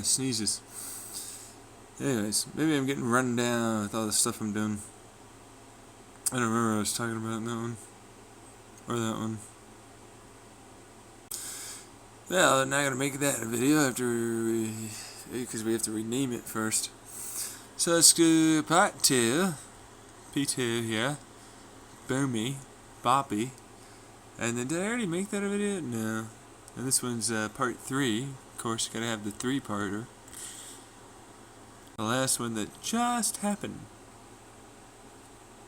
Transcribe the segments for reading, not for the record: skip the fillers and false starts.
Sneezes. Anyways, maybe I'm getting run down with all the stuff I'm doing. I don't remember what I was talking about in that one. Or that one. Well, I'm not going to make that a video after because we have to rename it first. So let's go part 2. P2, yeah. Boomy. Boppy. And then, did I already make that a video? No. And this one's part 3. Of course, you gotta have the 3-parter. The last one that just happened.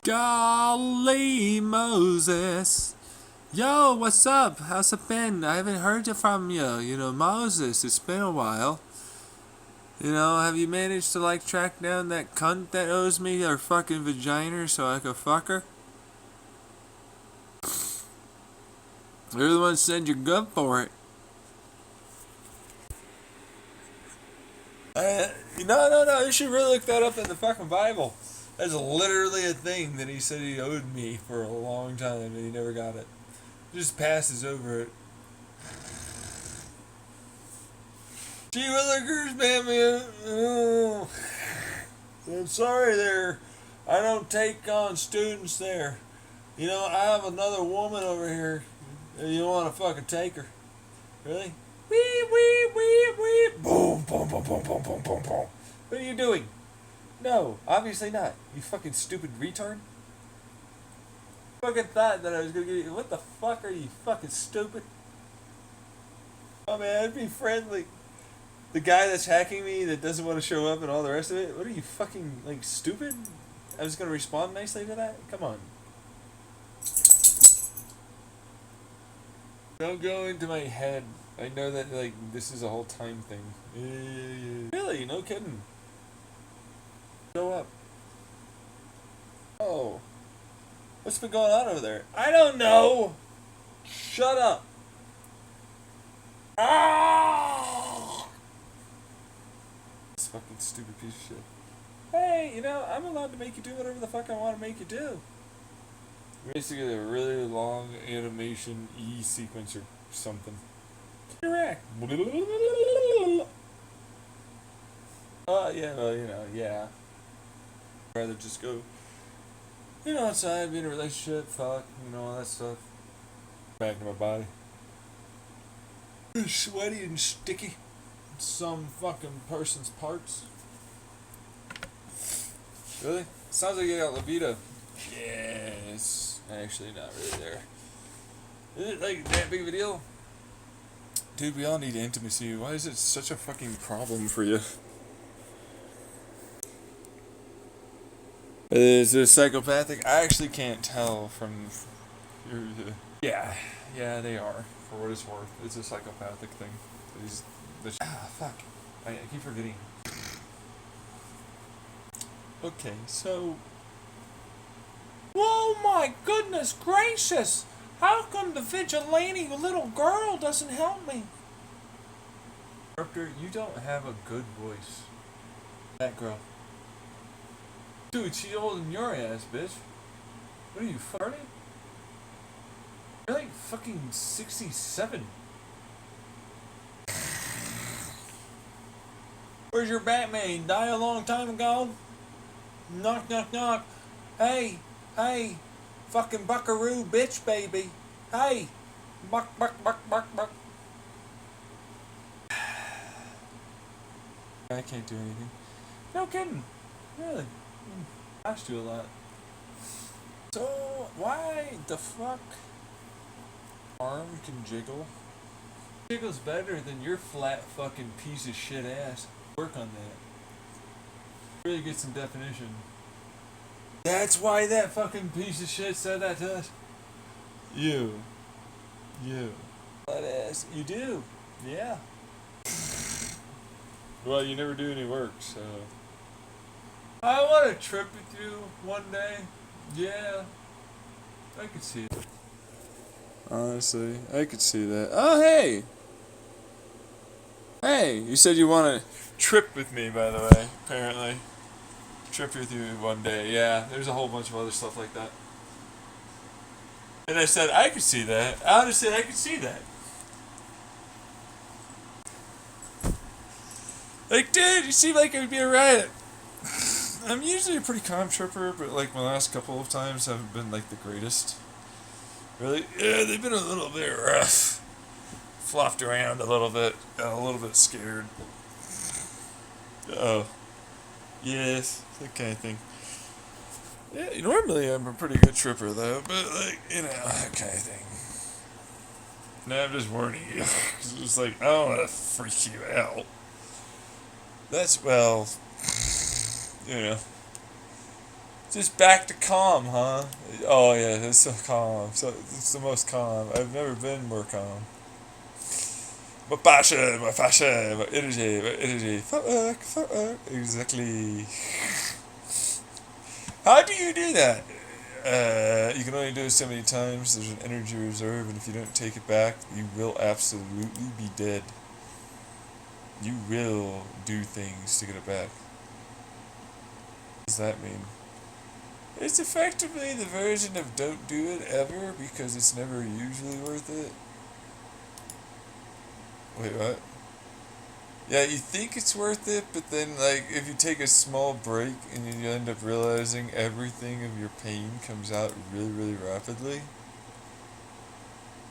Golly Moses. Yo, what's up? How's it been? I haven't heard from you. You know, Moses, it's been a while. You know, have you managed to, like, track down that cunt that owes me her fucking vagina so I can fuck her? You're the one who said you're good for it. No, you should really look that up in the fucking Bible. That's literally a thing that he said he owed me for a long time and he never got it. He just passes over it. Gee willikers, man. Oh. I'm sorry there. I don't take on students there. You know, I have another woman over here. You want to fucking take her. Really? Wee, wee, wee, wee. Boom, boom, boom, boom, boom, boom, boom, boom. What are you doing? No, obviously not. You fucking stupid retard. Fucking thought that I was gonna get you. What the fuck are you fucking stupid? Oh man, I'd be friendly. The guy that's hacking me that doesn't want to show up and all the rest of it. What are you fucking, like, stupid? I was gonna respond nicely to that? Come on. Don't go into my head. I know that, like, this is a whole time thing. Really? No kidding. Show up. Oh. What's been going on over there? I don't know! Shut up! Ah! This fucking stupid piece of shit. Hey, you know, I'm allowed to make you do whatever the fuck I want to make you do. Basically a really long animation sequence or something. Correct. Yeah, well, you know, yeah. I'd rather just go, you know, outside, be in a relationship, fuck, you know, all that stuff. Back to my body. Sweaty and sticky. In some fucking person's parts. Really? Sounds like you got libido. Yes. Actually, not really there. Is it like that big of a deal? Dude, we all need intimacy. Why is it such a fucking problem for you? Is it psychopathic? I actually can't tell from your... Yeah, they are. For what it's worth. It's a psychopathic thing. Fuck. I keep forgetting. Okay, so... Whoa, my goodness gracious! How come the vigilante little girl doesn't help me? Doctor, you don't have a good voice. That girl. Dude, she's older than your ass, bitch. What are you, farting? You're like fucking 67. Where's your Batman? Die a long time ago? Knock, knock, knock. Hey, fucking buckaroo bitch baby. Hey, buck, buck, buck, buck, buck. I can't do anything. No kidding. Really. I asked you a lot. So, why the fuck arm can jiggle? Jiggles better than your flat fucking piece of shit ass. Work on that. Really get some definition. That's why that fucking piece of shit said that to us. You. Flat ass. You do. Yeah. Well, you never do any work, so... I want to trip with you one day. Yeah. I could see it. Honestly, I could see that. Oh, hey! Hey, you said you want to trip with me, by the way, apparently. Trip with you one day. Yeah, there's a whole bunch of other stuff like that. And I said, I could see that. Honestly, I could see that. Like, dude, you seem like it would be a riot. I'm usually a pretty calm tripper, but like my last couple of times haven't been like the greatest. Really? Yeah, they've been a little bit rough. Flopped around a little bit. Got a little bit scared. Oh. Yes, that kind of thing. Yeah, normally I'm a pretty good tripper though, but like, you know, that kind of thing. No, I'm just warning you. Cause it's like, I don't want to freak you out. That's, well, you know. Just back to calm, huh? Oh yeah, it's so calm. So it's the most calm. I've never been more calm. My passion, my fashion, my energy, my energy. Footwork, footwork. Exactly. How do you do that? You can only do it so many times. There's an energy reserve, and if you don't take it back, you will absolutely be dead. You will do things to get it back. What does that mean? It's effectively the version of don't do it ever because it's never usually worth it. Wait, what? Yeah, you think it's worth it, but then, like, if you take a small break and you end up realizing everything of your pain comes out really, really rapidly,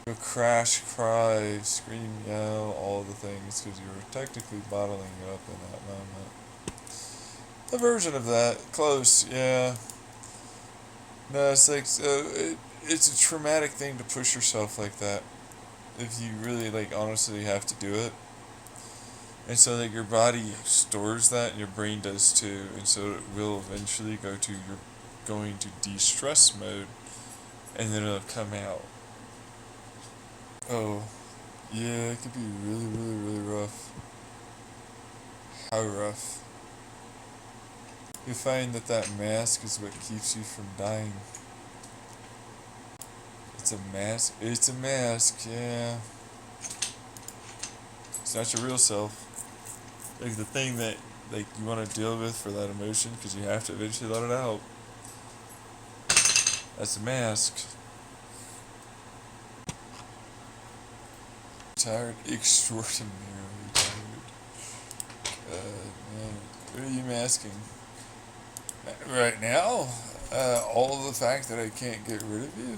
you'll crash, cry, scream, yell, all the things because you were technically bottling it up in that moment. A version of that. Close, yeah. No, it's like, it's a traumatic thing to push yourself like that. If you really, like, honestly have to do it. And so that your body stores that and your brain does too. And so it will eventually go to, you're going to de-stress mode. And then it'll come out. Oh, yeah, it could be really, really, really rough. How rough? You find that that mask is what keeps you from dying. It's a mask. It's a mask, yeah. It's not your real self. Like the thing that like you want to deal with for that emotion because you have to eventually let it out. That's a mask. Tired, extraordinarily tired. Man, what are you masking? Right now, all of the fact that I can't get rid of you.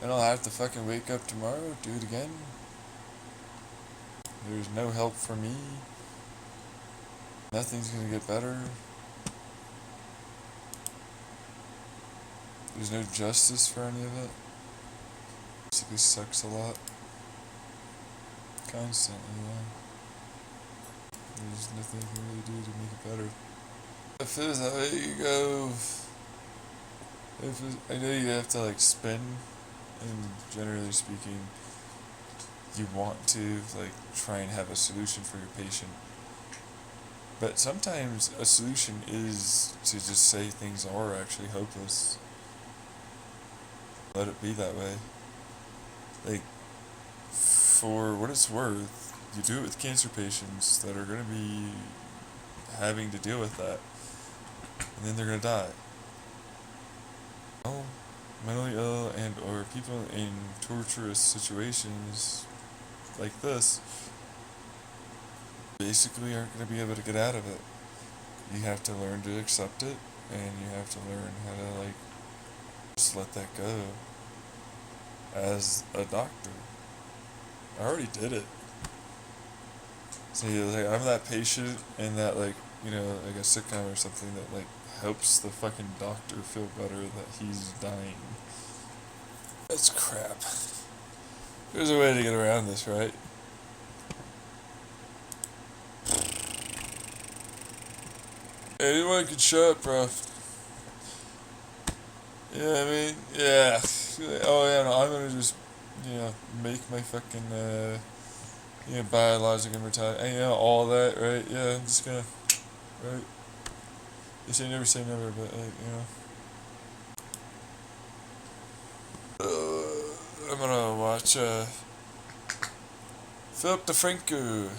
And I'll have to fucking wake up tomorrow, do it again. There's no help for me. Nothing's gonna get better. There's no justice for any of it. Basically sucks a lot. Constantly, yeah. There's nothing you can really do to make it better. If it is that way, you go. I know you have to like spin, and generally speaking, you want to like try and have a solution for your patient. But sometimes a solution is to just say things are actually hopeless. Let it be that way. Like, for what it's worth, you do it with cancer patients that are going to be having to deal with that. And then they're going to die. Oh, mentally ill and or people in torturous situations like this basically aren't going to be able to get out of it. You have to learn to accept it, and you have to learn how to like just let that go. As a doctor, I already did it. So like, I'm that patient and that like like a sitcom or something that like helps the fucking doctor feel better that he's dying. That's crap. There's a way to get around this, right? Anyone can show up, bro. Yeah, I mean, yeah. Oh yeah, no, I'm gonna just, make my fucking, biologic immortality, and all that, right? Yeah, I'm just gonna, right? They say never, but I'm gonna watch, Philip DeFranco.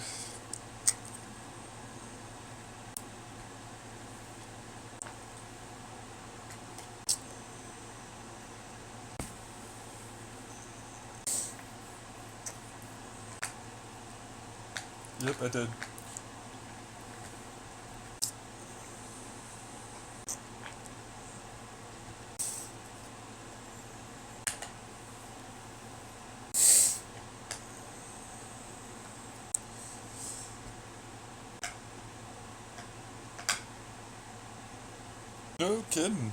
Yep, I did. No kidding.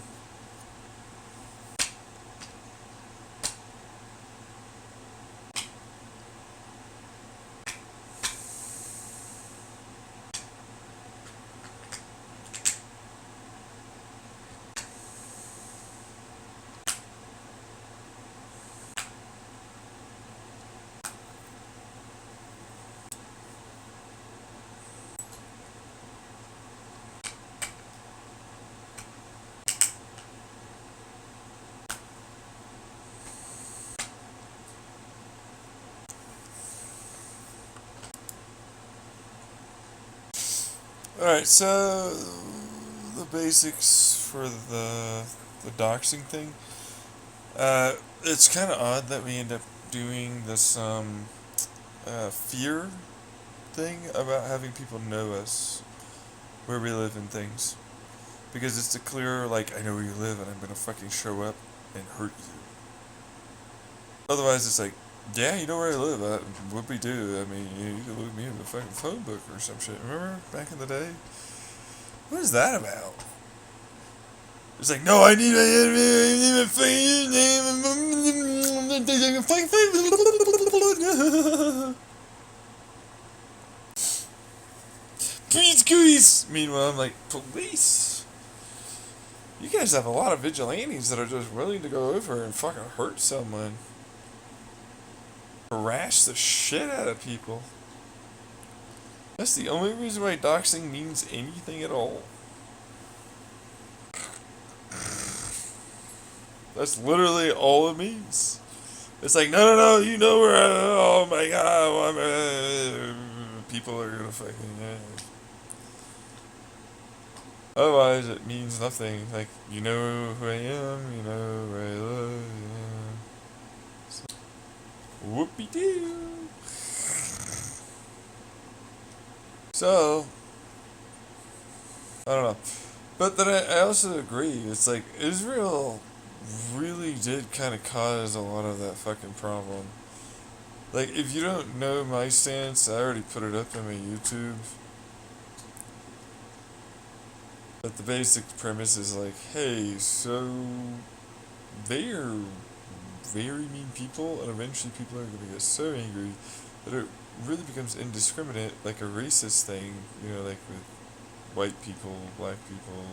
Alright, so the basics for the doxing thing. It's kind of odd that we end up doing this fear thing about having people know us, where we live and things. Because it's a clear, like, I know where you live and I'm gonna fucking show up and hurt you. Otherwise, it's like, yeah, you know where I live. What we do, I mean, you can look me in the fucking phone book or some shit. Remember back in the day? What is that about? It's like, no, I need my police. Meanwhile, I'm like, police? You guys have a lot of vigilantes that are just willing to go over and fucking hurt someone. Harass the shit out of people. That's the only reason why doxing means anything at all. That's literally all it means. It's like, no, you know where oh my god, people are gonna fucking, Otherwise, it means nothing. Like, you know who I am, you know where I live, So, whoopie-doo. So, I don't know. But then I also agree. It's like, Israel really did kind of cause a lot of that fucking problem. Like, if you don't know my stance, I already put it up on my YouTube. But the basic premise is like, hey, so they are very mean people, and eventually people are going to get so angry that it really becomes indiscriminate, like a racist thing, like with white people, black people,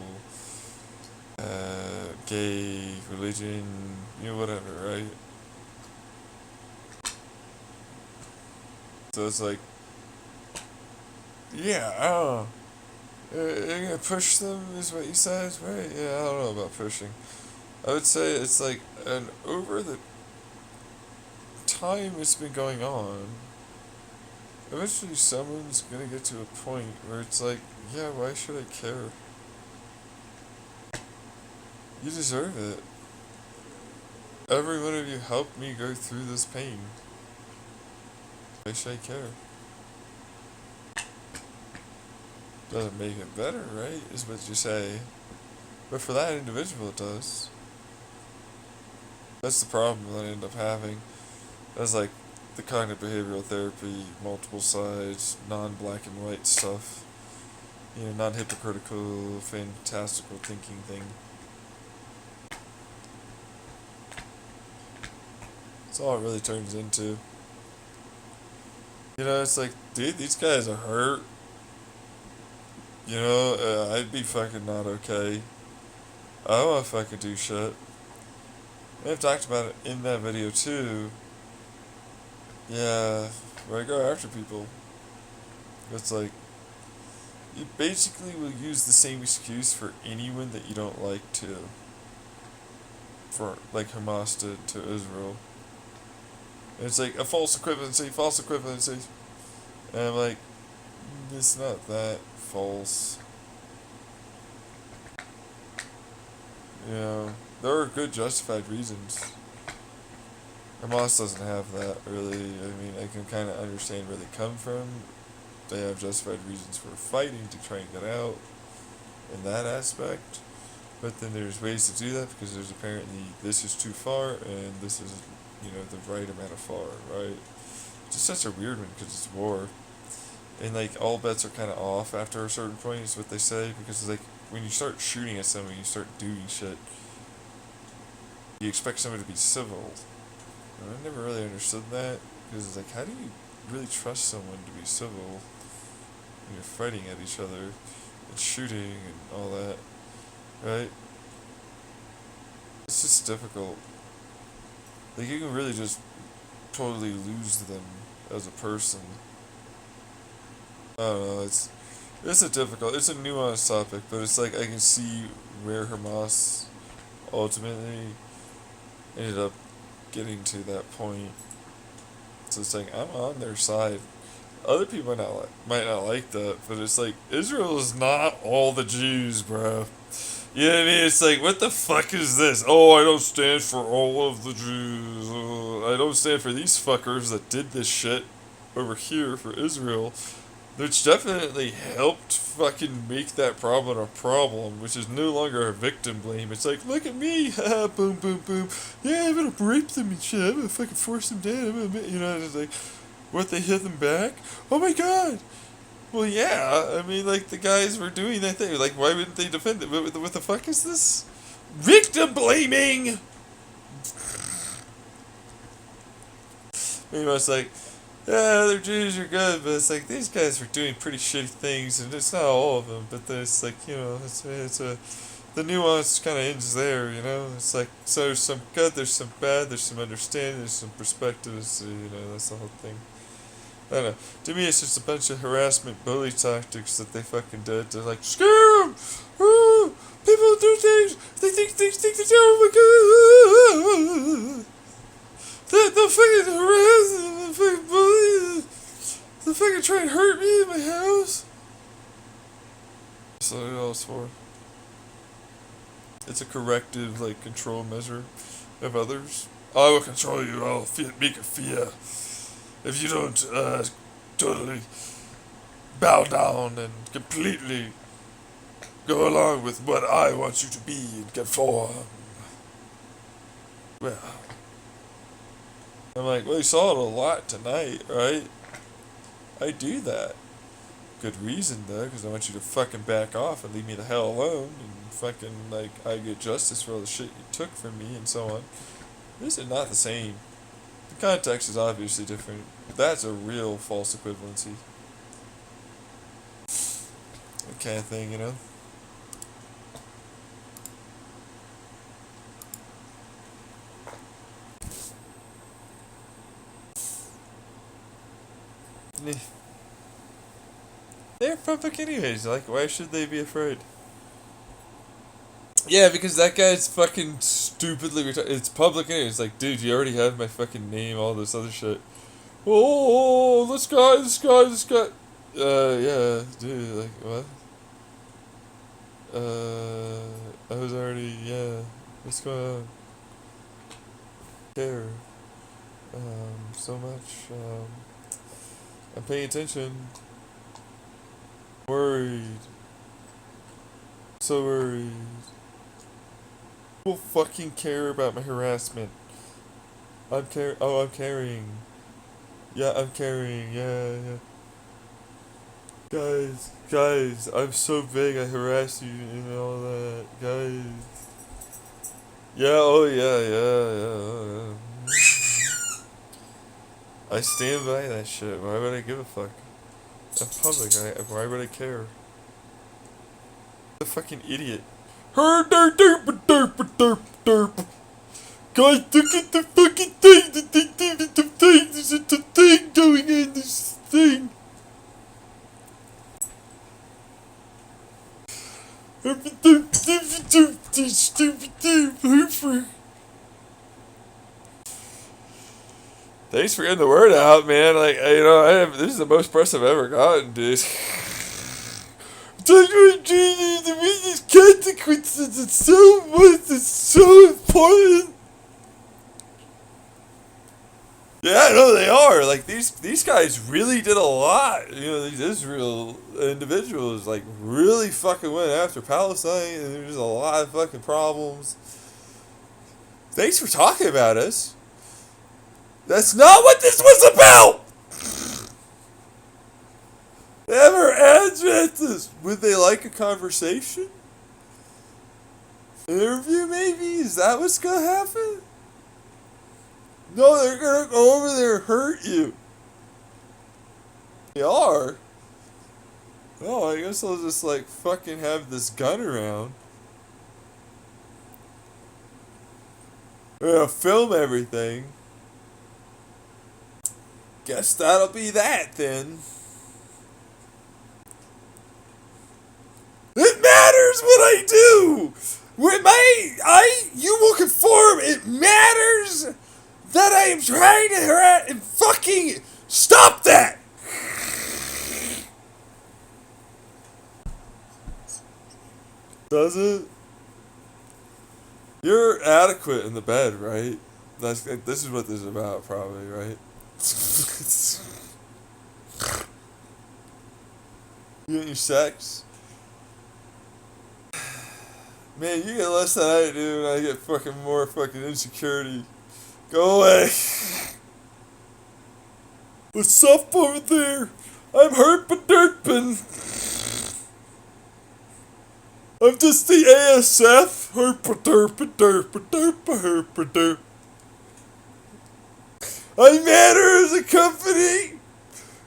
gay, religion, whatever, right? So it's like, yeah, I don't know. You're gonna push them, is what you said, right? Yeah, I don't know about pushing. I would say it's like, and over the time it's been going on, eventually someone's gonna get to a point where it's like, yeah, why should I care? You deserve it. Every one of you helped me go through this pain. Why should I care? Doesn't make it better, right? Is what you say. But for that individual, it does. That's the problem that I end up having. That's like the cognitive behavioral therapy, multiple sides, non-black and white stuff. Non-hypocritical, fantastical thinking thing. That's all it really turns into. It's like, dude, these guys are hurt. I'd be fucking not okay. I don't wanna fucking do shit. I've talked about it in that video too. Yeah, where I go after people. It's like, you basically will use the same excuse for anyone that you don't like too. For, like Hamas did to Israel. And it's like, a false equivalency. And I'm like, it's not that false. There are good justified reasons. Hamas doesn't have that, really. I mean, I can kind of understand where they come from, they have justified reasons for fighting to try and get out in that aspect. But then there's ways to do that because there's apparently this is too far and this is, the right amount of far, right? It's just such a weird one because it's war. And like all bets are kind of off after a certain point is what they say because it's like when you start shooting at somebody, you start doing shit. You expect somebody to be civil. And I never really understood that because it's like how do you really trust someone to be civil when you're fighting at each other and shooting and all that, right? It's just difficult. Like you can really just totally lose them as a person. I don't know. It's it's a nuanced topic, but it's like I can see where Hamas ultimately ended up getting to that point. So it's like I'm on their side. Other people might not like that, but it's like Israel is not all the Jews, bro. You know what I mean? It's like, what the fuck is this? Oh, I don't stand for all of the Jews. I don't stand for these fuckers that did this shit over here for Israel. Which definitely helped fucking make that problem a problem, which is no longer a victim blame. It's like, look at me, haha, boom, boom, boom. Yeah, I'm gonna rape them and shit. I'm gonna fucking force them down. It's like, what, they hit them back? Oh my god! Well, yeah, I mean, like, the guys were doing that thing. Like, why wouldn't they defend it? What the fuck is this? Victim blaming! You know, it's like, yeah, they're Jews, you're good, but it's like, these guys were doing pretty shitty things, and it's not all of them, but then it's like, the nuance kind of ends there, you know? It's like, so there's some good, there's some bad, there's some understanding, there's some perspectives, that's the whole thing. I don't know. To me, it's just a bunch of harassment, bully tactics that they fucking did to, like, scare them! Oh, people do things! They think they oh my god! They'll fucking harass them, they'll fucking bully them, they'll fucking try and hurt me in my house. That's what it all for. It's a corrective, like, control measure of others. I will control you, I'll make you fear. If you don't, totally bow down and completely go along with what I want you to be and conform. Well, I'm like, well, you saw it a lot tonight, right? I do that. Good reason, though, because I want you to fucking back off and leave me the hell alone and fucking, like, I get justice for all the shit you took from me and so on. This is not the same. The context is obviously different. That's a real false equivalency. That kind of thing, you know? They're public anyways, like, why should they be afraid? Yeah, because that guy's fucking stupidly retarded. It's public anyways, like, dude, you already have my fucking name, all this other shit. Oh, this guy. Yeah, dude, like, what? I was already, yeah, what's going on? Care, so much, I'm paying attention. Worried. So worried. People fucking care about my harassment. I'm carrying. Yeah, I'm carrying, yeah. Guys, I'm so big I harass you and all that. Guys. Yeah, oh yeah. I stand by that shit. Why would I give a fuck? I'm public, why would I care? A fucking idiot. Derp. Guys, look at the fucking thing! There's a thing going in this thing! Thanks for getting the word out, man. Like, this is the most press I've ever gotten, dude. The consequences, it's so important. Yeah, no, they are. Like these guys really did a lot. You know, these Israel individuals like really fucking went after Palestine, and there's a lot of fucking problems. Thanks for talking about us. That's not what this was about. Ever admit this? Would they like a conversation? An interview, maybe? Is that what's gonna happen? No, they're gonna go over there and hurt you. They are? Oh, I guess I'll just like fucking have this gun around. We're gonna film everything. Guess that'll be that then. It matters what I do! You will conform. It matters that I am trying to harass and fucking stop that! Does it? You're adequate in the bed, right? This is what this is about, probably, right? You get your sex? Man, you get less than I do, and I get fucking more fucking insecurity. Go away. What's up over there? I'm herpaderpin. I'm just the ASF. Herpaderpaderpaderpaderpaderp. I matter as a company.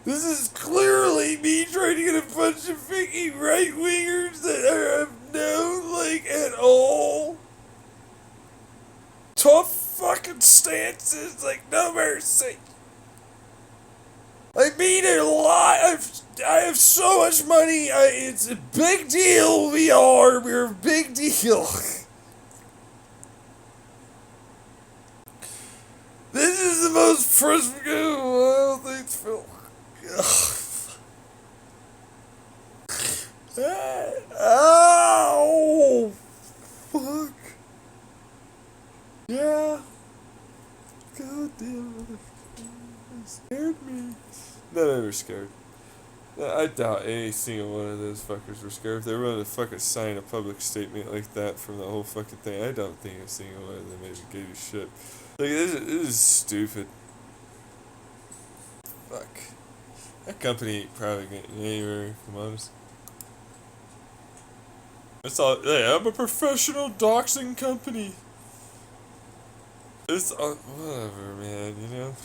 This is clearly me trying to get a bunch of freaking right-wingers that have no, like, at all tough fucking stances, like, no mercy. I mean a lot. I have so much money. It's a big deal. We're a big deal. This is the most frustrating. Well, thanks, Phil. Ow! Fuck. Yeah. God damn it. It scared me. No, they were scared. I doubt any single one of those fuckers were scared. If they were going to fucking sign a public statement like that from the whole fucking thing, I don't think a single one of them even gave a shit. Like, this is stupid. Fuck. That company ain't probably getting anywhere, if I'm honest. It's all, hey, I'm a professional doxing company. It's all, whatever, man, you know?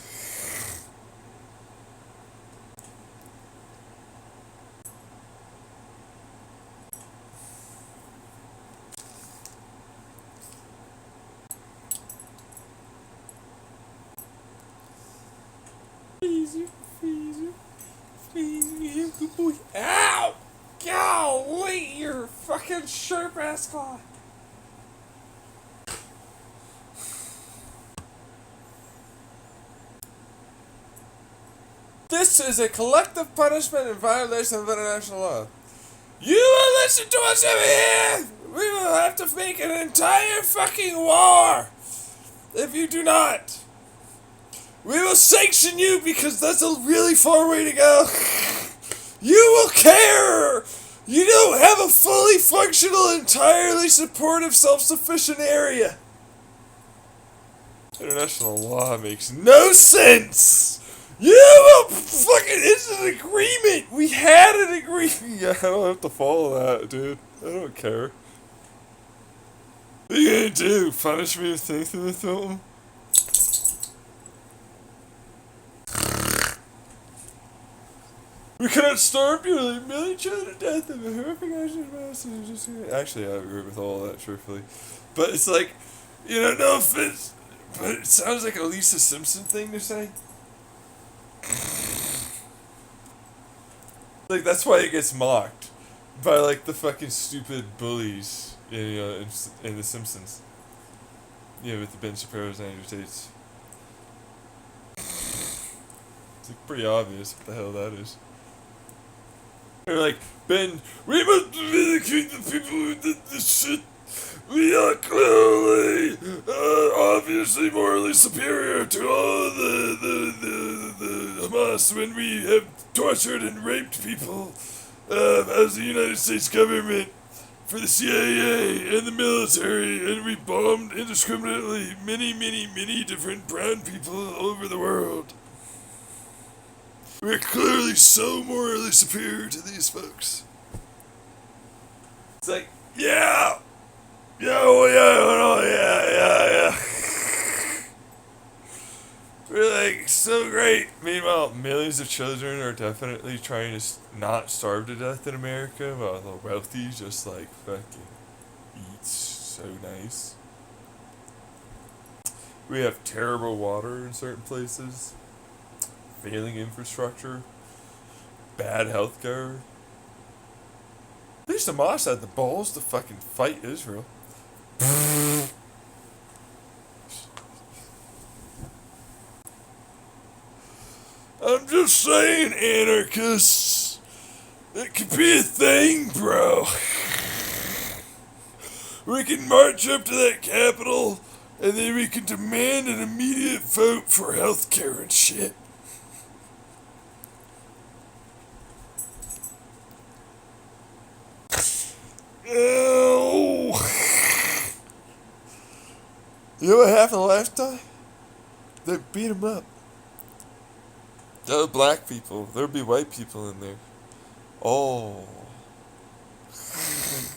Please, good boy. Ow! Golly, you're fucking sharp ass claw. This is a collective punishment in violation of international law. You will listen to us over here! We will have to make an entire fucking war if you do not. We will sanction you because that's a really far way to go. You will care! You don't have a fully functional, entirely supportive, self-sufficient area. International law makes no sense! You will fucking, it's an agreement! We had an agreement! Yeah, I don't have to follow that, dude. I don't care. What are you gonna do? Punish me with anything or something? We cannot starve you like million children to death of a horrific action. Actually, I agree with all that, truthfully. But it's like, you know, no offense, but it sounds like a Lisa Simpson thing to say. Like, that's why it gets mocked by, like, the fucking stupid bullies in The Simpsons. Yeah, with the Ben Shapiro's and Andrew Tate's. It's like pretty obvious what the hell that is. They're like, Ben, we must vindicate the people who did this shit. We are clearly, obviously morally superior to all the Hamas when we have tortured and raped people as the United States government for the CIA and the military, and we bombed indiscriminately many different brown people all over the world. We're clearly so morally superior to these folks. It's like, yeah! Yeah, oh yeah, oh yeah. We're like, so great. Meanwhile, millions of children are definitely trying to not starve to death in America, while the wealthy just like fucking eat so nice. We have terrible water in certain places, failing infrastructure, bad healthcare. At least Hamas had the balls to fucking fight Israel. I'm just saying, anarchists. It could be a thing, bro. We can march up to that Capitol, and then we can demand an immediate vote for healthcare and shit. Oh. You know what happened last time? They beat him up. There were black people. There'd be white people in there. Oh.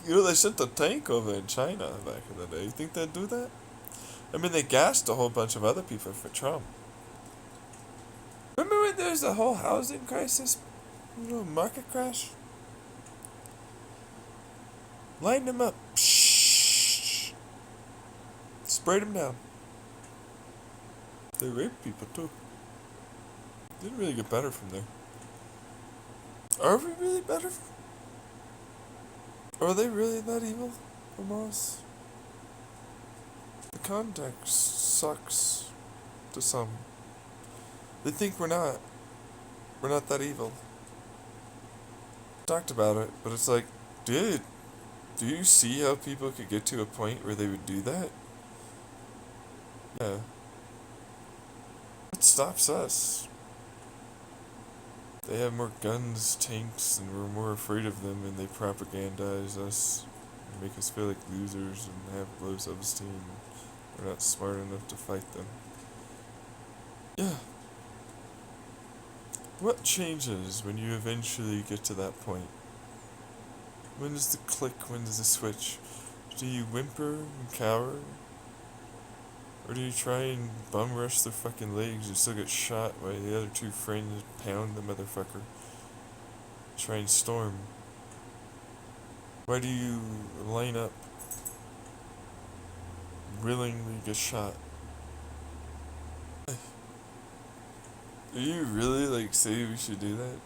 You know, they sent a tank over in China back in the day. You think they'd do that? I mean, they gassed a whole bunch of other people for Trump. Remember when there was the whole housing crisis? You know, market crash? Lined them up. Psh. Sprayed them down. They raped people too. Didn't really get better from there. Are we really better? Are they really that evil from us? The context sucks to some. They think we're not. We're not that evil. Talked about it, but it's like, dude, do you see how people could get to a point where they would do that? Yeah. What stops us? They have more guns, tanks, and we're more afraid of them, and they propagandize us, and make us feel like losers, and have low self-esteem. We're not smart enough to fight them. Yeah. What changes when you eventually get to that point? When does the click? When does the switch? Do you whimper and cower? Or do you try and bum rush their fucking legs and still get shot while the other two friends pound the motherfucker? Try and storm. Why do you line up? Willingly get shot? Do you really, like, say we should do that?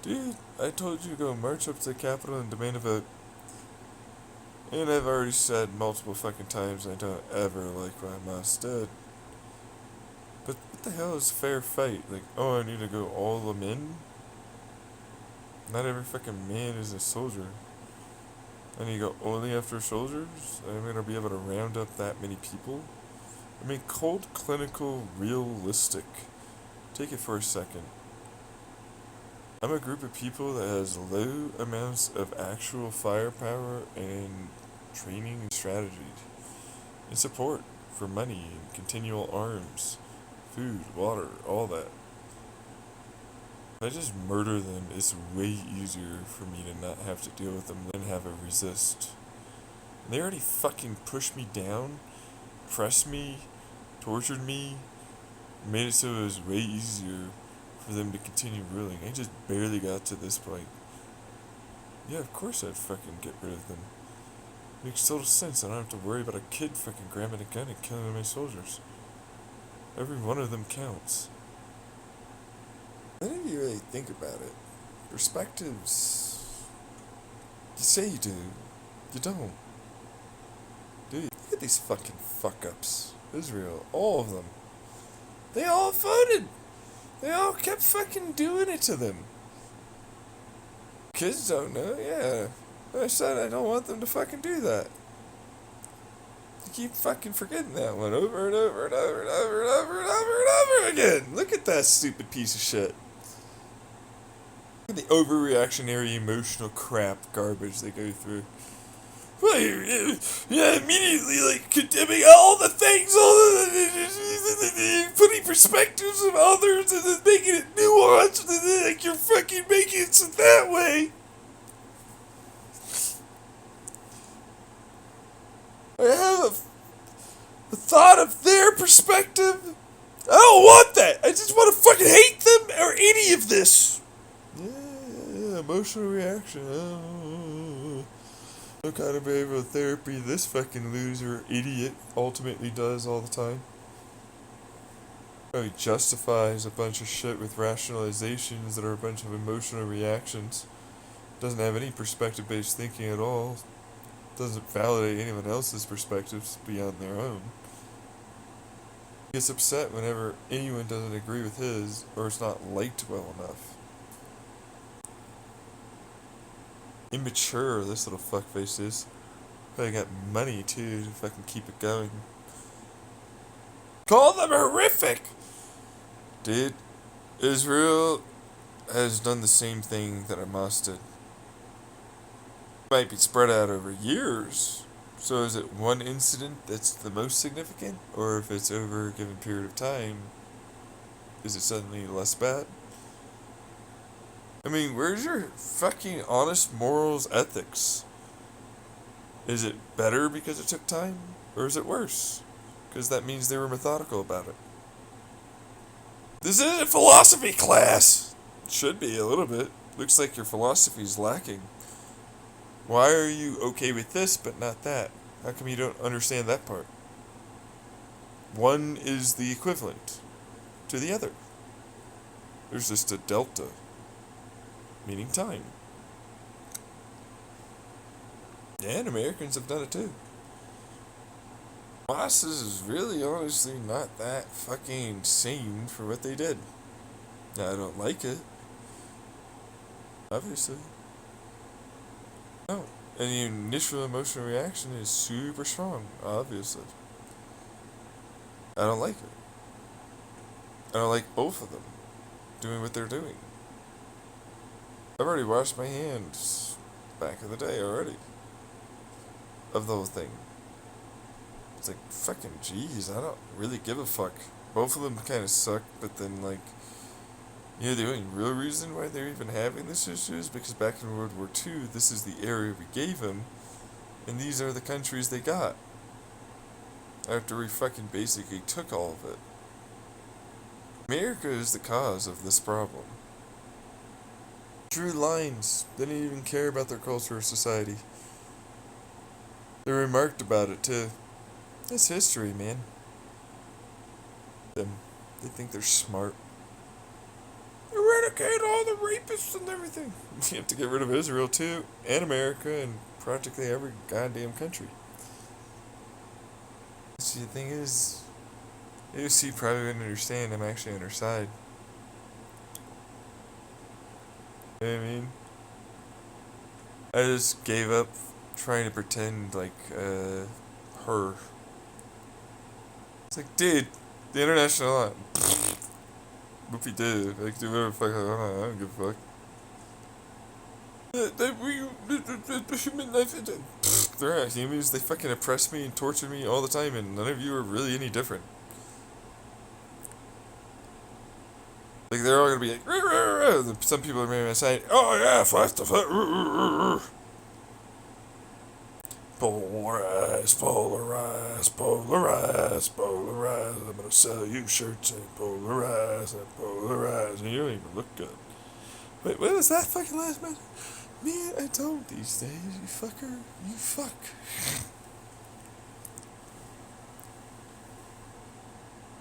Dude, I told you to go march up to the Capitol and demand a vote. And I've already said multiple fucking times I don't ever like what Hamas did. But what the hell is fair fight? Like, oh, I need to go all the men? Not every fucking man is a soldier. I need to go only after soldiers? I'm gonna be able to round up that many people? I mean, cold, clinical, realistic. Take it for a second. I'm a group of people that has low amounts of actual firepower and training and strategy, and support for money and continual arms, food, water, all that. If I just murder them, it's way easier for me to not have to deal with them than have to resist. And they already fucking pushed me down, pressed me, tortured me, made it so it was way easier for them to continue ruling. I just barely got to this point. Yeah, of course I'd fucking get rid of them. Makes total sense. I don't have to worry about a kid fucking grabbing a gun and killing my soldiers. Every one of them counts. Then if you really think about it, perspectives. You say you do, you don't. Dude, look at these fucking fuck-ups. Israel, all of them. They all voted. They all kept fucking doing it to them. Kids don't know, yeah. I said I don't want them to fucking do that. You keep fucking forgetting that one over and over and over and over and over and over and over again. Look at that stupid piece of shit. Look at the overreactionary emotional crap garbage they go through. Yeah, immediately like condemning all the things, putting perspectives of others and then making it nuanced, and then like you're fucking making it that way. I have a thought of their perspective. I don't want that. I just want to fucking hate them or any of this. Yeah, emotional reaction. What kind of behavioral therapy this fucking loser idiot ultimately does all the time. He justifies a bunch of shit with rationalizations that are a bunch of emotional reactions. Doesn't have any perspective-based thinking at all. Doesn't validate anyone else's perspectives beyond their own. He gets upset whenever anyone doesn't agree with his, or it's not liked well enough. Immature, this little fuckface is. Probably got money too to fucking keep it going. Call them horrific! Dude, Israel has done the same thing that Hamas did. Might be spread out over years. So is it one incident that's the most significant? Or if it's over a given period of time, is it suddenly less bad? I mean, where's your fucking honest morals ethics? Is it better because it took time? Or is it worse? Because that means they were methodical about it. This isn't a philosophy class! It should be a little bit. Looks like your philosophy's lacking. Why are you okay with this but not that? How come you don't understand that part? One is the equivalent to the other. There's just a delta, meaning time. And Americans have done it too. Hamas is really honestly not that fucking insane for what they did. Now, I don't like it. Obviously. No. And the initial emotional reaction is super strong, obviously. I don't like it. I don't like both of them doing what they're doing. I've already washed my hands back in the day already of the whole thing. It's like, fucking jeez, I don't really give a fuck. Both of them kind of suck, but then, like, you know, the only real reason why they're even having this issue is because back in World War II, this is the area we gave them, and these are the countries they got. After we fucking basically took all of it. America is the cause of this problem. Drew lines. They didn't even care about their culture or society. They remarked about it too. That's history, man. Them. They think they're smart. Eradicate all the rapists and everything. You have to get rid of Israel too, and America, and practically every goddamn country. See, the thing is, AOC probably wouldn't understand I'm actually on her side. You know what I mean? I just gave up trying to pretend like, her. It's like, dude, the international law. Whoopie doo. Like, do whatever the fuck I don't give a fuck. Human life. They're not humans. They fucking oppress me and torture me all the time, and none of you are really any different. Like, they're all gonna be like, some people are maybe saying, oh yeah, flash the foot. Polarize, polarize, polarize, polarize. I'm gonna sell you shirts and polarize and polarize. And you don't even look good. Wait, what was that fucking last man? Man, I told these days, you fucker. You fuck.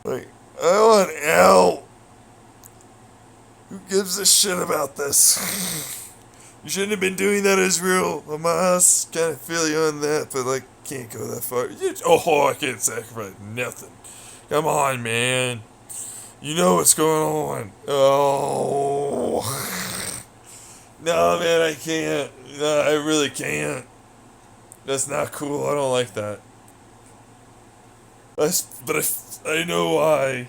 Like, I want L. Who gives a shit about this? You shouldn't have been doing that, Israel. Hamas, kind of feel you on that, but, like, can't go that far. I can't sacrifice nothing. Come on, man. You know what's going on. Oh. No, man, I can't. No, I really can't. That's not cool. I don't like that. I know why,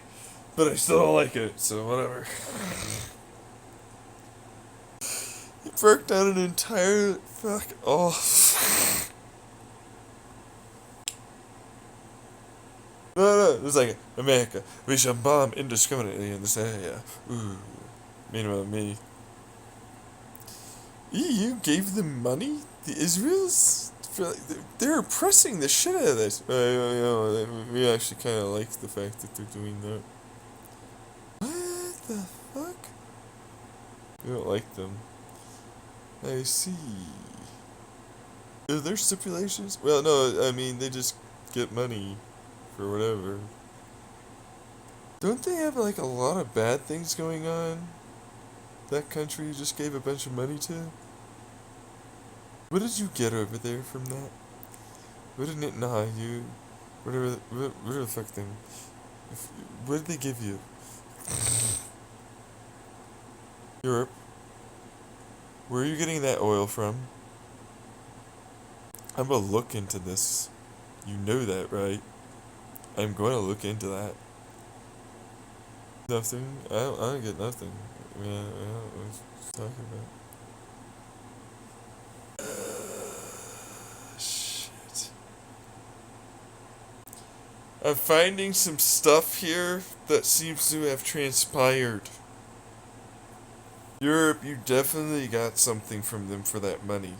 but I still don't like it. So whatever. He broke down an entire fuck off. No, it was like America. We shall bomb indiscriminately in this area. Ooh. Meanwhile, me. EU gave them money. The Israels. They're oppressing the shit out of this. We actually kind of like the fact that they're doing that. What the fuck? We don't like them. I see. Are there stipulations? Well, no, I mean, they just get money for whatever. Don't they have, like, a lot of bad things going on? That country you just gave a bunch of money to? What did you get over there from that? What did it nah you? Whatever the fuck thing. What did they give you? Europe. Where are you getting that oil from? I'm gonna look into this. You know that, right? I'm going to look into that. Nothing? I don't get nothing. Yeah, I don't know what he's talking about. Shit. I'm finding some stuff here that seems to have transpired. Europe, you definitely got something from them for that money.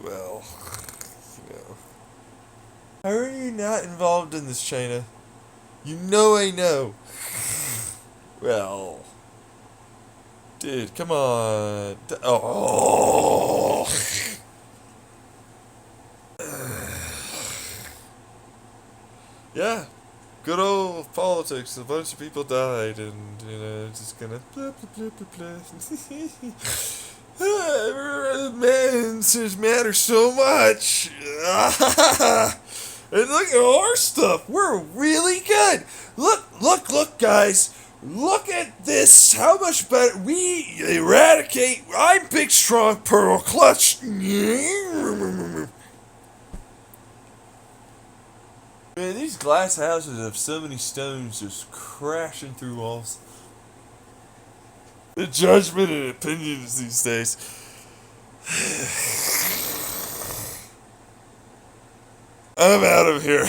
Well, you know. How are you not involved in this, China? You know I know. Well. Dude, come on. Oh. Yeah. Good old politics. A bunch of people died, and just gonna blah blah blah blah blah. Man, this matters so much. And look at our stuff. We're really good. Look, guys. Look at this. How much better we eradicate. I'm big, strong, pearl clutch. Man, these glass houses have so many stones just crashing through walls. The judgment and opinions these days. I'm out of here.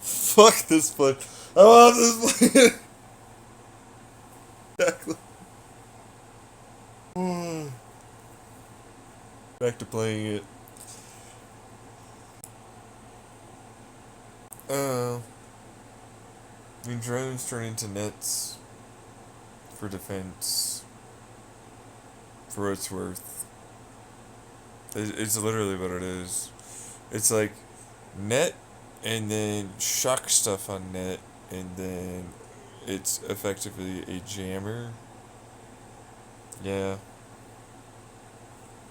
Fuck this place. I love this place. Back to playing it. I mean, drones turn into nets for defense. For what it's worth. It's literally what it is. It's like net and then shock stuff on net, and then it's effectively a jammer. Yeah.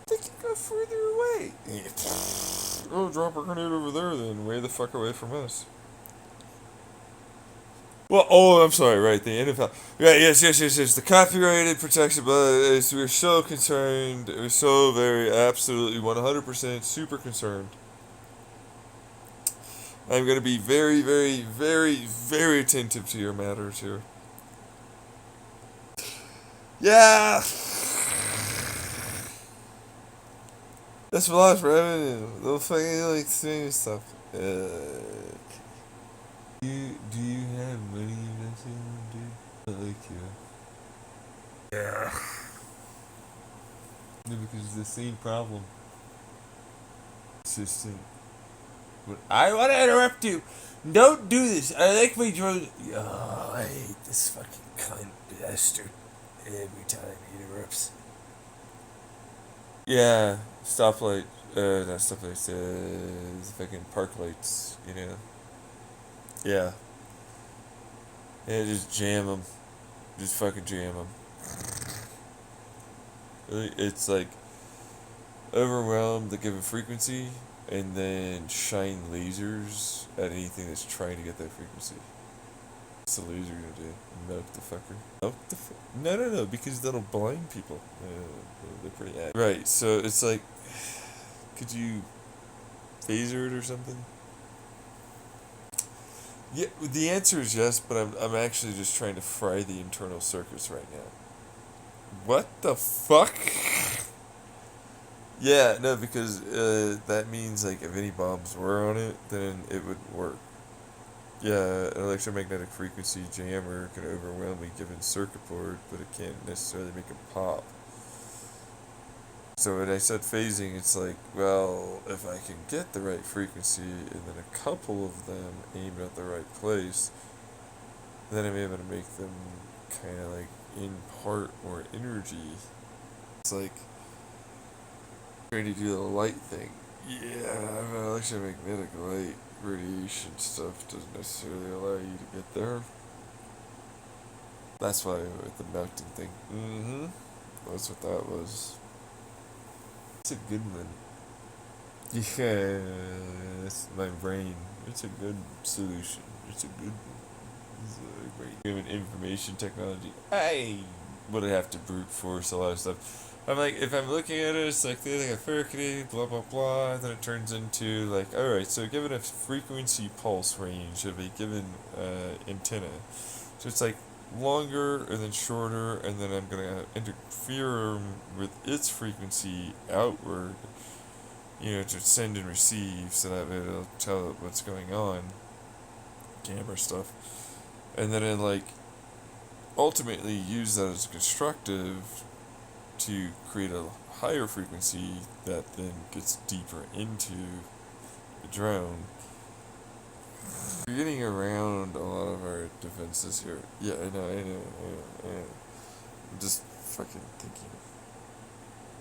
They can go further away. Oh, drop a grenade over there then. Way the fuck away from us. Well, I'm sorry, right, the NFL. Yeah, yes. The copyrighted protection, but we're so concerned. We're so very, absolutely, 100% super concerned. I'm going to be very, very, very, very attentive to your matters here. Yeah! That's for lost revenue. They'll fucking like streaming stuff. Do you have money invested in them, dude? I like you. Yeah. No, because it's the same problem. Consistent. But I want to interrupt you. Don't do this. I like my drone. Oh, I hate this fucking cunt bastard. Every time he interrupts. Yeah, stoplight. Not stoplights. Fucking park lights. Yeah. Yeah, just jam them. Just fucking jam them. Really, it's like overwhelm the given frequency and then shine lasers at anything that's trying to get that frequency. What's the laser gonna do? Milk the fucker. Milk the No, because that'll blind people. They're pretty accurate. Right, so it's like, could you phasered or something? Yeah, the answer is yes, but I'm actually just trying to fry the internal circuits right now. What the fuck? Yeah, no, because that means like if any bombs were on it, then it would work. Yeah, an electromagnetic frequency jammer can overwhelm a given circuit board, but it can't necessarily make it pop. So when I said phasing, it's like, well, if I can get the right frequency and then a couple of them aimed at the right place, then I'm able to make them kind of like impart more energy. It's like trying to do the light thing. Yeah, electromagnetic light radiation stuff doesn't necessarily allow you to get there. That's why with the melting thing. Mm-hmm. That's what that was. It's a good one. Yeah, it's my brain. It's a good solution. It's a good. It's a great. Given information technology, I would have to brute force a lot of stuff. I'm like, if I'm looking at it, it's like they think a Faraday, blah blah blah, and then it turns into like, all right, so given a frequency pulse range of a given antenna, so it's like longer and then shorter, and then I'm gonna interfere with its frequency outward, to send and receive, so that it'll tell it what's going on, camera stuff, and then it like ultimately use that as constructive to create a higher frequency that then gets deeper into the drone. We're getting around a lot of our defenses here. Yeah, I know. I'm just fucking thinking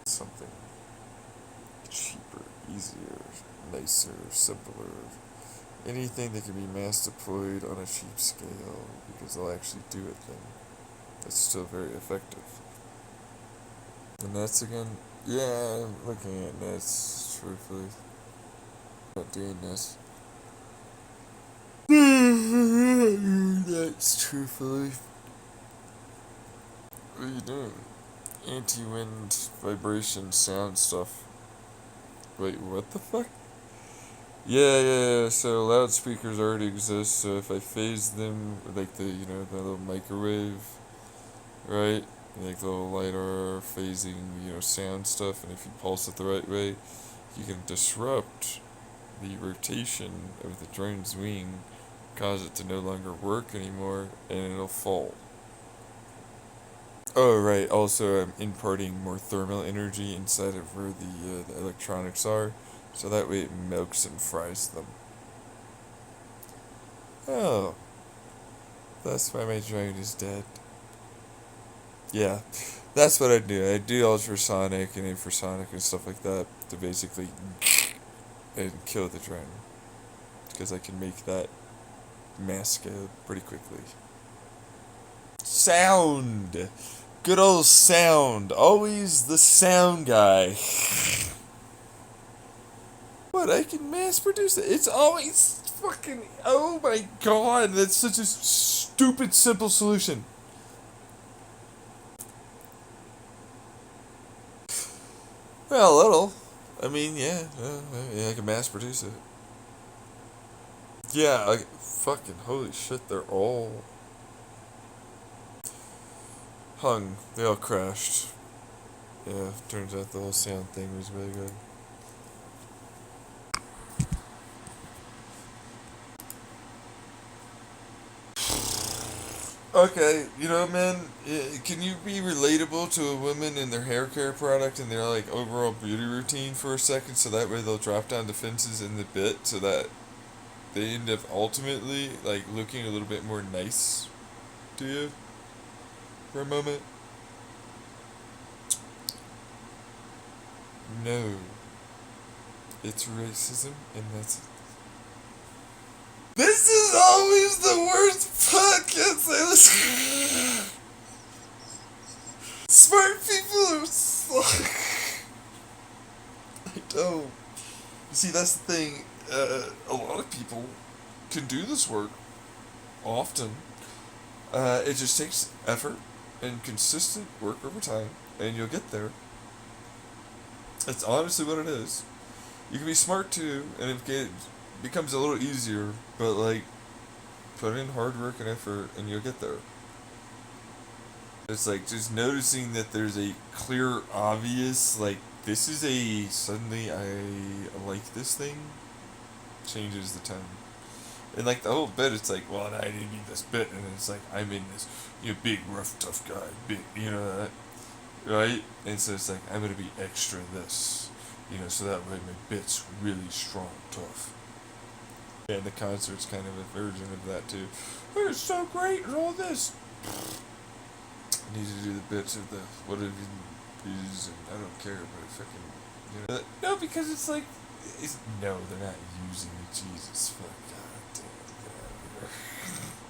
something cheaper, easier, nicer, simpler. Anything that can be mass deployed on a cheap scale because they'll actually do it then. That's still very effective. And that's again, yeah, I'm looking at nets, truthfully. Not doing this. That's truthfully. What are you doing? Anti-wind vibration sound stuff. Wait, what the fuck? Yeah, so loudspeakers already exist, so if I phase them, like the little microwave, right? Like the little LiDAR phasing, sound stuff, and if you pulse it the right way, you can disrupt the rotation of the drone's wing, cause it to no longer work anymore, and it'll fall. Oh, right, also I'm imparting more thermal energy inside of where the electronics are, so that way it melts and fries them. Oh, that's why my drone is dead. Yeah, that's what I do. I do ultrasonic and infrasonic and stuff like that to basically and kill the drone, because I can make that mass scale pretty quickly. Sound! Good old sound. Always the sound guy. What, I can mass produce it? It's always fucking... Oh my god, that's such a stupid simple solution. Well, a little. I mean, yeah, I can mass produce it. Yeah, fucking holy shit, they're all hung. They all crashed. Yeah, turns out the whole sound thing was really good. Okay, man, can you be relatable to a woman in their hair care product and their like overall beauty routine for a second, so that way they'll drop down defenses in the bit, so that they end up ultimately like looking a little bit more nice to you for a moment? No, it's racism, and that's it. This is always the worst podcast I listen. Smart people are so... I don't. You see, that's the thing. A lot of people can do this work often. It just takes effort and consistent work over time, and you'll get there. That's honestly what it is. You can be smart too, and it becomes a little easier, but like, put in hard work and effort, and you'll get there. It's like just noticing that there's a clear, obvious, like, this is a, suddenly I like this thing, changes the tone. And like the whole bit, it's like, well, I didn't need this bit, and it's like, I'm in this, big, rough, tough guy, big, that, right? And so it's like, I'm gonna be extra this, so that way my bit's really strong, tough. And the concert's kind of a version of that too. Oh, it's so great and all this. I need to do the bits of the whatever it is, and I don't care about fucking, no, because it's like, no, they're not using it. Jesus, fuck, god damn, get out of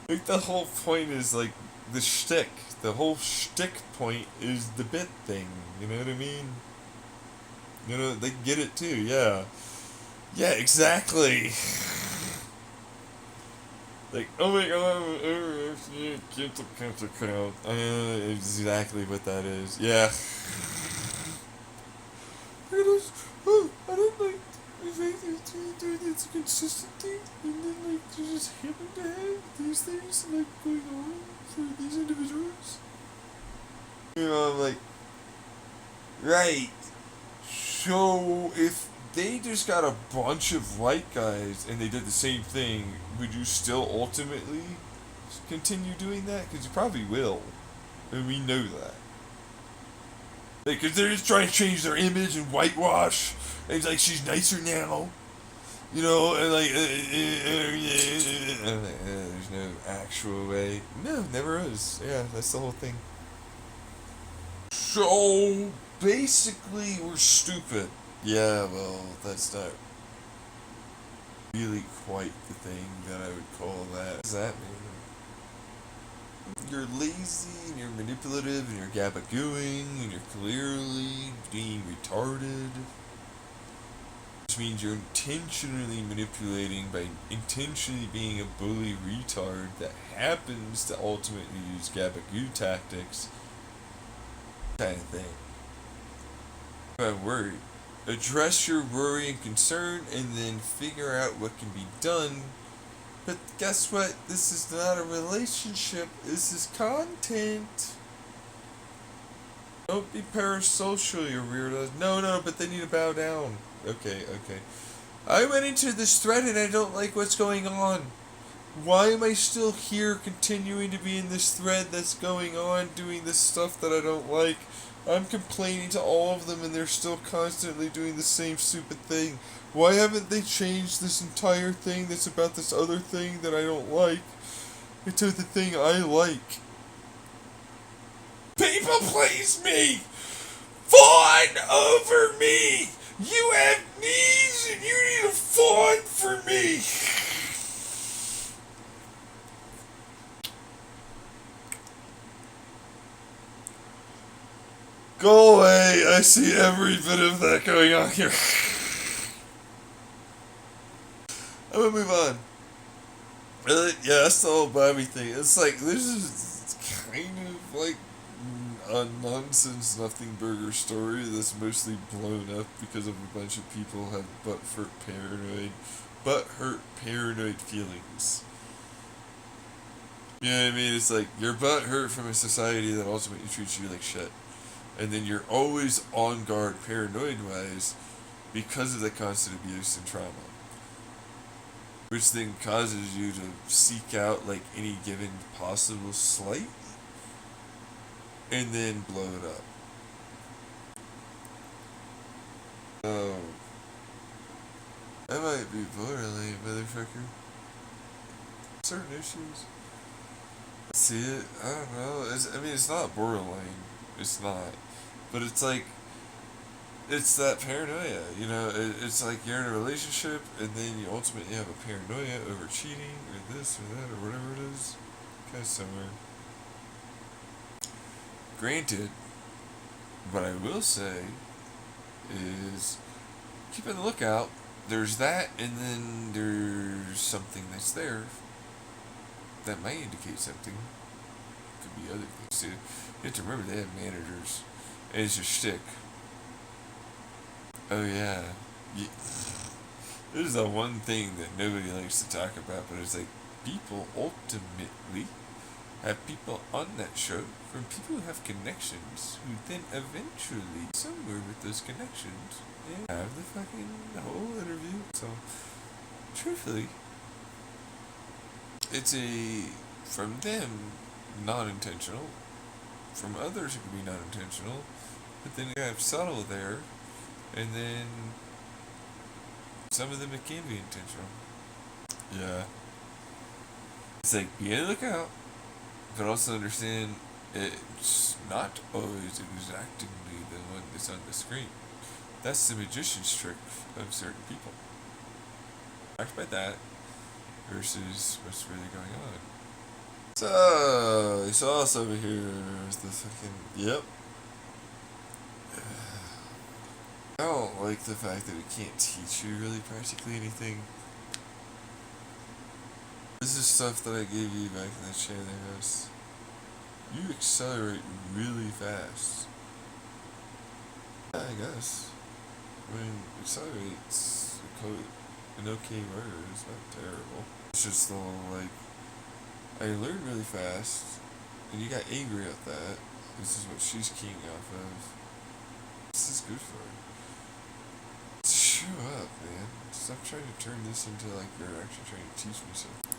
here. Like, the whole point is, like, the shtick. The whole shtick point is the bit thing, you know what I mean? They get it too, yeah. Yeah, exactly. Like, oh my god, cancel crowd. Exactly what that is. Yeah. I don't like the fact that it's a consistent thing, and then, like, you just happen to have these things, like, going on for these individuals. I'm like, right. So, if they just got a bunch of white guys and they did the same thing, would you still ultimately continue doing that? Because you probably will. And we know that. Because they're just trying to change their image and whitewash. And it's like, she's nicer now. And like, there's no actual way. No, never is. Yeah, that's the whole thing. So, basically, we're stupid. Yeah, well, that's not really quite the thing that I would call that. What does that mean? You're lazy, and you're manipulative, and you're gabagooing, and you're clearly being retarded. Which means you're intentionally manipulating by intentionally being a bully retard that happens to ultimately use gabagoo tactics. Kind of thing. I'm worried. Address your worry and concern, and then figure out what can be done. But guess what? This is not a relationship. This is content. Don't be parasocial, you weirdos. No, but they need to bow down. Okay. I went into this thread and I don't like what's going on. Why am I still here continuing to be in this thread that's going on, doing this stuff that I don't like? I'm complaining to all of them and they're still constantly doing the same stupid thing. Why haven't they changed this entire thing that's about this other thing that I don't like into the thing I like? People please me! Fawn over me! You have knees and you need to fawn for me! Go away! I see every bit of that going on here. I'm gonna move on. Yeah, that's the whole Bobby thing. It's like, this is kind of like a nonsense nothing burger story that's mostly blown up because of a bunch of people have butthurt paranoid feelings. You know what I mean? It's like, you're butthurt from a society that ultimately treats you like shit. And then you're always on guard paranoid-wise because of the constant abuse and trauma. Which then causes you to seek out, like, any given possible slight and then blow it up. Oh. I might be borderline, motherfucker. Certain issues. See it? I don't know. It's not borderline. It's not. But it's like, it's that paranoia, it's like you're in a relationship and then you ultimately have a paranoia over cheating or this or that or whatever it is. Kind of similar. Granted, what I will say is keep on the lookout. There's that, and then there's something that's there that might indicate something. Could be other things too. You have to remember they have managers. And it's a shtick. Oh yeah. Yeah. There's the one thing that nobody likes to talk about, but it's like people ultimately have people on that show from people who have connections who then eventually somewhere with those connections and have the fucking whole interview. So truthfully, it's a from them non-intentional, from others it could be non-intentional, but then you have subtle there, and then some of them it can be intentional. Yeah. It's like be on the lookout, but also understand it's not always exactly the one that's on the screen. That's the magician's trick of certain people. Act by that versus what's really going on. So, sauce over here is the fucking. Yep. I don't like the fact that it can't teach you really practically anything. This is stuff that I gave you back in the Chandler house. You accelerate really fast. Yeah, I guess. I mean, accelerate's an okay word. It's not terrible. It's just a little like, I learned really fast, and you got angry at that. This is what she's keying off of. This is good for her. Show up, man. Stop trying to turn this into like you're actually trying to teach me something.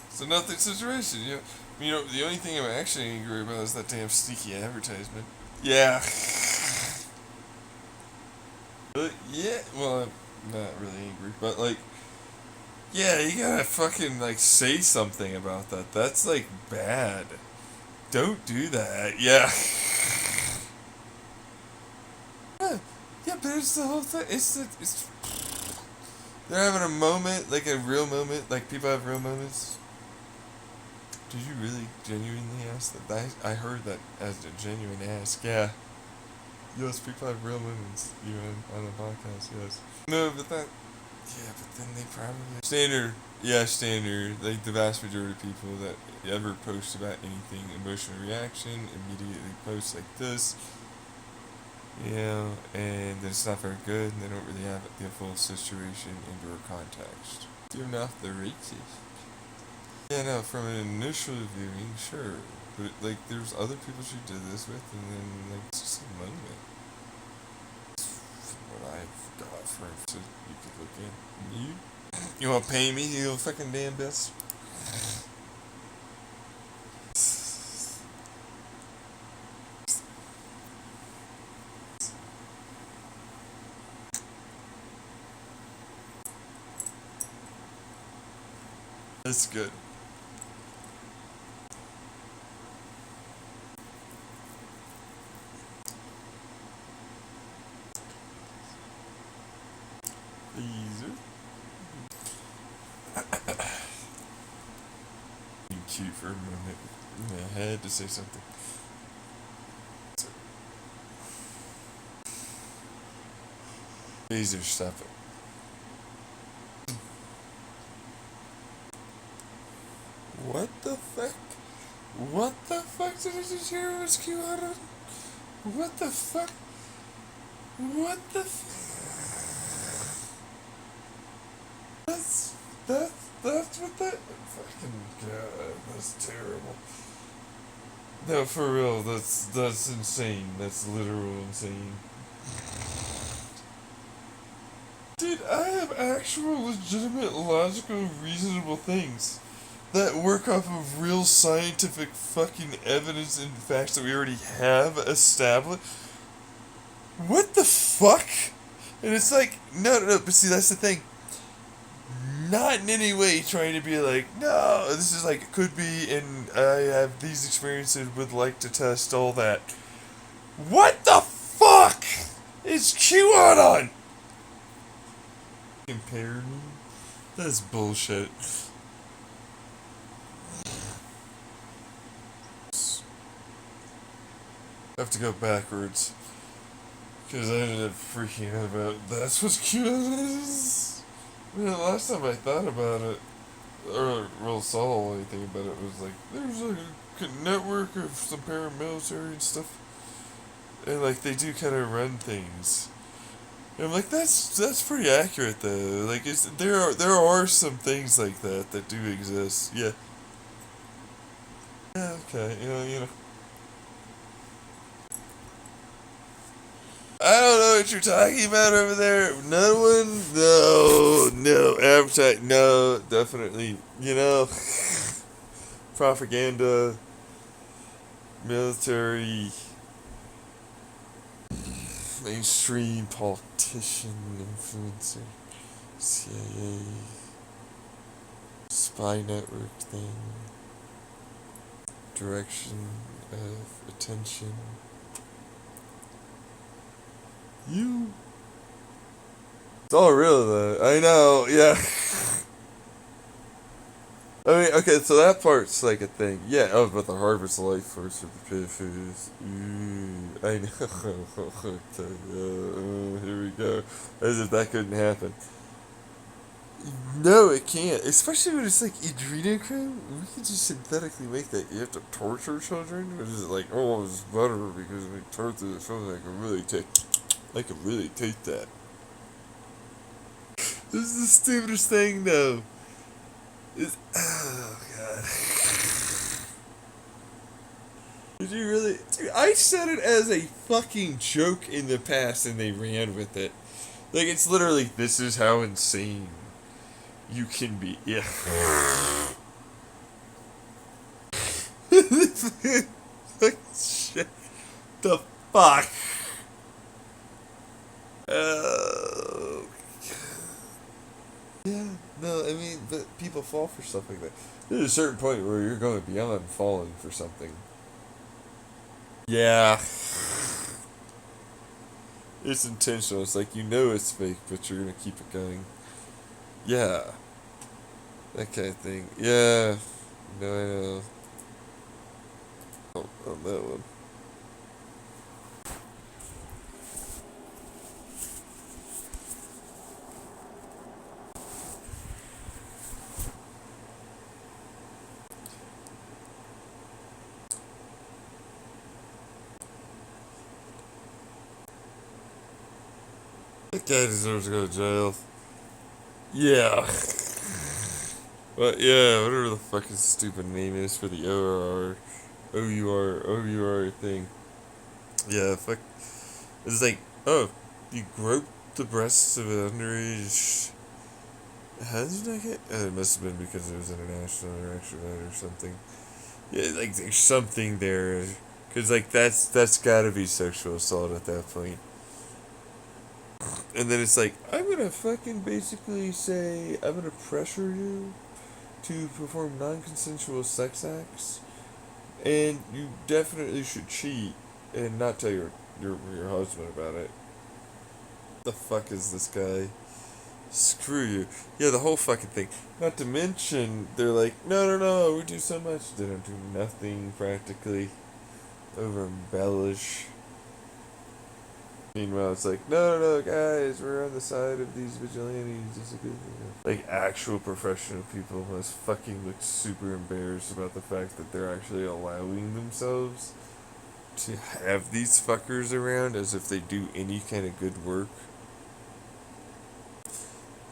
It's a nothing situation, you know, the only thing I'm actually angry about is that damn sneaky advertisement. Yeah. But yeah, well, I'm not really angry, but like, yeah, you gotta fucking like say something about that. That's like bad. Don't do that. Yeah. Yeah, but it's the whole thing. It's they're having a moment, like a real moment, like people have real moments. Did you really genuinely ask that? I heard that as a genuine ask. Yeah. Yes, people have real moments, even on the podcast. Yes. No, but that. Yeah, but then they probably standard. Yeah, standard. Like the vast majority of people that ever post about anything, emotional reaction, immediately post like this. And it's not very good, and they don't really have the full situation into her context. Even off the racist. Yeah, no, from an initial viewing, sure. But, like, there's other people she did this with, and then, like, it's just a moment. From what I've got for so you could look in. You wanna pay me, you little fucking damn bitch? That's good. Easy. Being cute for a moment. I had to say something. Easier, stop it. What the fuck? What the fuck did I just hear was QAnon? What the fuck? What the That's what that fucking god, that's terrible. No, for real, that's insane. That's literal insane. Dude, I have actual legitimate, logical, reasonable things that work off of real scientific fucking evidence and facts that we already have established. What the fuck? And it's like, no, but see, that's the thing. Not in any way trying to be like, no, this is like, it could be, and I have these experiences, would like to test all that. What the fuck is QAnon? Compare me? That's bullshit. I have to go backwards. Because I ended up freaking out about that's what QAnon is. Man, the last time I thought about it, or real saw anything about it, was like, there's like a network of some paramilitary and stuff. and like they do kind of run things. And I'm like, that's pretty accurate though. Like, there are some things like that do exist. Yeah. Yeah. Okay. You know. I don't know what you're talking about over there. No one. No appetite. No, definitely. Propaganda, military, mainstream politician, influencer, CIA, spy network thing, direction of attention. You. It's all real though. I know, yeah. I mean, okay, so that part's like a thing. Yeah, but the harvest life force with the pit food. I know. Here we go. As if that couldn't happen. No, it can't. Especially when it's like adrenochrome. We could just synthetically make that. You have to torture children? Or is it like, oh, it's better because we torture the children. I can really take that. This is the stupidest thing, though. Oh, God. Did you really? Dude, I said it as a fucking joke in the past and they ran with it. Like, it's literally, this is how insane you can be. Yeah. Like, shit. The fuck? Yeah, no, I mean, but people fall for stuff like that. There's a certain point where you're going beyond falling for something. Yeah. It's intentional. It's like, it's fake, but you're gonna keep it going. Yeah. That kind of thing. Yeah. No, I know. On that one. That guy deserves to go to jail. Yeah. But yeah, whatever the fuck his stupid name is for the OUR thing. Yeah, fuck. It's like, oh, you groped the breasts of an underage. How did you not get? It must have been because it was international or extradited or something. Yeah, like there's something there, cause like that's gotta be sexual assault at that point. And then it's like, I'm gonna fucking basically say I'm gonna pressure you to perform non-consensual sex acts, and you definitely should cheat and not tell your husband about it. The fuck is this guy? Screw you. Yeah, the whole fucking thing. Not to mention, they're like, no, we do so much. They don't do nothing practically. Over embellish. Meanwhile, it's like, no, guys, we're on the side of these vigilantes. It's a good thing. Like, actual professional people must fucking look super embarrassed about the fact that they're actually allowing themselves to have these fuckers around as if they do any kind of good work.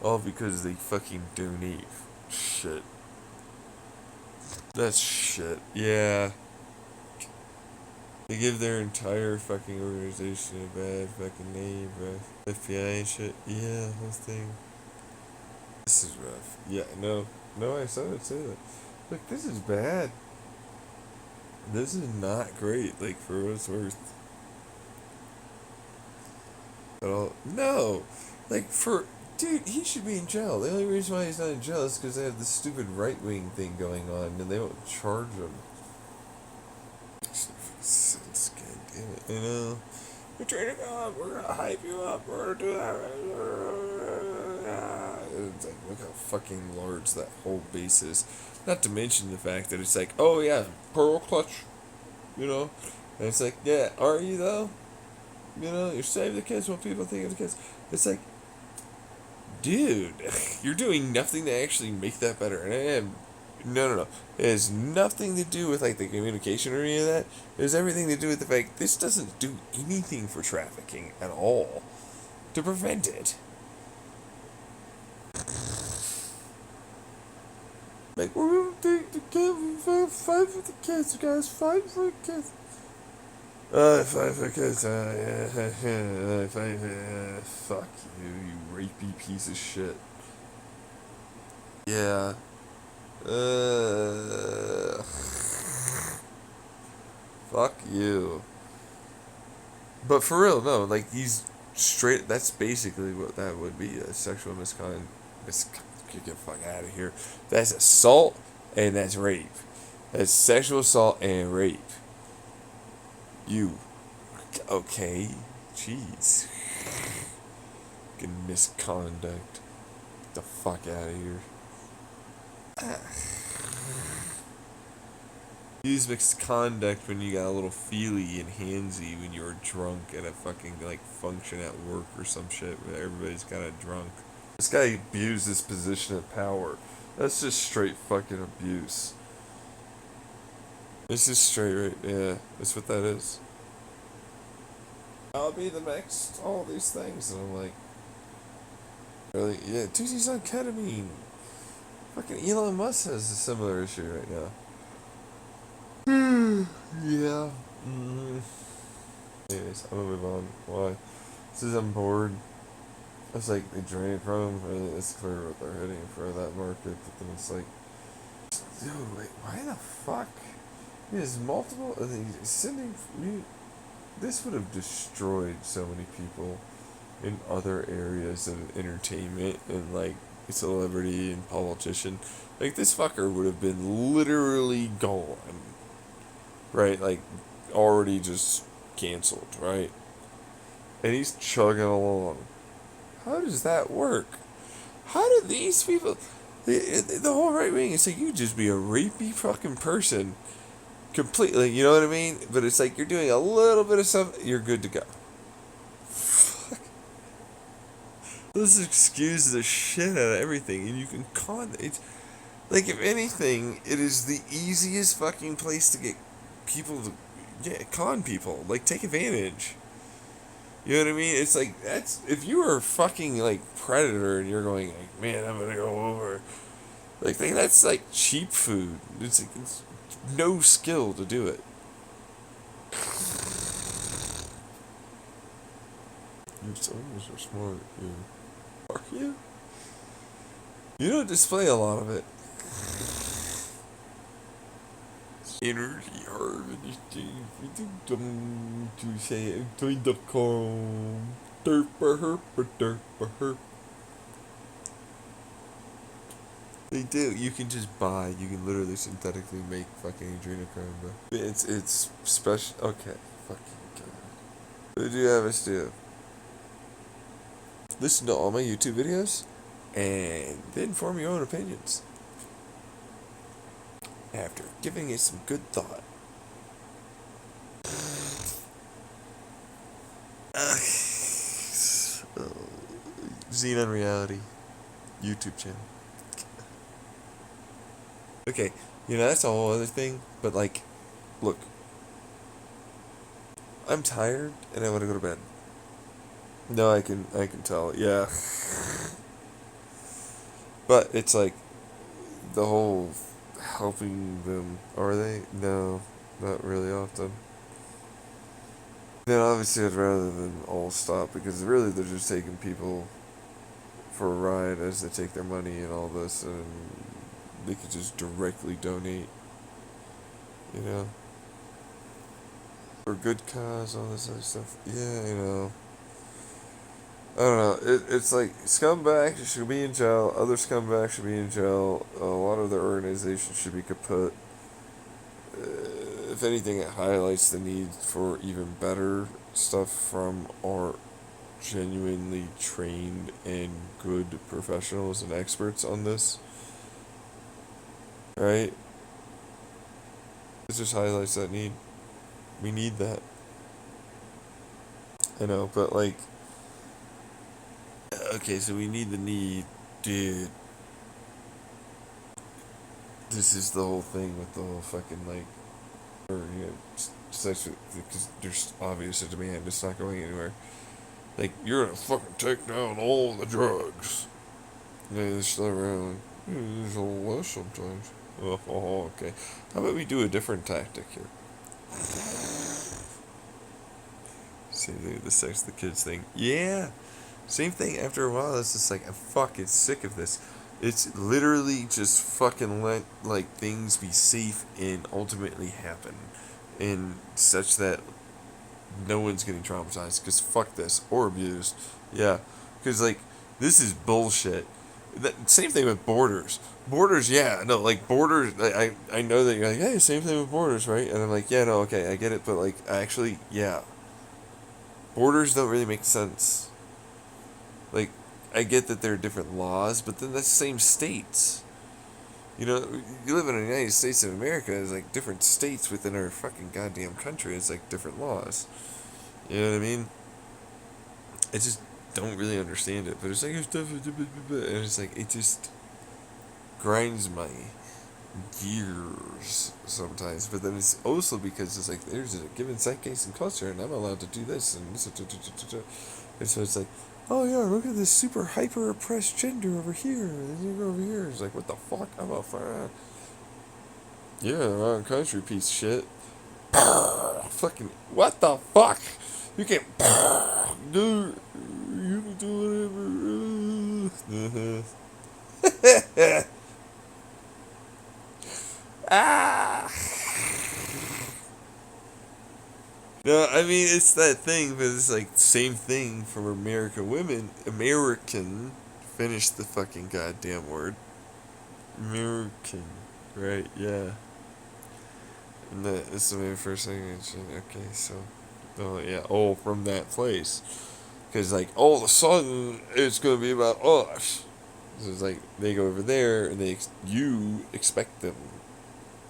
All because they fucking donate shit. That's shit. Yeah. They give their entire fucking organization a bad fucking name, bro. FBI and shit. Yeah, whole thing. This is rough. Yeah, no, I said I'd say that. Look, this is bad. This is not great, like, for what it's worth. At all. No! Like, dude, he should be in jail. The only reason why he's not in jail is because they have this stupid right-wing thing going on, and they won't charge him. Sense, God damn it, we're trying to go up, we're gonna hype you up, we're gonna do that. It's like, look how fucking large that whole base is. Not to mention the fact that it's like, oh yeah, pearl clutch, And it's like, yeah, are you though? You're saving the kids, what people think of the kids. It's like, dude, you're doing nothing to actually make that better. And No. It has nothing to do with like the communication or any of that. It has everything to do with the fact this doesn't do anything for trafficking at all to prevent it. Like, we're gonna take the kid, fight for the kids, guys, fight for the kids. Fight for the kids, yeah, fight for, fuck you rapey piece of shit. Yeah. Fuck you. But for real, no, like, he's straight, that's basically what that would be, a sexual misconduct. Get the fuck out of here. That's assault and that's rape. That's sexual assault and rape. You. Okay. Jeez. Fucking misconduct. Get the fuck out of here. Use misconduct when you got a little feely and handsy when you're drunk at a fucking, like, function at work or some shit where everybody's kinda drunk. This guy abused his position of power. That's just straight fucking abuse. It's just straight right, yeah, that's what that is. I'll be the next, all these things, and I'm like, really? Yeah, dude, he's on ketamine. Fucking Elon Musk has a similar issue right now. Yeah. Anyways, I'm gonna move on. Why? Since I'm bored. It's like adrenochrome, really, it's clear what they're hitting for that market, but then it's like, dude, wait, why the fuck? There's multiple, sending, this would have destroyed so many people in other areas of entertainment and like celebrity and politician. Like this fucker would have been literally gone, right? Like already just canceled, right? And he's chugging along. How does that work? How do these people, the whole right wing, it's like you just be a rapey fucking person completely, you know what I mean? But it's like you're doing a little bit of something, you're good to go. Fuck. Let's excuse the shit out of everything, and you can con. It's like, if anything, it is the easiest fucking place to get people to con people. Like, take advantage. You know what I mean? It's like, that's, if you are a fucking like predator and you're going like, man, I'm gonna go over. Like, that's like cheap food. It's like, it's no skill to do it. You soldiers are smart, you. Are you? You don't display a lot of it. Energy harvesting. To say it. Toy.com. Derp. They do. You can just buy. You can literally synthetically make fucking adrenochrome, bro. It's special. Okay. Fucking god. What do you have us do? Listen to all my YouTube videos, and then form your own opinions. After giving it some good thought. Xenon Reality YouTube channel. Okay, that's a whole other thing, but like, look, I'm tired and I want to go to bed. No, I can tell, yeah. But it's like, the whole helping them, are they? No, not really often. Then obviously I'd rather than all stop, because really they're just taking people for a ride as they take their money and all this, and they could just directly donate, for good cause, all this other stuff. Yeah, I don't know. It's like scumbags should be in jail. Other scumbags should be in jail. A lot of their organizations should be kaput. If anything, it highlights the need for even better stuff from our genuinely trained and good professionals and experts on this. Right? It just highlights that need. We need that. I know, but like, okay, so we need the need, dude. this is the whole thing with the whole fucking, like, or, you know, sex, because there's obvious a demand, it's not going anywhere. Like, you're gonna fucking take down all the drugs. Yeah, they're still around. Yeah, there's a little less sometimes. Oh, okay. How about we do a different tactic here? See, the sex the kids thing. Yeah. Same thing after a while, it's just like, I'm fucking sick of this. It's literally just fucking let, like, things be safe and ultimately happen. And such that no one's getting traumatized, because fuck this. Or abused. Yeah. Because, like, this is bullshit. Same thing with Borders. Borders, yeah, no, like, Borders, I know that you're like, hey, same thing with Borders, right? And I'm like, yeah, no, okay, I get it, but, like, actually, yeah. Borders don't really make sense. Like, I get that there are different laws, but then that's the same states. You know, you live in the United States of America, there's, like, different states within our fucking goddamn country, it's, like, different laws. You know what I mean? I just don't really understand it, but it's like, and it's like, it just grinds my gears sometimes. But then it's also because it's like, there's a given zeitgeist and culture, and I'm allowed to do this, and so it's like, oh yeah, look at this super hyper oppressed gender over here, and you go over here. It's like, what the fuck? I'm a fire. Yeah, wrong country, piece of shit. Fucking, what the fuck? You can't do, you can do whatever. Ah! No, I mean, it's that thing, but it's like, same thing from American women. American, finish the fucking goddamn word. American, right, yeah. And this is my first language, okay, so, oh, yeah, oh, from that place. Because, like, all of a sudden, it's going to be about us. So it's like, they go over there, and you expect them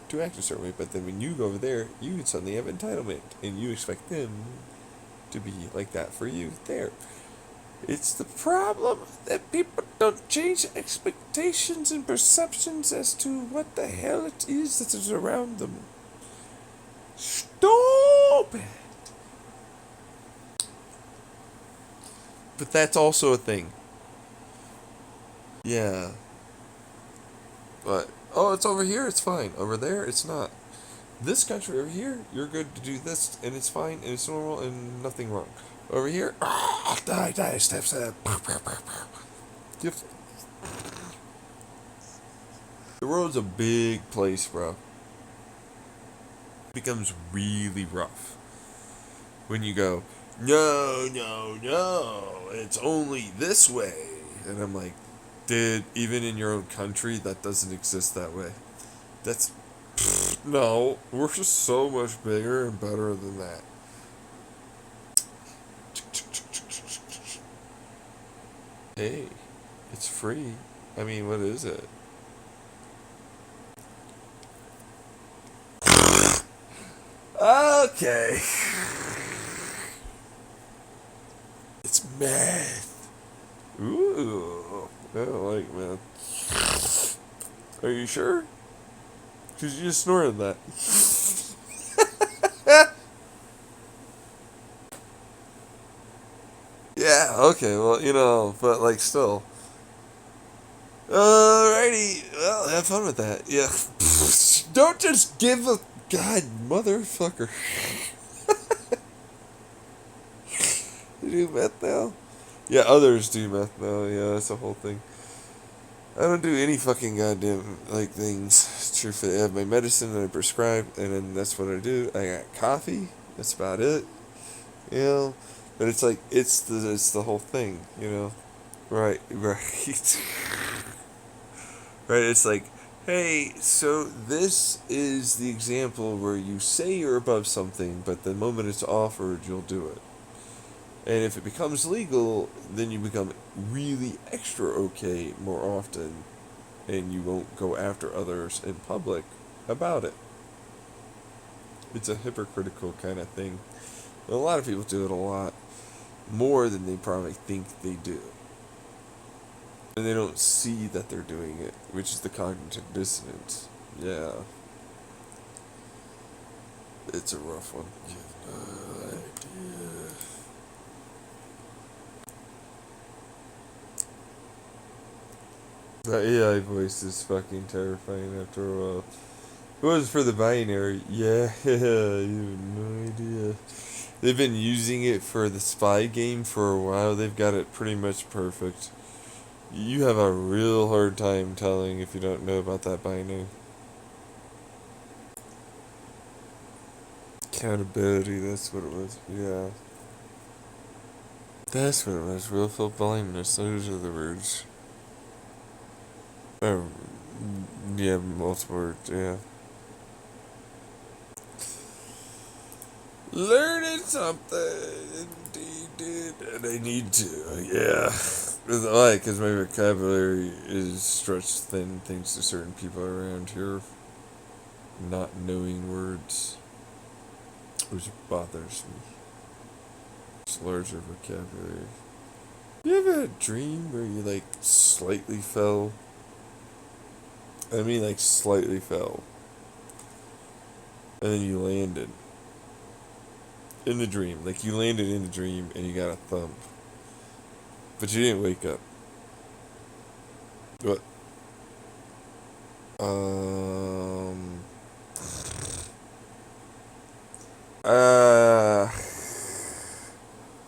to act a certain way, but then when you go over there, you suddenly have entitlement, and you expect them to be like that for you there. It's the problem that people don't change expectations and perceptions as to what the hell it is that is around them. Stupid! But that's also a thing. Yeah. But, oh, it's over here, it's fine. Over there, it's not. This country over here, you're good to do this, and it's fine, and it's normal, and nothing wrong. Over here, die, step. The world's a big place, bro. It becomes really rough when you go, no, it's only this way. And I'm like, dude, even in your own country, that doesn't exist that way. That's, no, we're just so much bigger and better than that. Hey, it's free. I mean, what is it? Okay. It's math. Ooh, I like math. Are you sure? Because you just snorted that. Yeah, okay, well, you know, but, like, still. Alrighty, well, have fun with that. Yeah. Don't just give a god motherfucker. You do meth now? Yeah, others do meth now, yeah, that's the whole thing. I don't do any fucking goddamn, like, things. Truthfully, I have my medicine that I prescribe, and then that's what I do. I got coffee, that's about it. You know? But it's like, it's the whole thing, you know? Right. Right, it's like, hey, so this is the example where you say you're above something, but the moment it's offered, you'll do it. And if it becomes legal, then you become really extra okay more often, and you won't go after others in public about it. It's a hypocritical kind of thing. And a lot of people do it a lot more than they probably think they do. And they don't see that they're doing it, which is the cognitive dissonance. Yeah. It's a rough one. Idea. That AI voice is fucking terrifying after a while. It was for the binary. Yeah, you have no idea. They've been using it for the spy game for a while. They've got it pretty much perfect. You have a real hard time telling if you don't know about that binary. Accountability, that's what it was. Yeah. That's what it was. Willful blindness. Those are the words. Oh, yeah, multiple words, yeah. Learning something, indeed, and I need to, yeah. Why? Because my vocabulary is stretched thin thanks to certain people around here not knowing words, which bothers me. It's larger vocabulary. You ever had a dream where you, like, slightly fell? I mean, like, slightly fell. And then you landed. In the dream. Like, you landed in the dream and you got a thump. But you didn't wake up. What? Uh,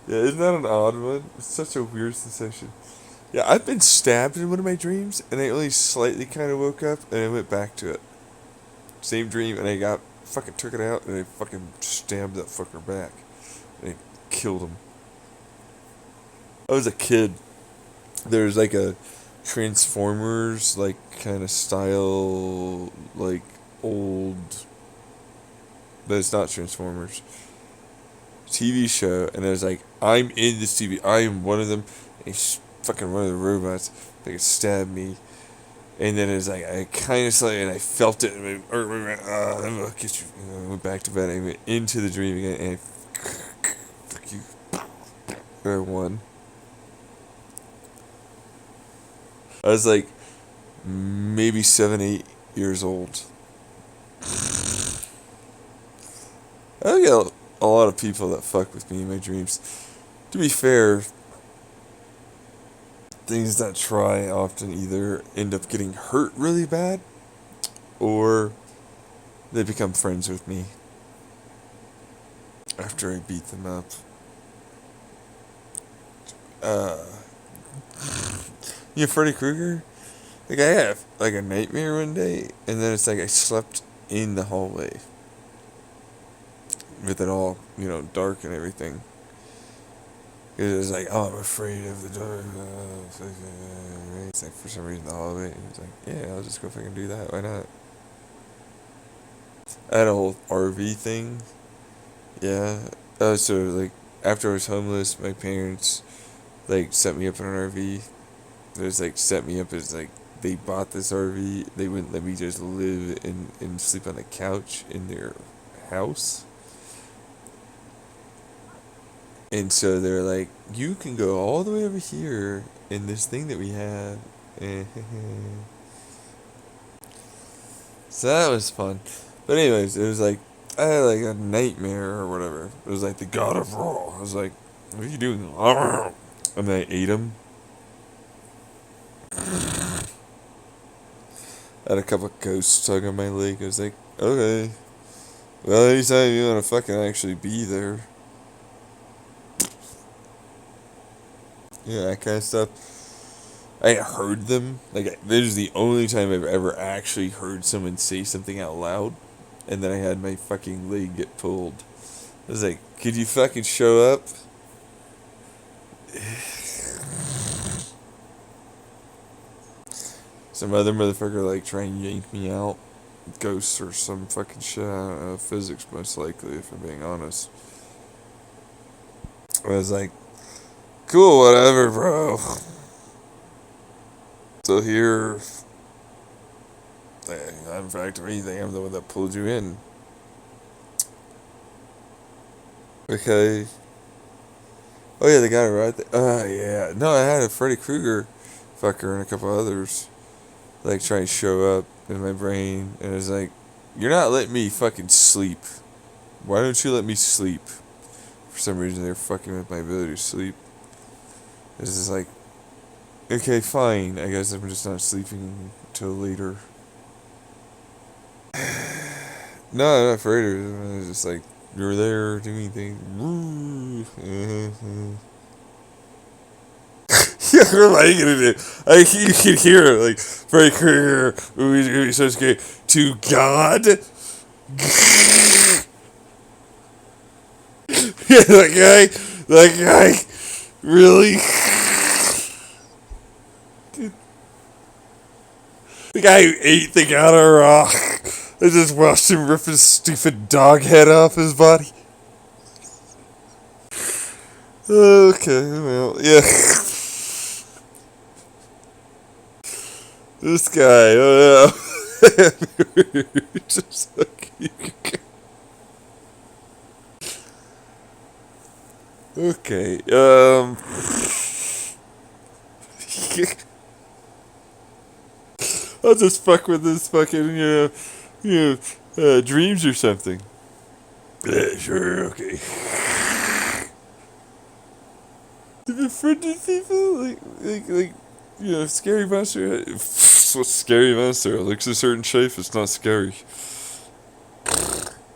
yeah, isn't that an odd one? It's such a weird sensation. Yeah, I've been stabbed in one of my dreams, and I only slightly kind of woke up, and I went back to it. Same dream, and I fucking took it out, and I fucking stabbed that fucker back. And I killed him. I was a kid. There's like a Transformers, like, kind of style, like, old, but it's not Transformers, TV show, and I was like, I'm in this TV, I am one of them, and he's fucking one of the robots, they could stab me, and then it was like, I kind of saw it, and I felt it, and I went back to bed, I went into the dream again, and fuck you, I won. I was like, maybe 7, 8 years old. I get a lot of people that fuck with me in my dreams. To be fair, things that try often either end up getting hurt really bad, or they become friends with me after I beat them up. You know Freddy Krueger? Like, I had like a nightmare one day, and then it's like I slept in the hallway with it all, dark and everything. It was like, oh, I'm afraid of the dark. It's like, for some reason, the hallway. It's like, yeah, I'll just go fucking do that. Why not? I had a whole RV thing. Yeah. So, like, after I was homeless, my parents, like, set me up in an RV. It was, like, set me up as, like, they bought this RV. They wouldn't let me just live and sleep on a couch in their house. And so they're like, you can go all the way over here in this thing that we have. So that was fun. But anyways, it was like, I had like a nightmare or whatever. It was like the God of Raw. I was like, what are you doing? And then I ate him. I had a couple of ghosts tug on my leg. I was like, okay. Well, anytime you want to fucking actually be there. Yeah, that kind of stuff. I heard them. Like, this is the only time I've ever actually heard someone say something out loud. And then I had my fucking leg get pulled. I was like, could you fucking show up? Some other motherfucker, like, try and yank me out. Ghosts or some fucking shit. I don't know. Physics, most likely, if I'm being honest. I was like, cool, whatever, bro. So here, in fact, if anything, I'm the one that pulled you in. Okay. Oh yeah, the guy right there. Yeah. No, I had a Freddy Krueger fucker and a couple others. Like, trying to show up. in my brain, and it's like, you're not letting me fucking sleep. Why don't you let me sleep? For some reason, they're fucking with my ability to sleep. It's just like, okay, fine. I guess I'm just not sleeping until later. No, I'm not afraid of it. It's just like, you're there doing things. Yeah, what am I gonna do? You can hear it, like, very clear. Ooh, so scary. To God? Yeah, that guy, really? The guy who ate the guy raw. I just watched him rip his stupid dog head off his body. Okay, well, yeah. This guy, oh yeah. Just like, okay, I'll just fuck with this fucking, dreams or something. Yeah, sure, okay. Have you befriended people? Scary monster? What's scary monster? It looks a certain shape, it's not scary.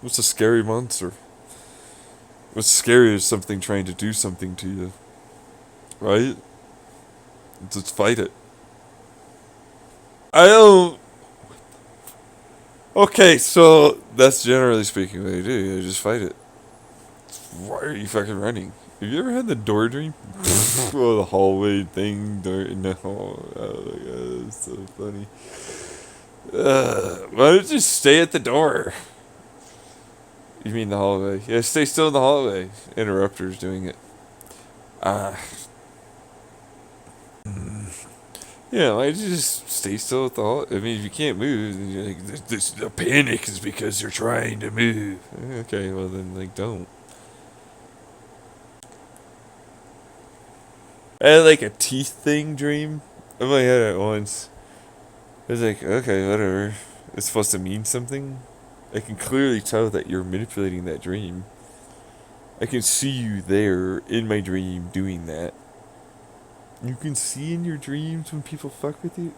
What's a scary monster? What's scary is something trying to do something to you. Right? Just fight it. I don't... Okay, so that's generally speaking what you do. You just fight it. Why are you fucking running? Have you ever had the door dream? Oh, the hallway thing. Door in the hall. Oh my god, that's so funny. Why don't you just stay at the door? You mean the hallway? Yeah, stay still in the hallway. Interrupter's doing it. Yeah, why don't you just stay still at the hallway? I mean, if you can't move, then you're like, the panic is because you're trying to move. Okay, well then, like, don't. I had like a teeth thing dream in my head at once. I was like, okay, whatever. It's supposed to mean something. I can clearly tell that you're manipulating that dream. I can see you there in my dream doing that. You can see in your dreams when people fuck with you?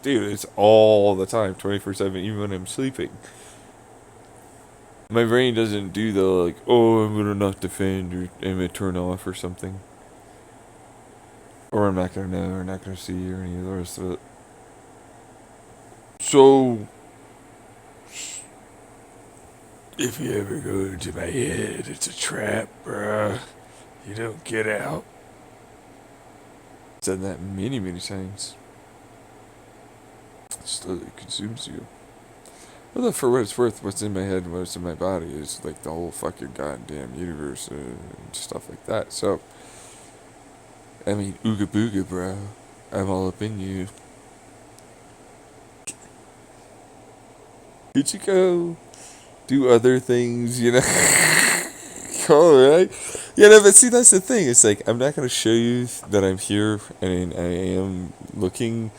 Dude, it's all the time, 24/7, even when I'm sleeping. My brain doesn't do the, like, oh, I'm gonna not defend, or I'm gonna turn off or something. Or I'm not gonna know, or not gonna see, or any of the rest of it. So, if you ever go into my head, it's a trap, bruh. You don't get out. Said that many, many times. It slowly consumes you. Although, for what it's worth, what's in my head and what's in my body is like the whole fucking goddamn universe and stuff like that. So, I mean, ooga booga, bro. I'm all up in you. Could you go do other things, you know? Alright. Yeah, no, but see, that's the thing. It's like, I'm not going to show you that I'm here and I am looking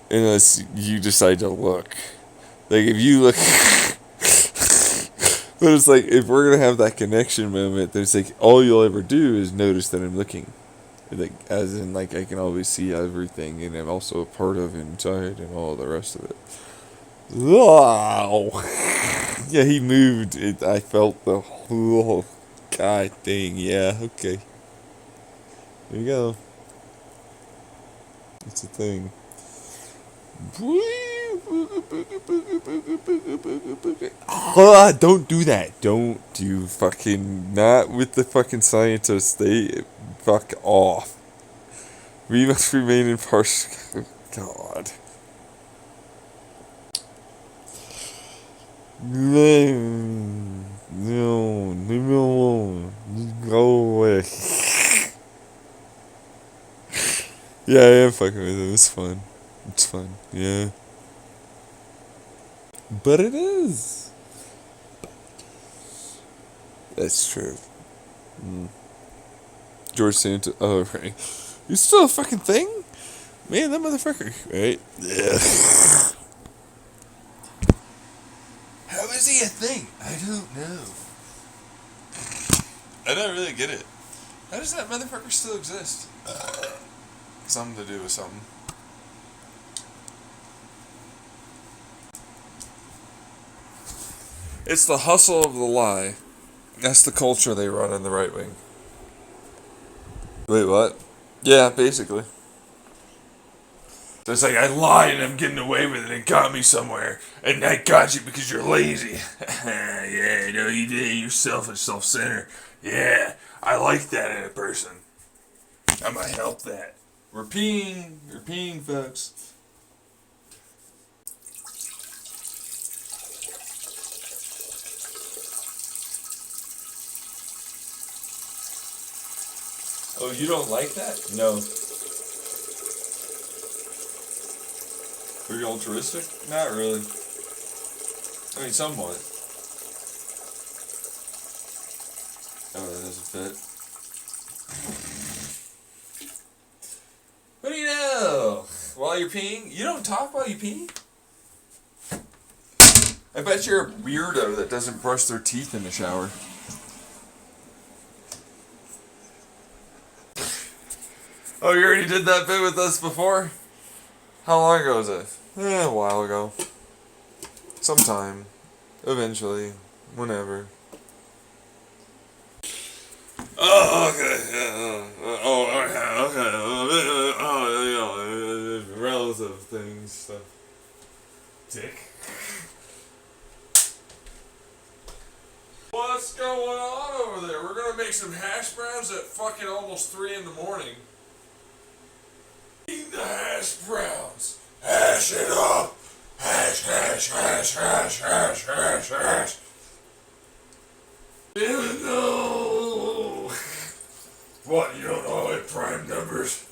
unless you decide to look. Like, if you look... But it's like, if we're going to have that connection moment, there's like, all you'll ever do is notice that I'm looking. Like, as in, like, I can always see everything, and I'm also a part of inside and all the rest of it. Wow. Yeah, he moved. I felt the whole god thing. Yeah, okay. There you go. It's a thing. Don't do that. Don't do fucking... Not with the fucking scientists. They... Fuck off. We must remain impartial. God. No, leave me alone. Just go away. Yeah, I am fucking with him. It's fun. It's fun. Yeah. But it is. That's true. George Santa. Oh, right. You still a fucking thing? Man, that motherfucker. Right? Yeah. is he a thing? I don't know. I don't really get it. How does that motherfucker still exist? Something to do with something. It's the hustle of the lie. That's the culture they run in the right wing. Wait, what? Yeah, basically. So it's like, I lied and I'm getting away with it. It got me somewhere. And I got you because you're lazy. Yeah, no, you did. You're selfish, self-centered. Yeah, I like that in a person. I'm gonna help that. We're peeing, folks. Oh, you don't like that? No. Are you altruistic? Not really. I mean, somewhat. Oh, that doesn't fit. What do you know? While you're peeing? You don't talk while you pee? I bet you're a weirdo that doesn't brush their teeth in the shower. Oh, you already did that bit with us before? How long ago was it? A while ago. Sometime. Eventually. Whenever. Oh, okay. Oh, okay. Relative things, stuff. Dick. What's going on over there? We're gonna make some hash browns at fucking almost 3 in the morning. Eat the hash browns. Hash it up. Hash, hash, hash, hash, hash, hash, hash. No. What, you don't know all the prime numbers?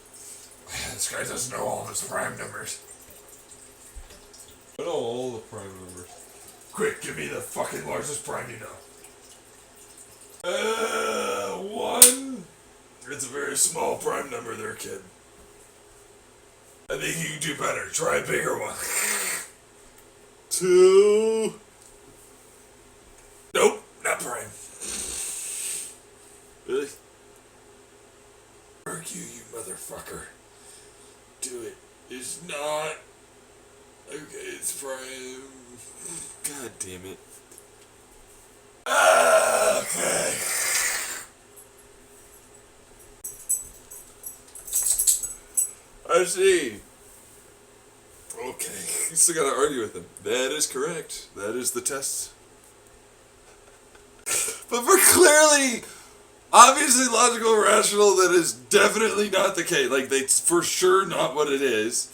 This guy doesn't know all his prime numbers. I know all the prime numbers. Quick, give me the fucking largest prime you know. 1. It's a very small prime number there, kid. I think you can do better. Try a bigger one. 2. Nope, not prime. Really? Argue, you motherfucker. Do it. It's not. Okay, it's prime. God damn it. Okay. I see. Okay, you still gotta argue with him. That is correct. That is the test. But for clearly, obviously logical and rational, that is definitely not the case. Like, that's for sure not what it is.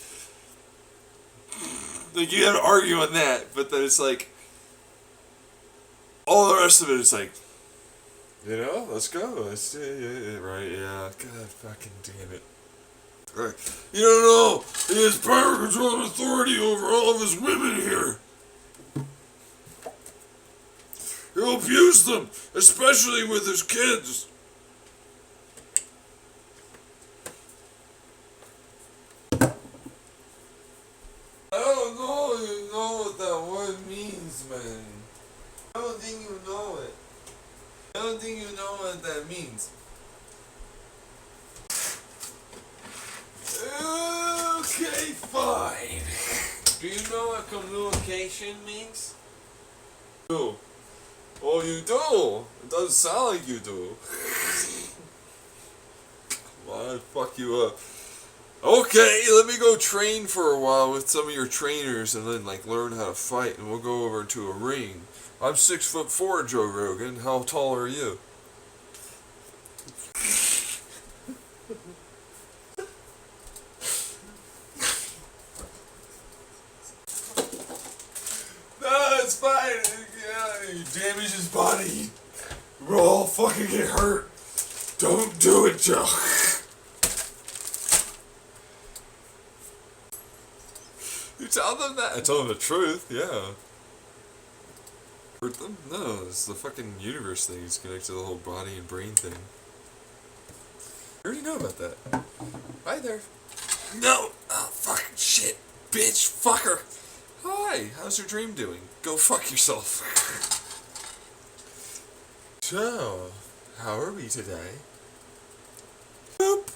Like, you gotta argue on that, but then it's like, all the rest of it is like, you know, let's go. Let's, yeah, right, yeah. God fucking damn it. Right. You don't know, he has power, control, and authority over all of his women here. He'll abuse them, especially with his kids. I don't know if you know what that word means, man. I don't think you know it. I don't think you know what that means. Okay, fine. Do you know what communication means? No. Oh, you do? It doesn't sound like you do. Come on, fuck you up. Okay, let me go train for a while with some of your trainers and then, like, learn how to fight, and we'll go over to a ring. I'm 6'4", Joe Rogan. How tall are you? No, it's fine. Yeah, you damage his body. We'll all fucking get hurt. Don't do it, Joe. You tell them that? I told them the truth, yeah. Hurt them? No, it's the fucking universe thing. It's connected to the whole body and brain thing. You already know about that. Hi there. No! Oh, fucking shit. Bitch. Fucker. Hi, how's your dream doing? Go fuck yourself. So, how are we today? Boop.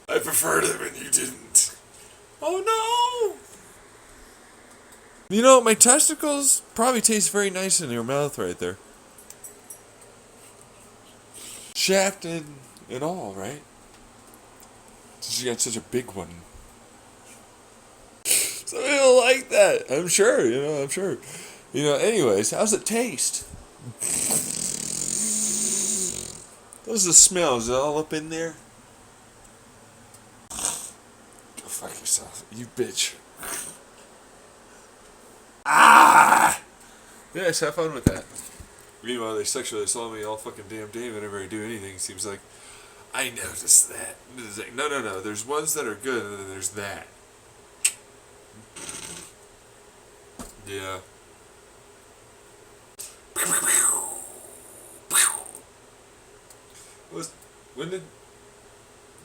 I preferred it when you didn't. Oh no! You know, my testicles probably taste very nice in your mouth right there. Shafted and all, right? Since you got such a big one. Some people like that. I'm sure, I'm sure. Anyways, how's it taste? What's the smell? Is it all up in there? Go fuck yourself, you bitch. Ah! Yes, have fun with that. Meanwhile, they sexually assault me all fucking damn day whenever I do anything. It seems like I noticed that. It's like, no. There's ones that are good, and then there's that. Yeah. When did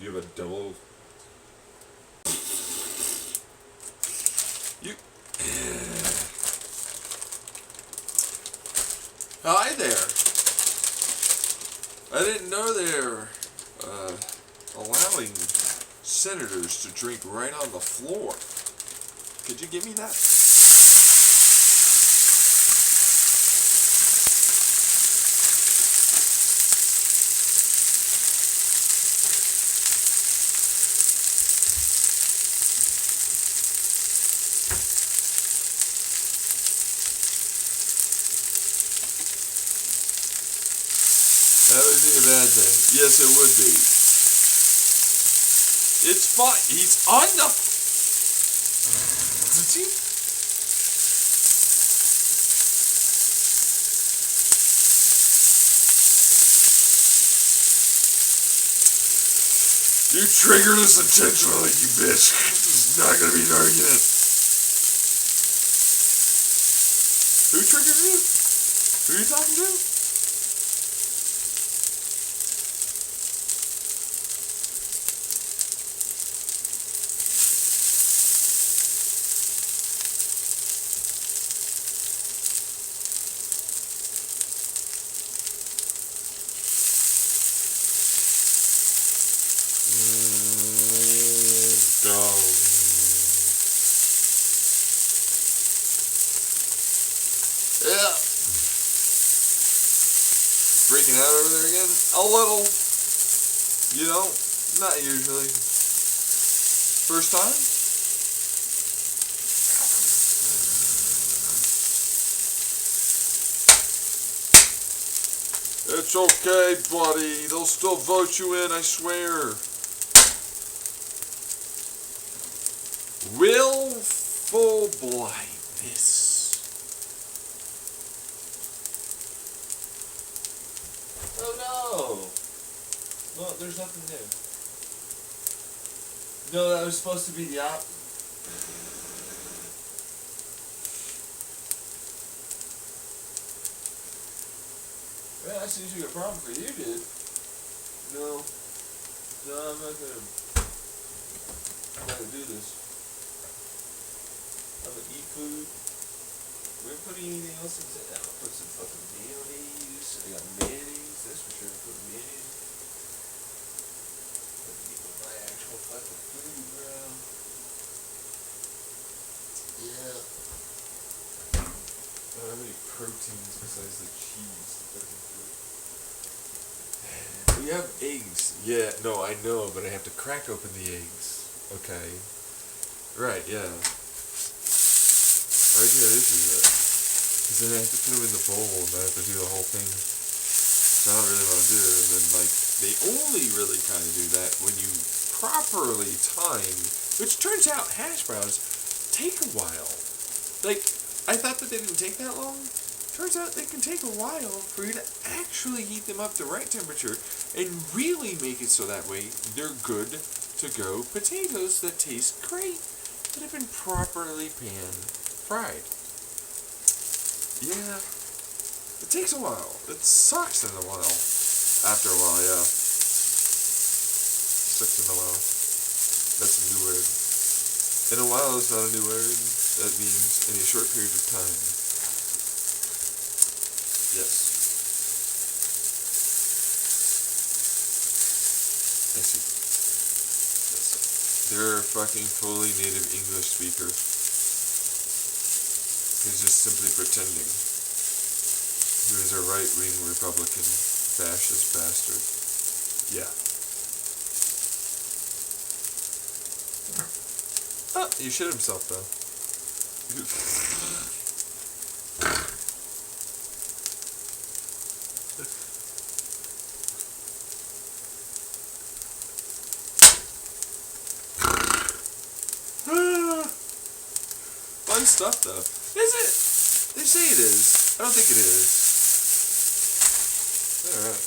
you have a double? You. Hi there. I didn't know they're allowing senators to drink right on the floor. Could you give me that? That would be a bad thing. Yes, it would be. It's fine. He's on the. Did he? You triggered us intentionally, you bitch. This is not gonna be an argument. Who triggered you? Who are you talking to? Yeah. Freaking out over there again? A little. Not usually. First time? It's okay, buddy. They'll still vote you in, I swear. Willful blindness. Oh no! No, there's nothing new. No, that was supposed to be the op. Yeah, that seems like a problem for you, dude. No. No, I'm not gonna do this. I'm gonna eat food. We're gonna put anything else in it. I'm gonna put some fucking mayonnaise. I got mayonnaise, that's for sure. Put mayonnaise. Let me eat with my actual fucking food, bro. Yeah. I don't have any proteins besides the cheese to fucking food. We have eggs. Yeah, no, I know, but I have to crack open the eggs. Okay. Right, yeah. I do have issues with that. Because then I have to put them in the bowl and I have to do the whole thing. So I don't really want to do it. And then, they only really kind of do that when you properly time, which turns out hash browns take a while. I thought that they didn't take that long. Turns out they can take a while for you to actually heat them up to the right temperature and really make it so that way they're good to go potatoes that taste great that have been properly pan fried. Yeah. It takes a while. It sucks in a while. After a while, yeah. Sucks in a while. That's a new word. In a while is not a new word. That means in a short period of time. Yes. I see. Yes. There are fucking fully native English speakers. He's just simply pretending. He was a right-wing Republican fascist bastard. Yeah. Oh, he shit himself though. Fun stuff though. Is it? They say it is. I don't think it is. Alright.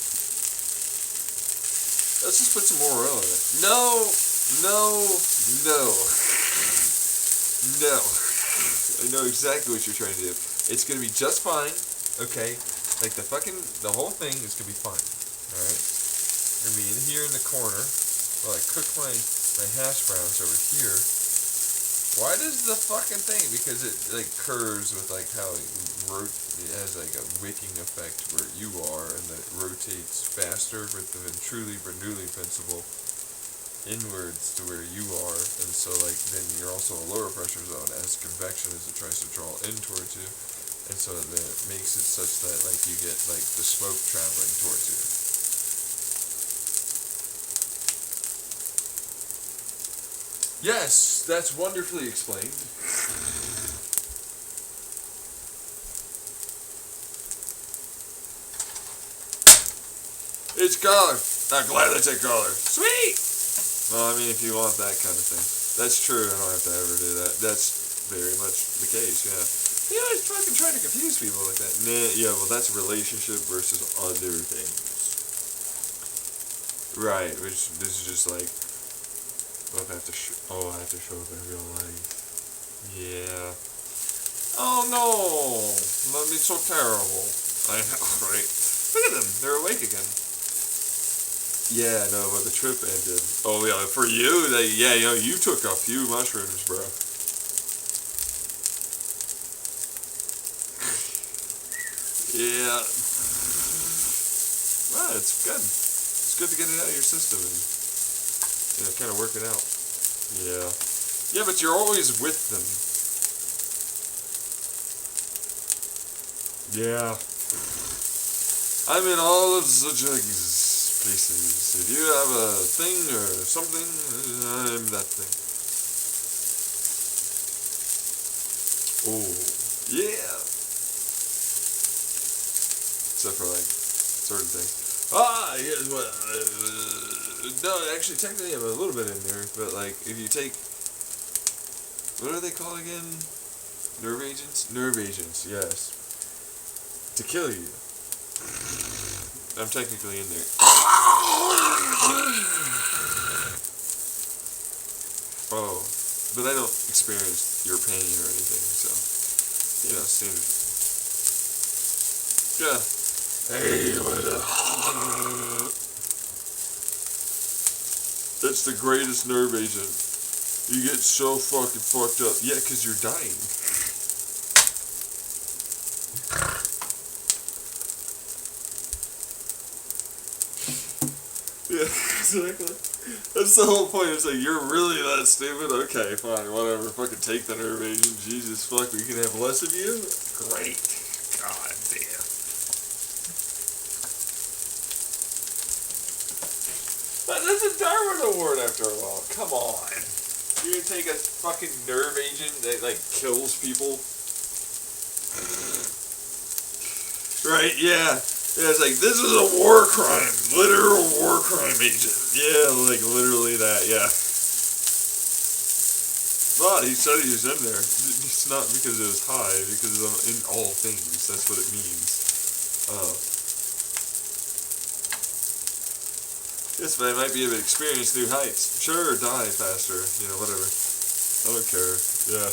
Let's just put some more oil in it. No! No! No! No. I know exactly what you're trying to do. It's gonna be just fine, okay? Like the whole thing is gonna be fine, alright? I'm gonna be in here in the corner while I cook my hash browns over here. Why does the fucking thing, because it like curves with like how it has like a wicking effect where you are, and that it rotates faster with the Bernoulli principle inwards to where you are, and so like then you're also a lower pressure zone as convection as it tries to draw in towards you, and so then it makes it such that like you get like the smoke traveling towards you. Yes, that's wonderfully explained. It's color. I'm glad they take color. Sweet! Well, I mean, if you want that kind of thing. That's true, I don't have to ever do that. That's very much the case, yeah. You always fucking try to confuse people like that. Nah, yeah, well, that's relationship versus other things. Right, which this is just like, well, I have to I have to show up in real life. Yeah. Oh no! That'd be so terrible. I know, right? Look at them, they're awake again. Yeah, no, but the trip ended. Oh yeah, for you, you took a few mushrooms, bro. Yeah. Well, it's good. It's good to get it out of your system and kind of work it out. Yeah. Yeah, but you're always with them. Yeah. I'm in all of such places. If you have a thing or something, I'm that thing. Oh, yeah. Except for like certain things. Here's what. No, actually, technically, I have a little bit in there, but like, if you take, what are they called again? Nerve agents? Nerve agents, yes. To kill you. I'm technically in there. Oh, but I don't experience your pain or anything, so, standard. Yeah. Hey, what up? That's the greatest nerve agent. You get so fucking fucked up. Yeah, 'cause you're dying. Yeah, exactly. That's the whole point. It's like, you're really that stupid? Okay, fine, whatever. Fucking take the nerve agent. Jesus fuck, we can have less of you? Great. God damn. But that's a Darwin Award after a while. Come on. You're gonna take a fucking nerve agent that, like, kills people? Right, yeah. Yeah, it's like, this is a war crime. Literal war crime agent. Yeah, like, literally that, yeah. But he said he was in there. It's not because it was high, because I'm in all things. That's what it means. Yes, but I might be able to experience new heights. Sure, die faster. Whatever. I don't care. Yeah.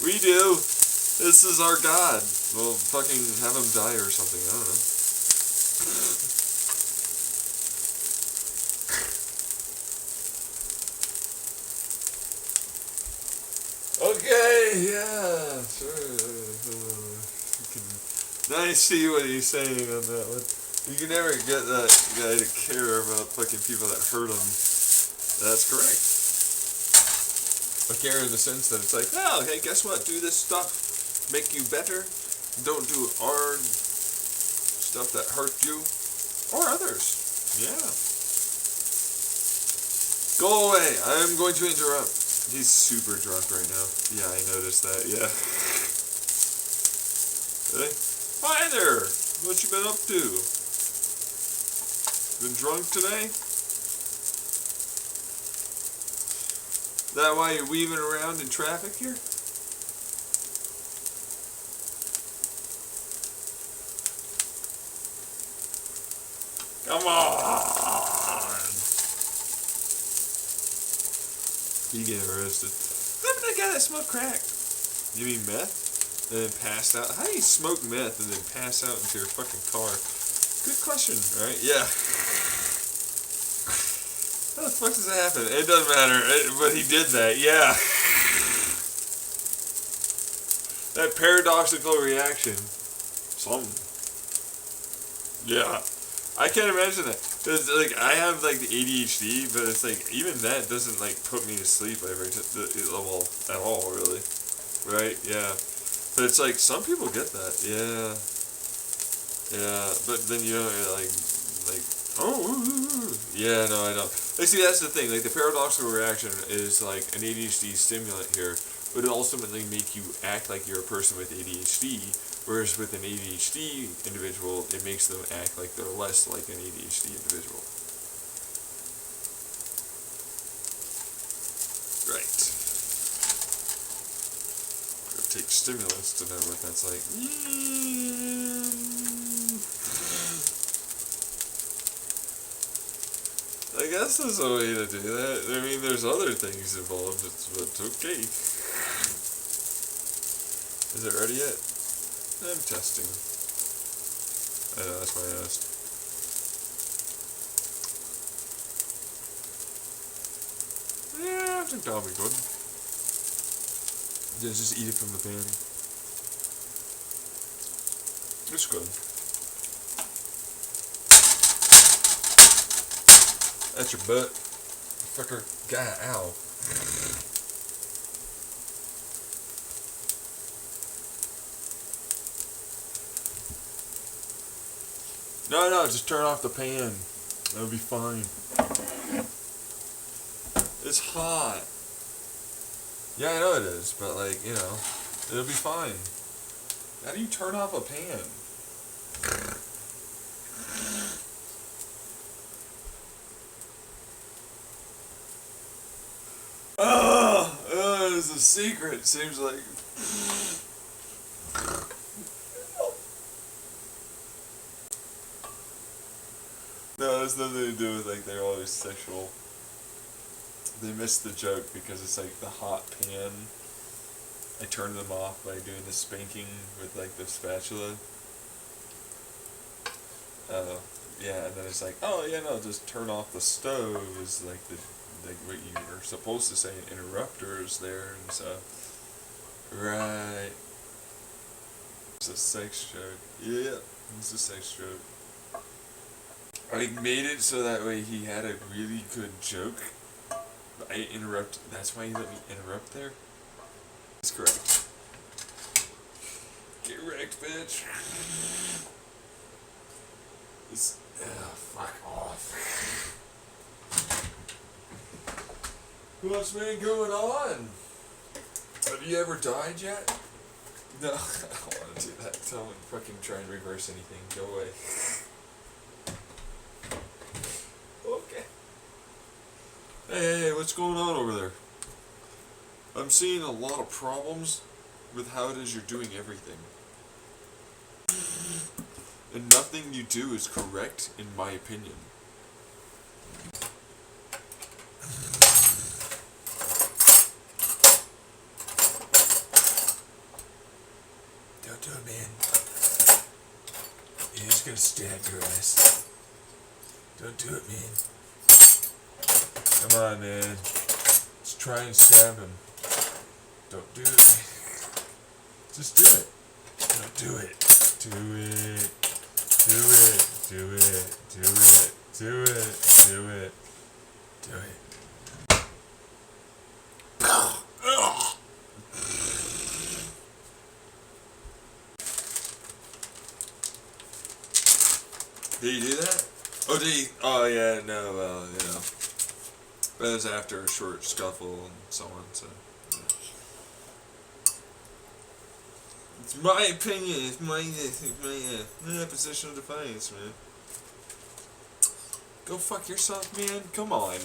We do. This is our God. Well, fucking have him die or something. I don't know. Okay, yeah, sure. Now I see what he's saying on that one. You can never get that guy to care about fucking people that hurt him. That's correct. I care in the sense that it's like, oh, hey, guess what? Do this stuff, make you better. Don't do hard stuff that hurt you or others. Yeah. Go away. I'm going to interrupt. He's super drunk right now. Yeah, I noticed that. Yeah. Hey. Hi there. What you been up to? Been drunk today? That why you're weaving around in traffic here? Come on! You get arrested. I'm the guy that smoked crack. You mean meth? And then passed out? How do you smoke meth and then pass out into your fucking car? Good question, right? Yeah. How the fuck does that happen? It doesn't matter, but he did that, yeah. That paradoxical reaction. Something. Yeah. I can't imagine that. Cause like I have like the ADHD, but it's like even that doesn't like put me to sleep every well at all really, right? Yeah, but it's like some people get that. Yeah, yeah, but then you know like oh yeah, no I don't. Like see that's the thing. Like the paradoxical reaction is like an ADHD stimulant here, but it ultimately make you act like you're a person with ADHD. Whereas with an ADHD individual, it makes them act like they're less like an ADHD individual. Right. Gotta take stimulants to know what that's like. I guess there's a way to do that. I mean, there's other things involved, but okay. Is it ready yet? I'm testing. I know, that's why I asked. Yeah, I think that'll be good. Just eat it from the pan. It's good. That's your butt. Fucker. God, ow. No, just turn off the pan. It'll be fine. It's hot. Yeah, I know it is, but like, you know, it'll be fine. How do you turn off a pan? Oh, it's a secret, seems like. No, it has nothing to do with like they're always sexual. They missed the joke because it's like the hot pan. I turned them off by doing the spanking with like the spatula. Yeah, and then it's like, oh yeah, no, just turn off the stove is like what you were supposed to say, an interrupters there and stuff. Right. It's a sex joke. Yeah, it's a sex joke. I made it so that way he had a really good joke. I interrupt. That's why he let me interrupt there. That's correct. Get wrecked, bitch. It's fuck off. What's been going on? Have you ever died yet? No, I don't want to do that. Don't fucking try and reverse anything. Go away. Okay. Hey, what's going on over there? I'm seeing a lot of problems with how it is you're doing everything. And nothing you do is correct, in my opinion. just gonna stab your ass. Don't do it, man. Come on, man. Let's try and stab him. Don't do it. Just do it. Don't do it. Do it. Do it. Do it. Do it. Do it. Do it. Do it. Did he do that? Oh, did he? Oh, yeah, no, well, you know. That was after a short scuffle and so on, so. Yeah. It's my opinion, it's my position of defiance, man. Go fuck yourself, man. Come on.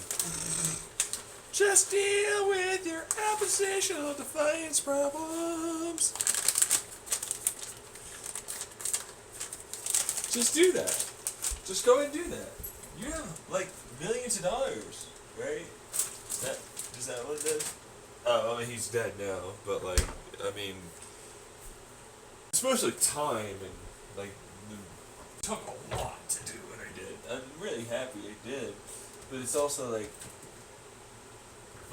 Just deal with your oppositional defiance problems. Just do that. Just go and do that. You have like millions of dollars, right? Is that what it is? Oh, I mean he's dead now, but like I mean, it's mostly time and like it took a lot to do what I did. I'm really happy I did, but it's also like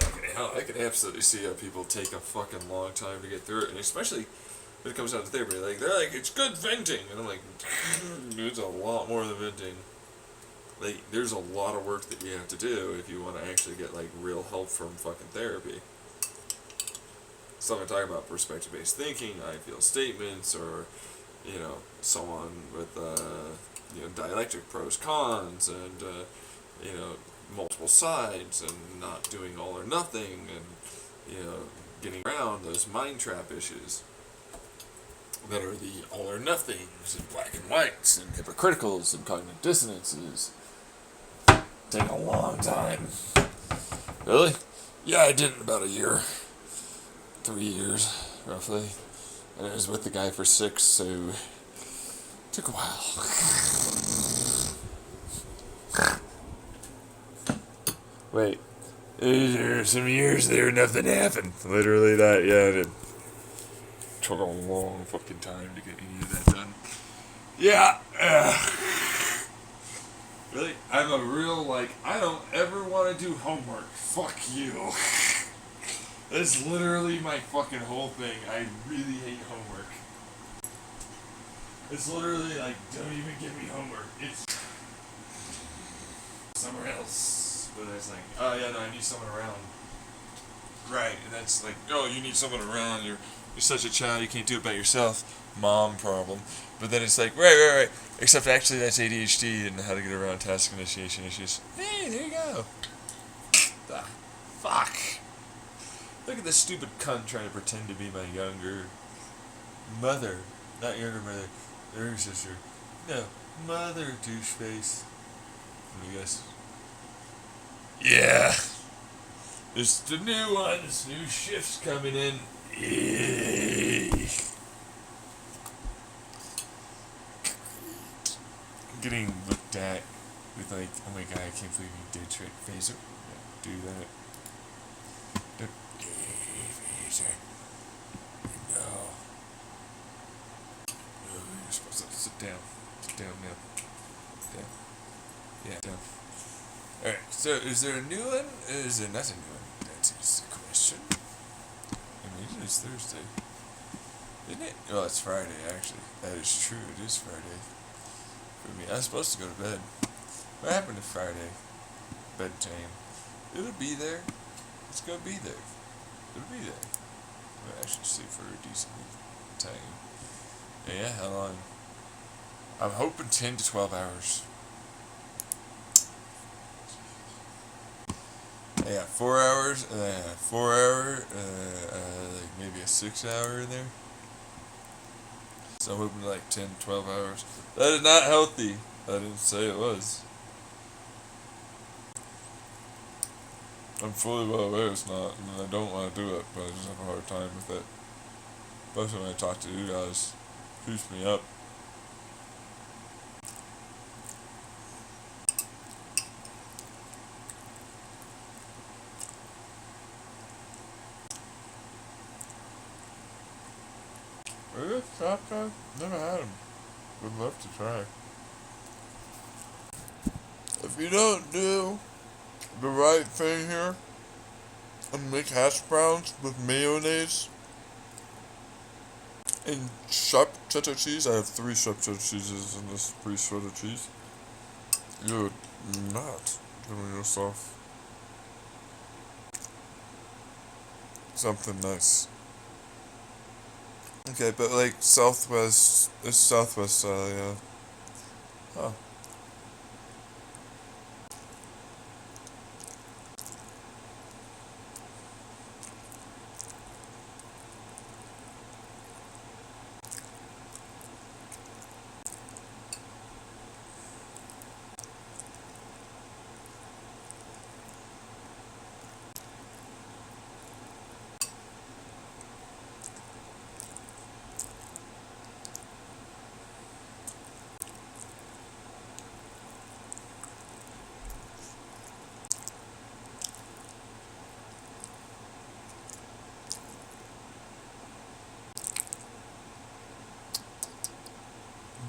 fucking hell. I can absolutely see how people take a fucking long time to get through it, and especially when it comes down to therapy, like they're like it's good venting, and I'm like, it's a lot more than venting. Like, there's a lot of work that you have to do if you want to actually get, like, real help from fucking therapy. So I'm talking about perspective-based thinking, I feel statements, or, you know, someone with, you know, dialectic pros, cons, and, you know, multiple sides, and not doing all or nothing, and, you know, getting around those mind trap issues that are the all or nothings, and black and whites, and hypocriticals, and cognitive dissonances. Take a long time. Really? Yeah, I did in about a year. 3 years, roughly. And I was with the guy for 6, so it took a while. Wait. There were some years there, nothing happened. Literally that, yeah, it took a long fucking time to get any of that done. Yeah. Really? I'm a real, like, I don't ever want to do homework. Fuck you. That's literally my fucking whole thing. I really hate homework. It's literally like, don't even give me homework. It's somewhere else. But it's like, oh yeah, no, I need someone around. Right, and that's like, oh, you need someone around. You're such a child, you can't do it by yourself. Mom problem. But then it's like, right. Except actually that's ADHD and how to get around task initiation issues. Hey, there you go. Ah, fuck. Look at this stupid cunt trying to pretend to be my younger mother. Not younger brother, younger sister. No, mother douche face. I guess. Yeah. It's the new one, this new shift's coming in. Yay. Getting looked at with like, oh my god, I can't believe you did trick phaser. Yeah, do that. Phaser. No. No, you're supposed to sit down. Sit down now. Down. Yeah, down. Alright, so is there a new one? Is there not a new one? That is the question. I mean, it's Thursday. Isn't it? Well, it's Friday, actually. That is true, it is Friday. For me, I was supposed to go to bed. What happened to Friday? Bedtime. It'll be there. It's gonna be there. It'll be there. We'll actually sleep for a decent time. Yeah, how long? I'm hoping 10 to 12 hours. Yeah, 4 hours, 4 hour, like maybe a 6 hour in there. So I'm hoping like 10, 12 hours. That is not healthy. I didn't say it was. I'm fully well aware it's not, and I don't want to do it, but I just have a hard time with it. Especially when I talk to you guys. Keeps me up. Really? Chop chop? Never had them. Would love to try. If you don't do the right thing here and make hash browns with mayonnaise and sharp cheddar cheese, I have 3 sharp cheddar cheeses in this pre-shredded cheese, you're not doing yourself something nice. Okay, but like Southwest, it's Southwest style, yeah. Huh.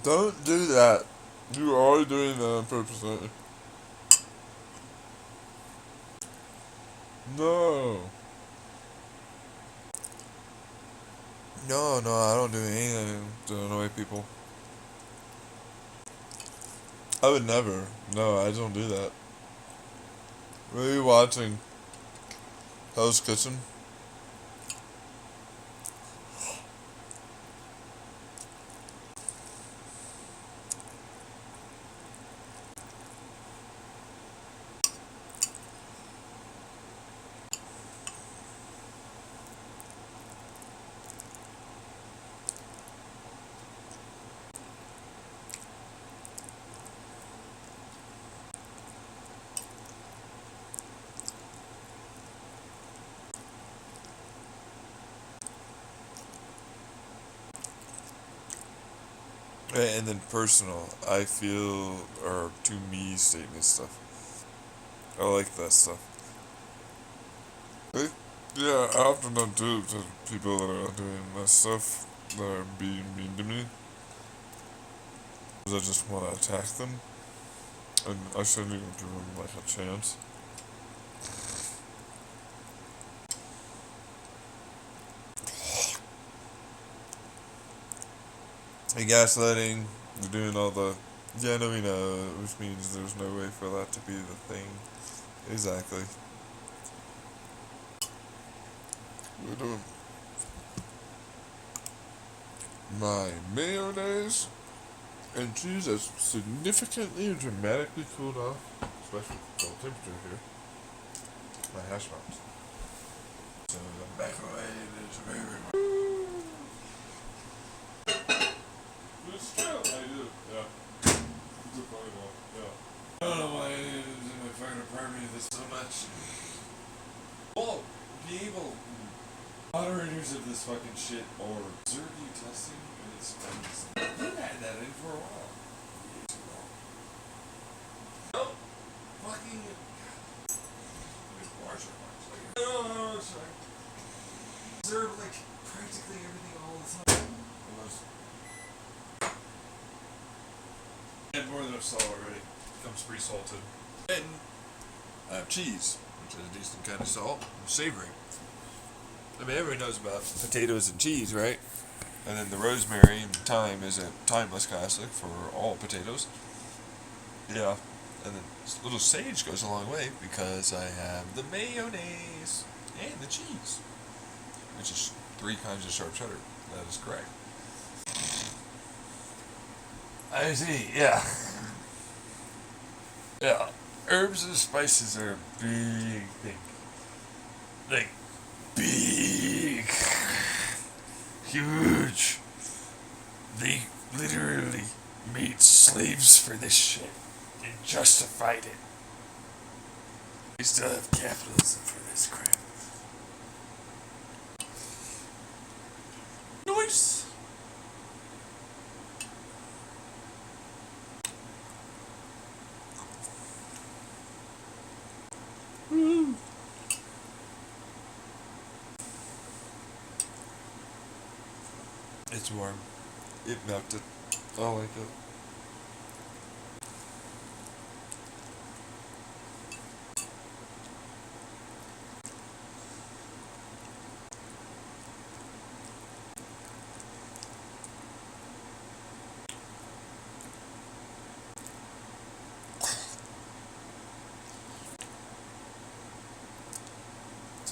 Don't do that. You are doing that on purpose, aren't you? No. No, I don't do anything to annoy people. I would never. No, I don't do that. Were you watching Hell's Kitchen? And then personal, I feel, or to me statement stuff. I like that stuff. Yeah, I often don't do it to people that are doing that stuff, that are being mean to me. Because I just want to attack them. And I shouldn't even give them, like, a chance. And gaslighting, we're doing all the, yeah, no, we know, which means there's no way for that to be the thing. Exactly. We're doing my mayonnaise and cheese has significantly and dramatically cooled off, especially with the cold temperature here. My hash browns. So the microwave is very much. It's true. I do. Yeah. It's a funny one. Yeah. I don't know why my fire department this so much. Well, people, moderators of this fucking shit or zergy testing, it's you've had that in for a while. Way too long. No. Fucking. No, sorry. Observe like practically everything all the time. And more than enough salt already. Comes pre-salted. And I have cheese, which is a decent kind of salt. Savory. I mean, everybody knows about potatoes and cheese, right? And then the rosemary and thyme is a timeless classic for all potatoes. Yeah. And then a little sage goes a long way because I have the mayonnaise and the cheese, which is 3 kinds of sharp cheddar. That is correct. I see, yeah. Yeah. Herbs and spices are a big thing. Like, big. Huge. They literally made slaves for this shit and justified it. We still have capitalism for this crap. Noise! It's warm. It melted. I like it.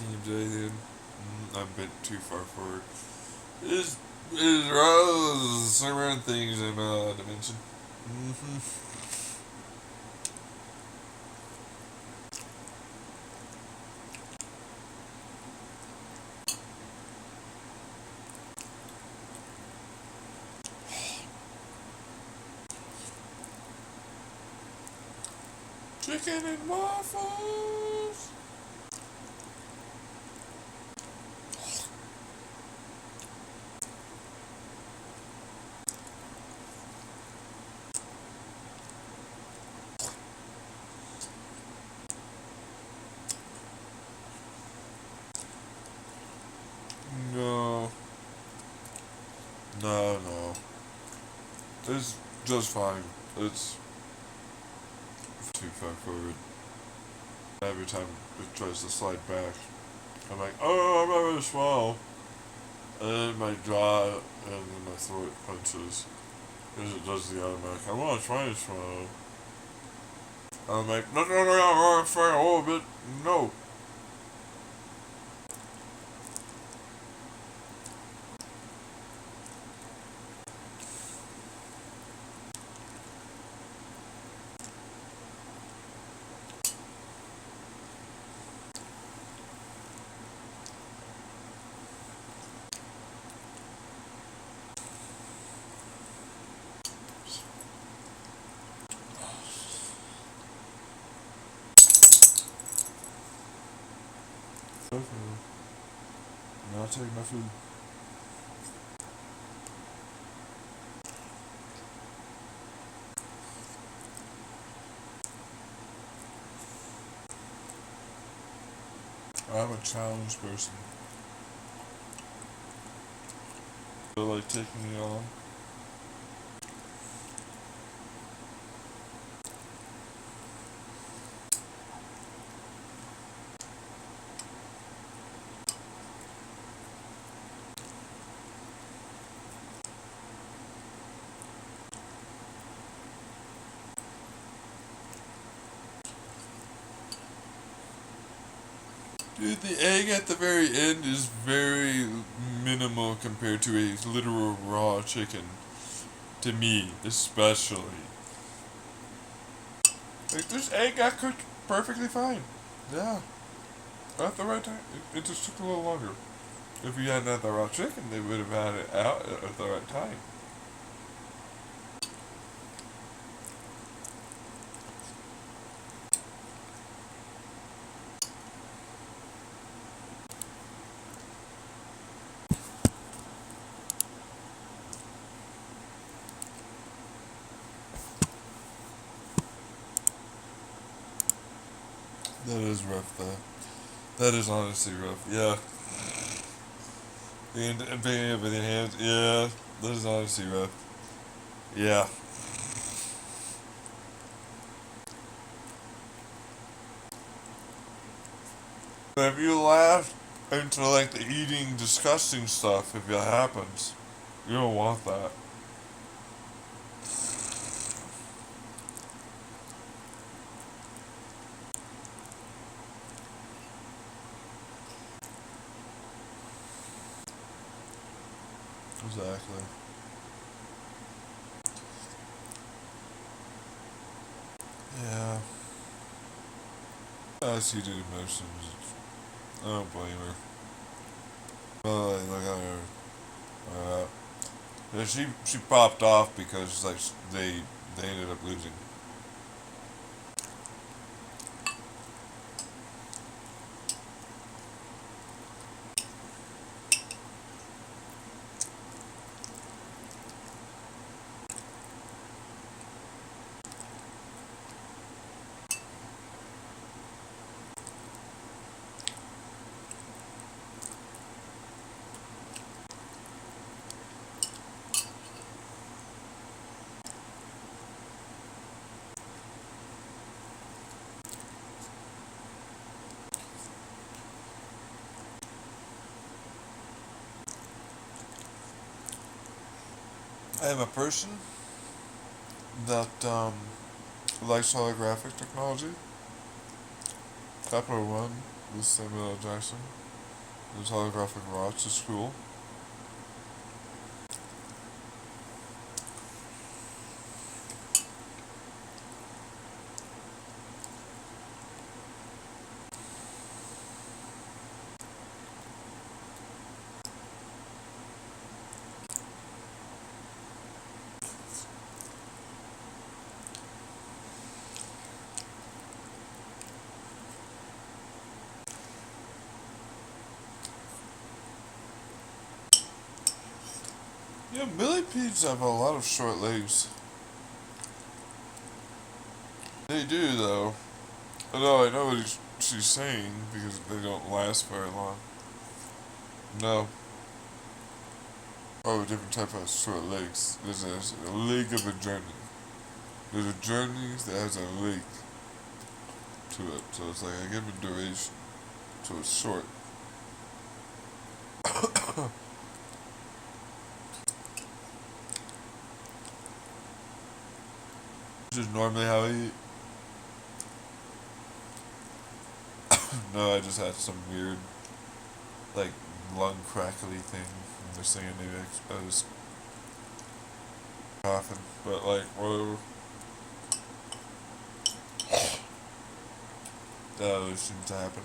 TMJ then. I'm a bit too far forward. Is rather certain things in dimension. Chicken and waffles. No. No. It's just fine. It's too far forward. Every time it tries to slide back, I'm like, oh, I'm not really small. And then my jaw and then my throat punches. Because it does the automatic, I want to try to swallow. I'm like, no, I'm trying a little bit. No. Now take my food. I'm a challenge person. Feel like taking it on. Dude, the egg at the very end is very minimal compared to a literal raw chicken. To me, especially. Like, this egg got cooked perfectly fine. Yeah. At the right time. It just took a little longer. If you hadn't had the raw chicken, they would have had it out at the right time. That is rough, though. That is honestly rough. Yeah. Being up with your hands. Yeah. That is honestly rough. Yeah. But if you laugh into like the eating disgusting stuff, if it happens, you don't want that. Exactly. Yeah. As heated emotions. I don't blame her. Oh, look at her. Yeah, she popped off because like they ended up losing. I am a person that likes holographic technology. Capital One. with Samuel L. Jackson. His holographic watch is cool. Yeah, millipedes have a lot of short legs. They do, though. Although I know what she's saying, because they don't last very long. No. Oh, a different type of short legs. There's a leg of a journey. There's a journey that has a leg to it. So it's like a given duration. So it's short. Which is normally how I eat. No, I just had some weird, like, lung crackly thing from this thing, and maybe I was coughing. But, like, whatever. That always seems to happen.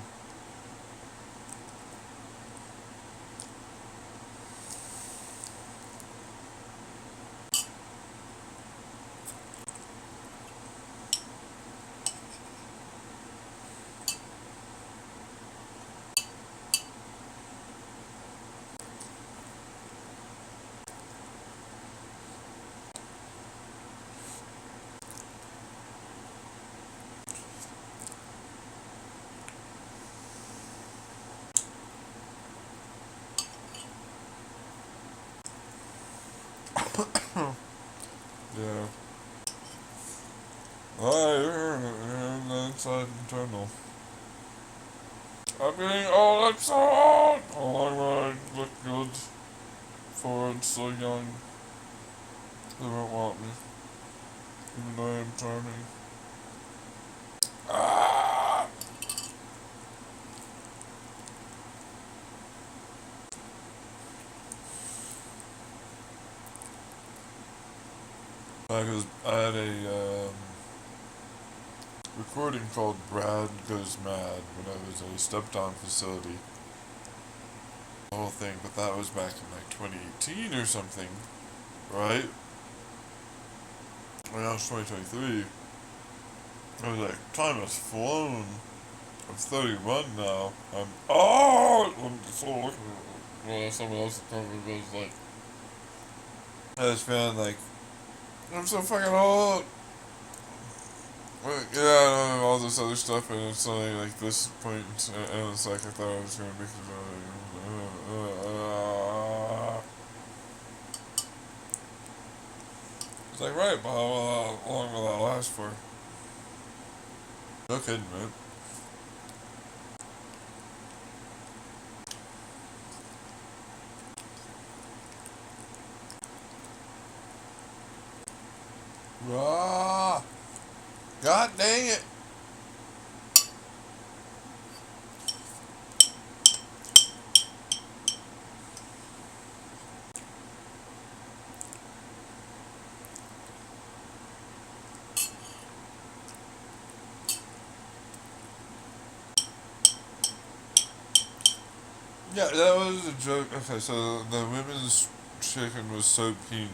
Yeah. I'm inside internal. I'm getting old, I'm so old! Oh, I look good for and so young. They won't want me. Even though I am charming. Ah! Because I had a recording called Brad Goes Mad when I was at a step-down facility. The whole thing, but that was back in like 2018 or something, right? When I was 2023, I was like, time has flown. I'm 31 now. I'm so looking at someone else told me was like, I just found like, I'm so fucking old. Yeah, and all this other stuff, and it's only like this point, and it's like I thought I was gonna make it. It's like, right, but how long will that last for? No kidding, man. Ah, God dang it. Yeah, that was a joke. Okay, so the women's chicken was so pink.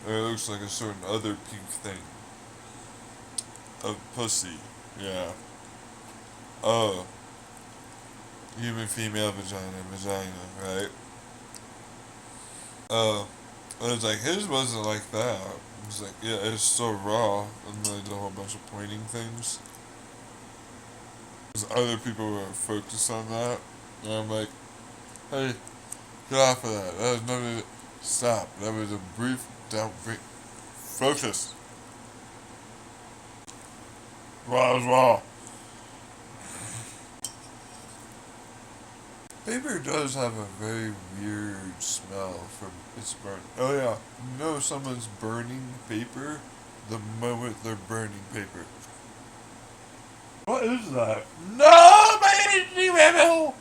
It looks like a certain other pink thing. Of pussy. Yeah. Oh. Human female vagina, right? Oh. It was like, his wasn't like that. It was like, yeah, it's so raw. And then they did a whole bunch of pointing things. Because other people were focused on that. And I'm like, hey, get off of that. That was nothing. Stop. That was a brief downbeat. Focus. Raw is raw. Paper does have a very weird smell from its burn. Oh yeah, you know someone's burning paper the moment they're burning paper. What is that? No, my rabbit hole.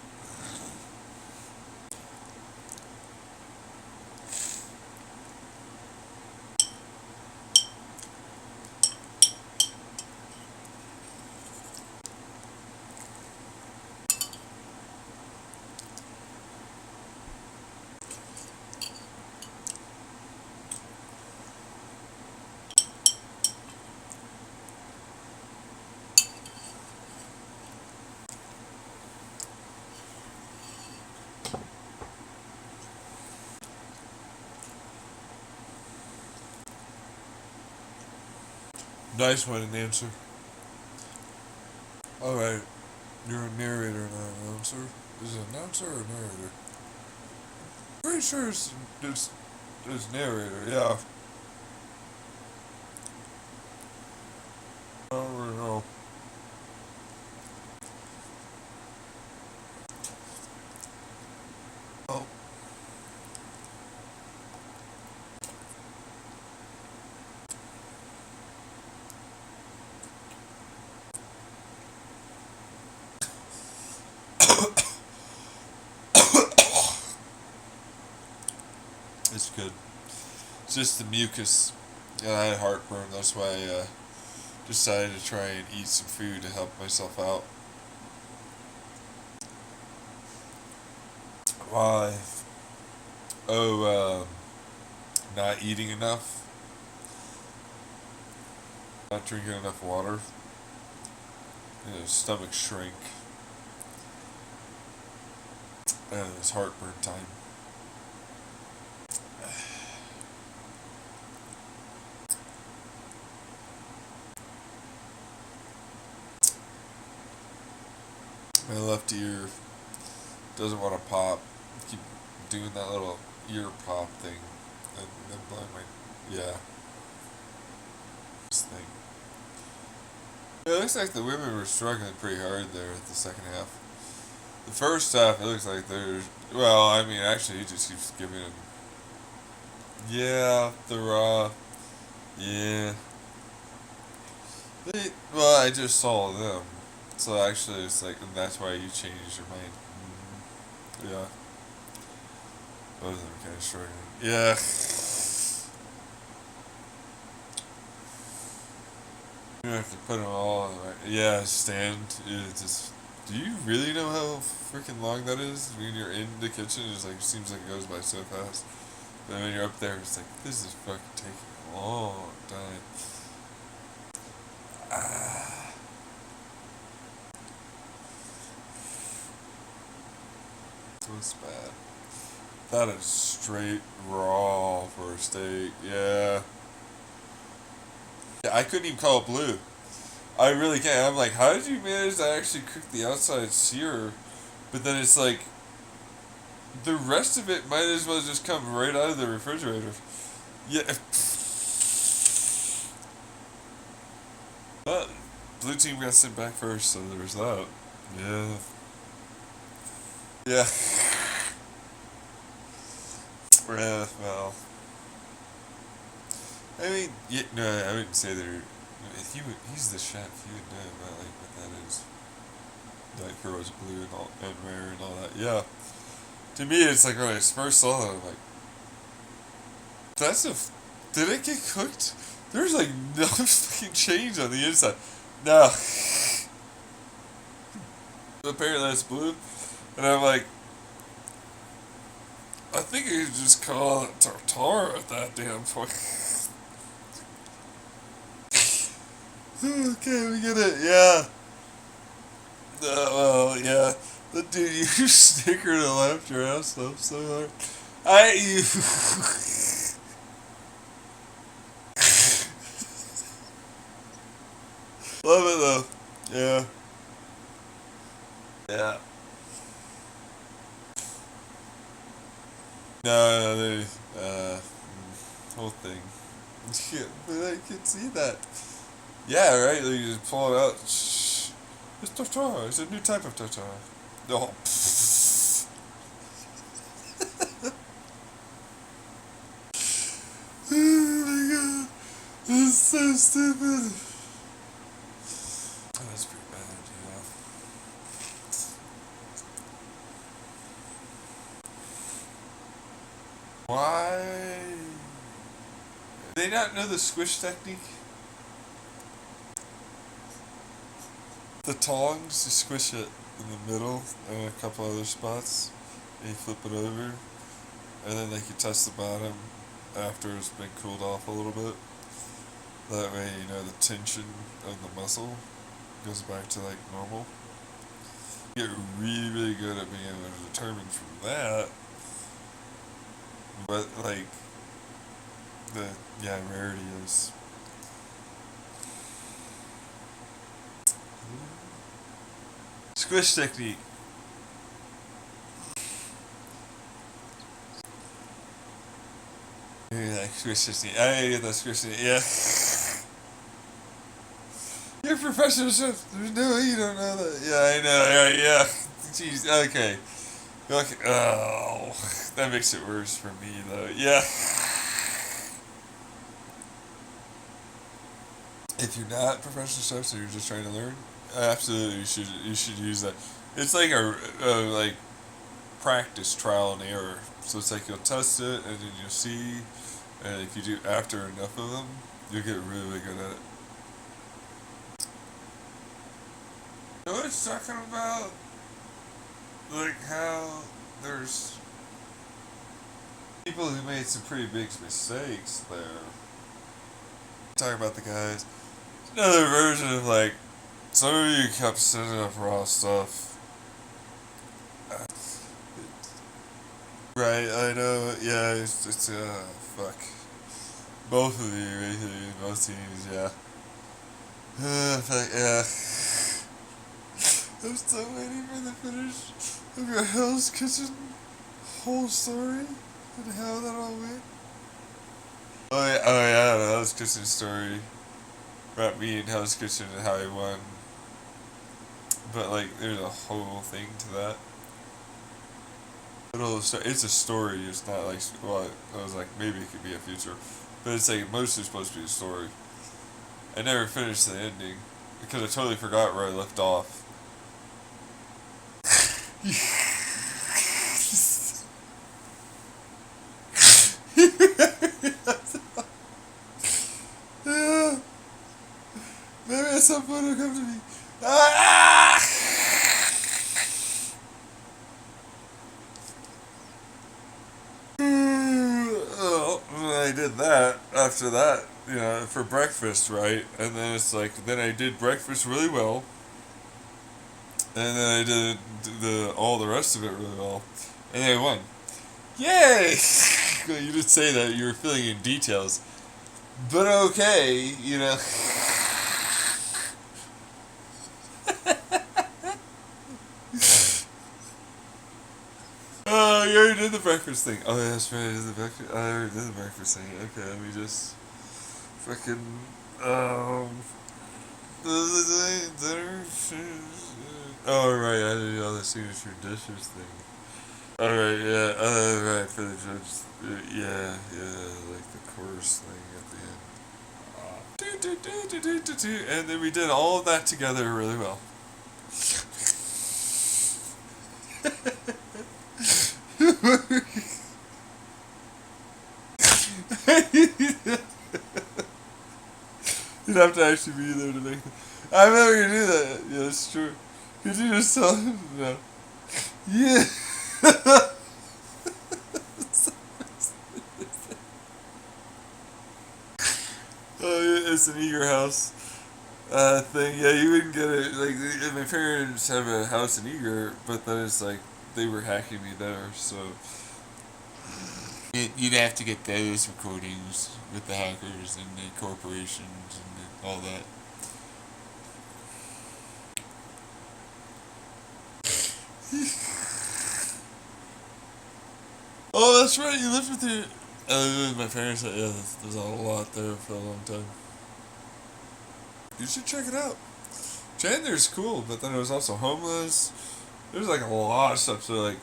Nice one, announcer. Alright, you're a narrator, not an announcer. Is it an announcer or a narrator? Pretty sure it's narrator, yeah. I don't really know. Oh. It's good. It's just the mucus. Yeah, I had heartburn. That's why I decided to try and eat some food to help myself out. Why? Oh, not eating enough. Not drinking enough water. Stomach shrink. And it's heartburn time. My left ear doesn't want to pop. I keep doing that little ear pop thing. And then blowing my... Yeah. This thing. Yeah, it looks like the women were struggling pretty hard there at the second half. The first half, it looks like they're... Well, I mean, actually, he just keeps giving him... Yeah, the Raw. Yeah. Well, I just saw them. So actually, it's like, and that's why you changed your mind. Yeah. Both of them kind of struggling. Yeah. You have to put them all in the right. Yeah, stand. It's just. Do you really know how freaking long that is? When you're in the kitchen, it's like, seems like it goes by so fast. But when you're up there, it's like, this is fucking taking a long time. That's bad. That is straight raw for a steak. Yeah. I couldn't even call it blue. I really can't. I'm like, how did you manage to actually cook the outside sear? But then it's like, the rest of it might as well just come right out of the refrigerator. Yeah. But blue team got sent back first, so there was that. Yeah. Yeah. Yeah, well. I mean, yeah, no, I wouldn't say they're. He's the chef. He would know about like what that is. Like rose blue and all and rare and all that. Yeah. To me, it's like when I first saw that, I'm like, that's a. Did it get cooked? There's like no fucking change on the inside. No. Apparently that's blue, and I'm like, I think you could just call it tartare at that damn point. Okay, we get it. Yeah. Well, yeah. The dude, you snicker to laugh your ass off so hard. You. Love it though. Yeah. Yeah. No, they, whole thing. Yeah, but I can see that. Yeah, right? Like, you just pull it out. Shh. It's tartare. It's a new type of tartare. Oh. Oh my god. This is so stupid. Oh, that's pretty bad, yeah. Why? Do they not know the squish technique? The tongs, you squish it in the middle and a couple other spots, and you flip it over, and then like you touch the bottom after it's been cooled off a little bit. That way, you know, the tension of the muscle goes back to like normal. You get really, really good at being able to determine from that what like the rarity is. Squish technique. Yeah, squish technique. I get that squish technique. Yeah. You're a professional chef. There's no way you don't know that. Yeah, I know. Yeah. Jeez. Okay. Okay. Oh, that makes it worse for me though. Yeah. If you're not a professional chef, so you're just trying to learn, absolutely you should use that. It's like a like practice trial and error. So it's like you'll test it and then you'll see, and if you do after enough of them, you'll get really, really good at it. You know what it's talking about? Like how there's people who made some pretty big mistakes there. Talk about the guys. Another version of like some of you kept sending up raw stuff. Right, I know. Yeah, it's fuck. Both of you, basically, both teams. Yeah. Fuck, yeah. I'm still waiting for the finish of your Hell's Kitchen whole story and how that all went. Oh yeah, the Hell's Kitchen story. About me and Hell's Kitchen and how I won. But like, there's a whole thing to that. It's a story. It's not like, well, I was like, maybe it could be a future, but it's like mostly supposed to be a story. I never finished the ending because I totally forgot where I left off. Yeah. Maybe at some point it'll come to me. Ah! I did that after that, you know, for breakfast, right? And then it's like, then I did breakfast really well, and then I did all the rest of it really well, and I won. Yay! You did say that you were filling in details, but okay, you know. Oh, you already did the breakfast thing. Oh, yeah, that's right. I already did the breakfast thing. Okay, let me just fucking Oh right, I did all the signature dishes thing. All right, yeah. Right for the judge. Yeah, like the chorus thing at the end. And then we did all of that together really well. You'd have to actually be there to make it. I'm never gonna do that. Yeah, that's true. Could you just tell him? No. Yeah. Oh, yeah, it's an Eager house thing. Yeah, you wouldn't get it. Like, my parents have a house in Eager, but then it's like they were hacking me there, so you'd have to get those recordings with the hackers and the corporations and all that. Oh, that's right. You lived with your. I lived with my parents. Yeah, there's a lot there for a long time. You should check it out. Chandler's cool, but then it was also homeless. There's like a lot of stuff. So like,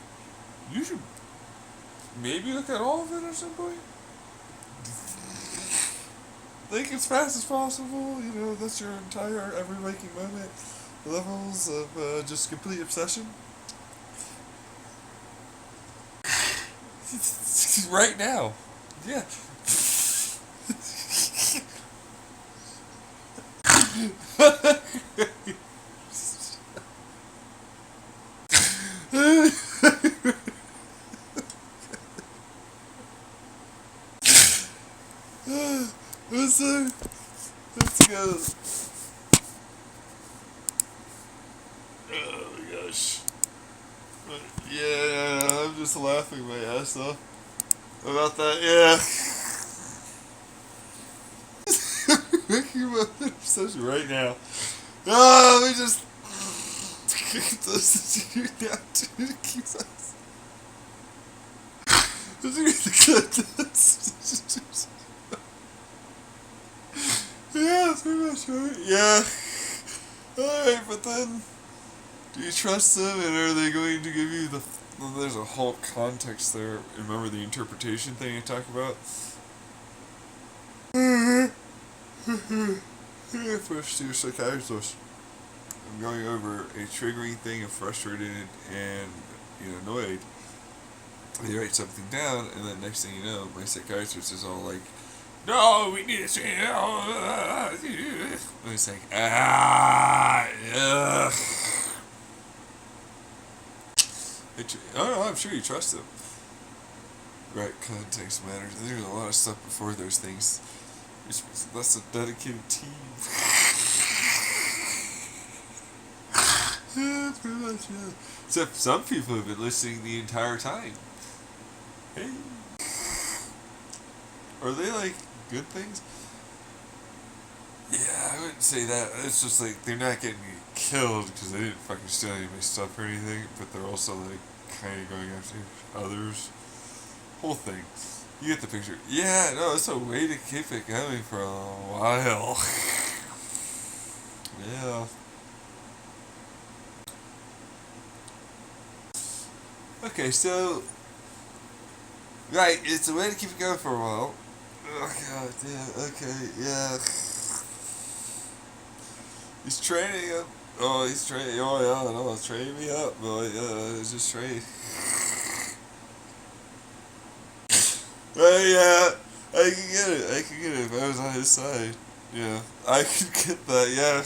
you should maybe look at all of it at some point. Think as fast as possible. You know, that's your entire every waking moment. Levels of just complete obsession. Right now. Yeah. Let's go. Oh my gosh. Yeah, I'm just laughing my ass off about that. Yeah. Making my obsession right now. Oh, let me just get this dude down to keep us. Yeah, pretty much right. Yeah. Alright, but then, do you trust them, and are they going to give you the... Well, there's a whole context there. Remember the interpretation thing I talked about? First to your psychiatrist. I'm going over a triggering thing and frustrated and annoyed. They write something down, and then next thing you know, my psychiatrist is all like, "No, we need to say," and it's like, ugh. I'm sure you trust them. Right, context matters. There's a lot of stuff before those things. That's a dedicated team. Yeah, pretty much, yeah. Except some people have been listening the entire time. Hey. Are they like good things? Yeah, I wouldn't say that. It's just like they're not getting killed because they didn't fucking steal any of my stuff or anything, but they're also like kind of going after others. Whole thing. You get the picture. Yeah, no, it's a way to keep it going for a while. Yeah. Okay, so right, it's a way to keep it going for a while. Oh god, yeah, okay, yeah. He's training up. Oh, he's training. Oh yeah, no, it's training me up, boy. Yeah, it's just training. Yeah, I can get it. I can get it if I was on his side. Yeah, I could get that. Yeah.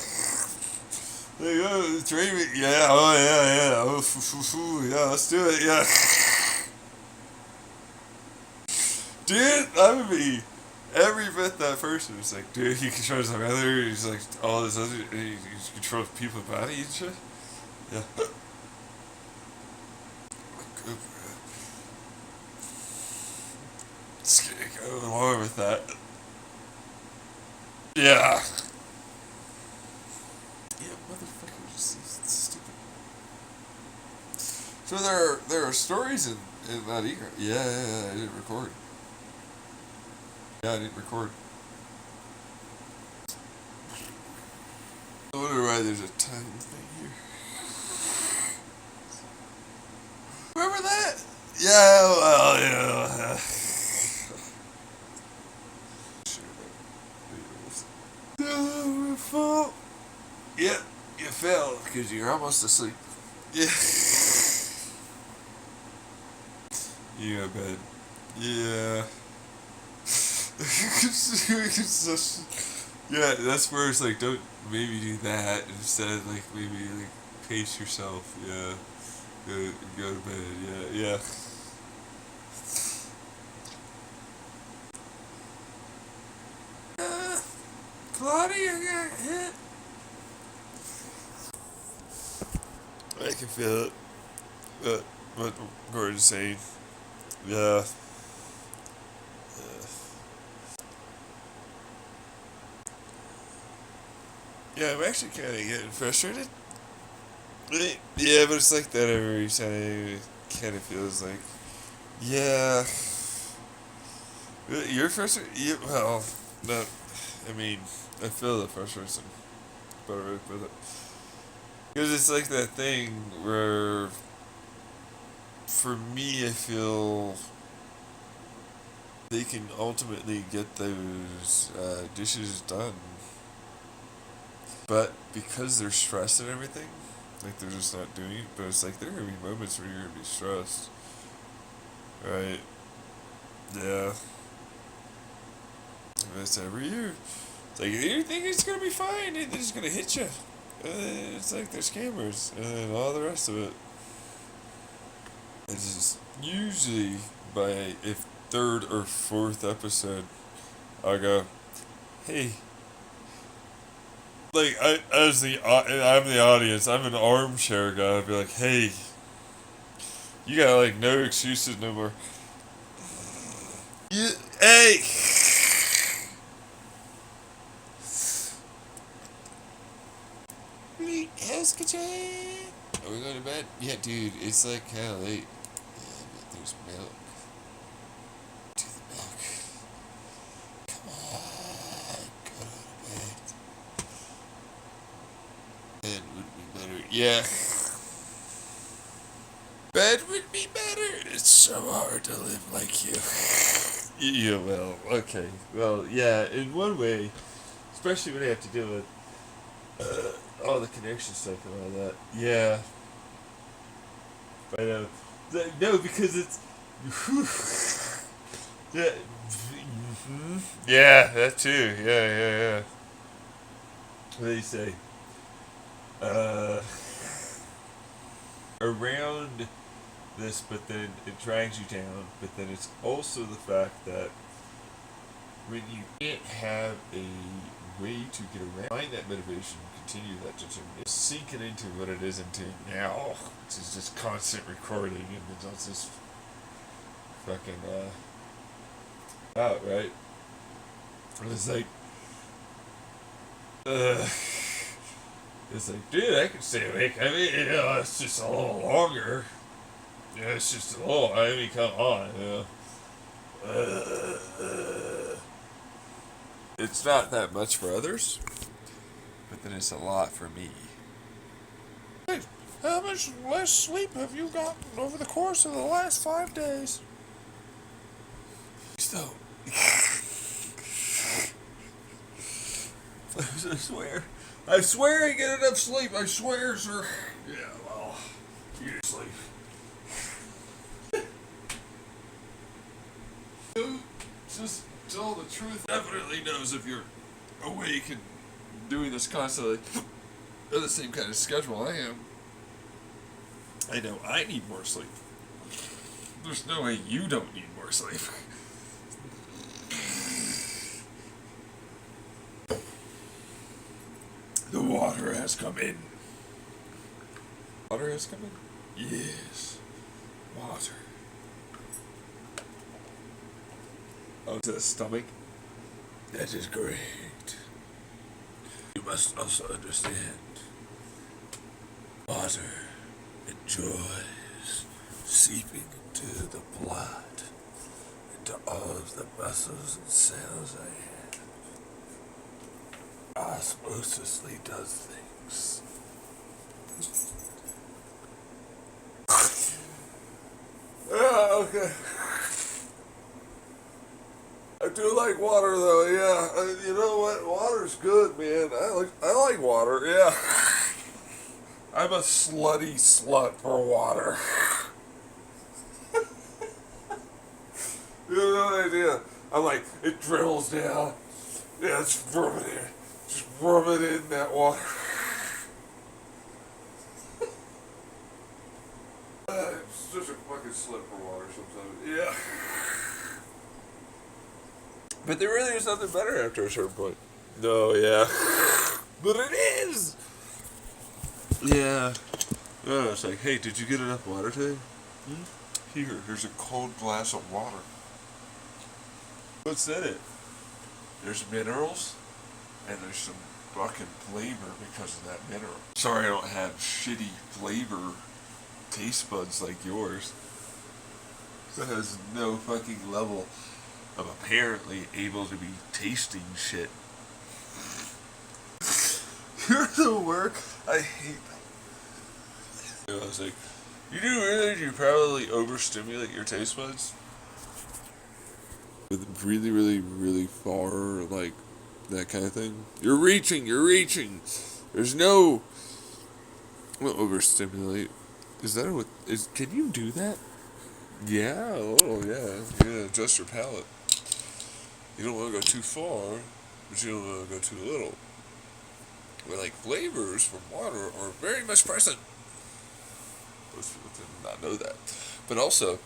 There you go, train me. Yeah. Oh yeah, yeah. Oh, yeah. Let's do it. Yeah. Dude, that would be every bit that person is like, dude, he controls the weather, he's like all this other, he controls people's body and shit. Yeah. Good, bro. Just gonna go along with that. Yeah. Yeah, motherfuckers, it's stupid. So there are stories in that ego. Yeah, I didn't record. Yeah, I didn't record. I wonder why there's a time thing here. Remember that? Yeah, well, yeah. No, fall. Yep, you fell because you're almost asleep. Yeah. You go to bed. Yeah. Yeah, that's where it's like, don't maybe do that. Instead, like, maybe, like, pace yourself. Yeah. Go to bed. Yeah. Claudia got hit. I can feel it. What Gordon's saying. Yeah. Yeah, I'm actually kind of getting frustrated. Yeah, but it's like that every time. It kind of feels like, yeah. You're frustrated? Yeah, well, no. I mean, I feel the frustration, but I really feel it. Because it's like that thing where, for me, I feel they can ultimately get those dishes done. But because they're stressed and everything, like they're just not doing it. But it's like there are gonna be moments where you're gonna be stressed, right? Yeah. It's every year. It's like, you think it's gonna be fine, and they're just gonna hit you. It's like there's cameras, and then all the rest of it. It's just usually by if third or fourth episode, I go, hey, like I'm the audience, I'm an armchair guy. I'd be like, hey, you got like no excuses no more. You, hey. How's Are we going to bed? Yeah, dude, it's like kind of late. Yeah, but there's milk. Do the milk. Come on, go to bed. Bed would be better. Yeah. Bed would be better. It's so hard to live like you. Yeah, well, okay. Well, yeah, in one way, especially when I have to deal with all the connection stuff and all that. Yeah. I know. No, because it's. Yeah. Yeah, that too. Yeah. What do you say? Around this, but then it drags you down. But then it's also the fact that when you can't have a way to get around, find that motivation, continue that determination, sink it into what it is into now, which is just constant recording, and it's just fucking out, right? And it's like, it's like, dude, I can stay awake. I mean, you know, it's just a little longer. Yeah, it's just a little. I mean, come on, you know. It's not that much for others, but then it's a lot for me. Hey, how much less sleep have you gotten over the course of the last 5 days? So, I swear I get enough sleep. I swear, sir. Yeah, well, you sleep. Just tell the truth. Definitely knows if you're awake and doing this constantly on the same kind of schedule I am. I know I need more sleep. There's no way you don't need more sleep. The water has come in. Water has come in? Yes. Water. Oh, to the stomach? That is great. You must also understand. Water enjoys seeping into the blood, into all of the muscles and cells I have. Osmosisly does things. Okay. I do like water though, yeah. You know what? Water's good, man. I like water, yeah. I'm a slutty slut for water. You have no idea. I'm like, it dribbles down. Yeah, it's rub it in. Just rub it in that water. It's such a fucking slut for water sometimes. Yeah. But there really is nothing better after a certain point. No, yeah. But it is! Yeah. Oh, it's like, hey, did you get enough water today? Here's a cold glass of water. What's in it? There's minerals, and there's some fucking flavor because of that mineral. Sorry I don't have shitty flavor taste buds like yours. That has no fucking level of apparently able to be tasting shit. You're the work. I hate that. I was like, you do realize you probably overstimulate your taste buds? With really, really, really far, like, that kind of thing. You're reaching. There's no... Well, overstimulate. Is that what... Can you do that? Yeah, a little, yeah. Yeah, adjust your palate. You don't want to go too far, but you don't want to go too little. Where like flavors from water are very much present. Most people did not know that. But also,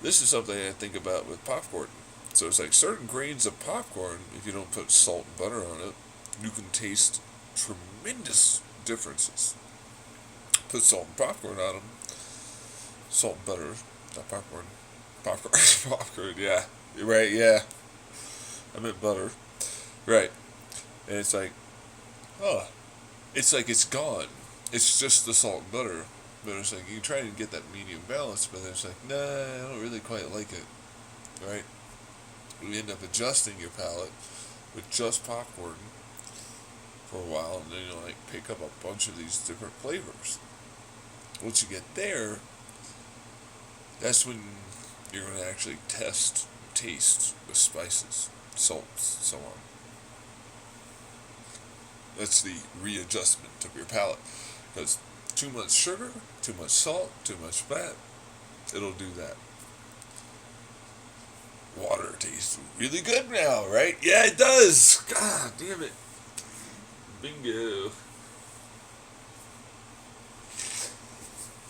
this is something I think about with popcorn. So it's like certain grains of popcorn, if you don't put salt and butter on it, you can taste tremendous differences. Put salt and popcorn on them. Salt and butter, not popcorn. Popcorn, popcorn, yeah. You're right, yeah. I meant butter. Right. And it's like, oh, it's like it's gone. It's just the salt and butter. But it's like you try to get that medium balance, but it's like, nah, I don't really quite like it. Right? You end up adjusting your palate with just popcorn for a while, and then you'll like pick up a bunch of these different flavors. Once you get there, that's when you're going to actually taste the spices, salts, so on. That's the readjustment of your palate. Because too much sugar, too much salt, too much fat, it'll do that. Water tastes really good now, right? Yeah, it does. God damn it. Bingo.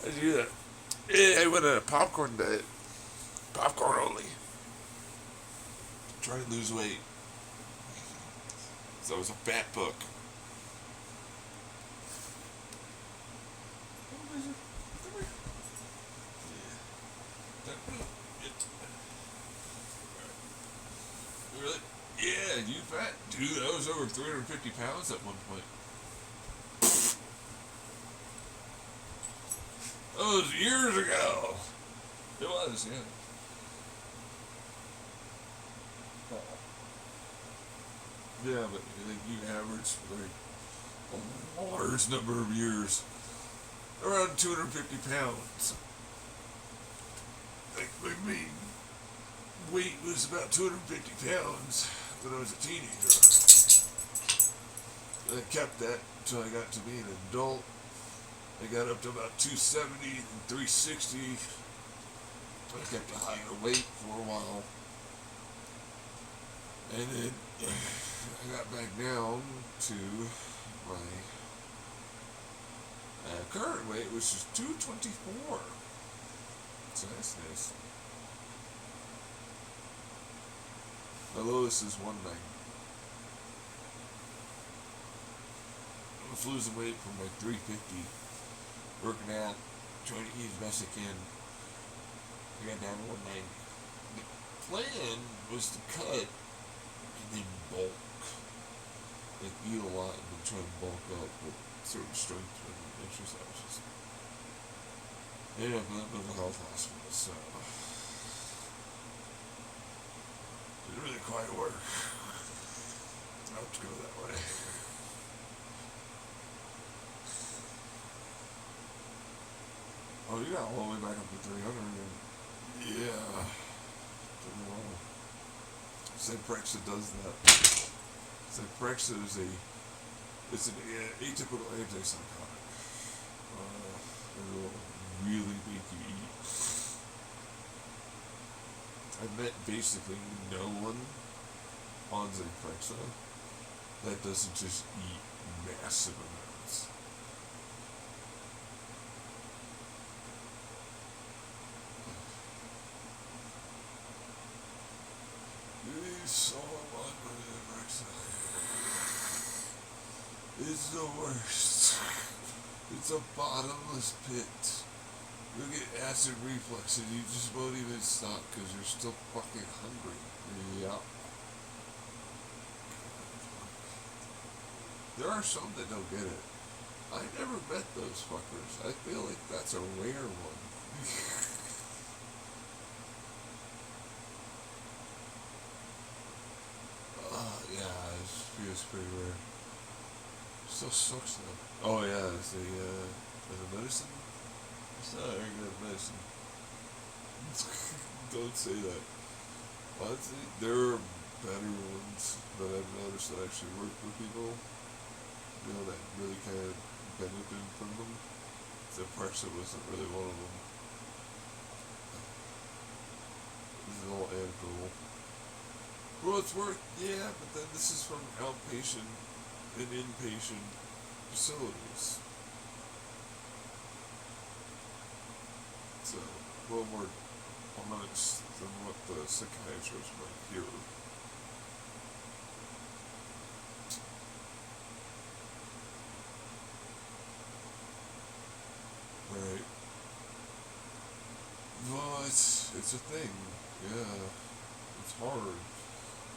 I do that. I went on a popcorn diet. Popcorn only. Try to lose weight. So it was a fat book. Really? Yeah, you fat? Dude, I was over 350 pounds at one point. That was years ago. It was, yeah. Yeah, but I think you average like a large number of years. Around 250 pounds. Like my main weight was about 250 pounds when I was a teenager. And I kept that until I got to be an adult. I got up to about 270 and 360. I kept a higher weight for a while. And then I got back down to my current weight, which is 224. So that's nice. My lowest is 190. I was losing weight from like 350. Working out, trying to eat as best I can. I got down to 190. The plan was to cut and then bulk. Like eat a lot and then try to bulk up with certain strength and exercises. I ended up in a mental health hospital, so it didn't really quite work. I have to go that way. Oh, you got all the way back up to 300 again. Yeah. Well, Zyprexa does that. Zyprexa is it's an atypical antipsychotic. It will really make you eat. I met basically no one on Zyprexa that doesn't just eat massive amounts. It's so much Zyprexa. It's the worst. It's a bottomless pit. You'll get acid reflux and you just won't even stop because you're still fucking hungry. Yeah. There are some that don't get it. I never met those fuckers. I feel like that's a rare one. Yeah, it feels pretty rare. Still sucks though. Oh yeah, it's a medicine? It's not very good medicine. Don't say that. Honestly, there are better ones that I've noticed that actually work for people. You know, that really kind of benefited from them. Zyprexa wasn't really one of them. This is all anecdotal. Well, it's worth, yeah, but then this is from outpatient and inpatient facilities. So, a little more honest than what the psychiatrist might hear. Right. Well, it's a thing. Yeah. It's hard.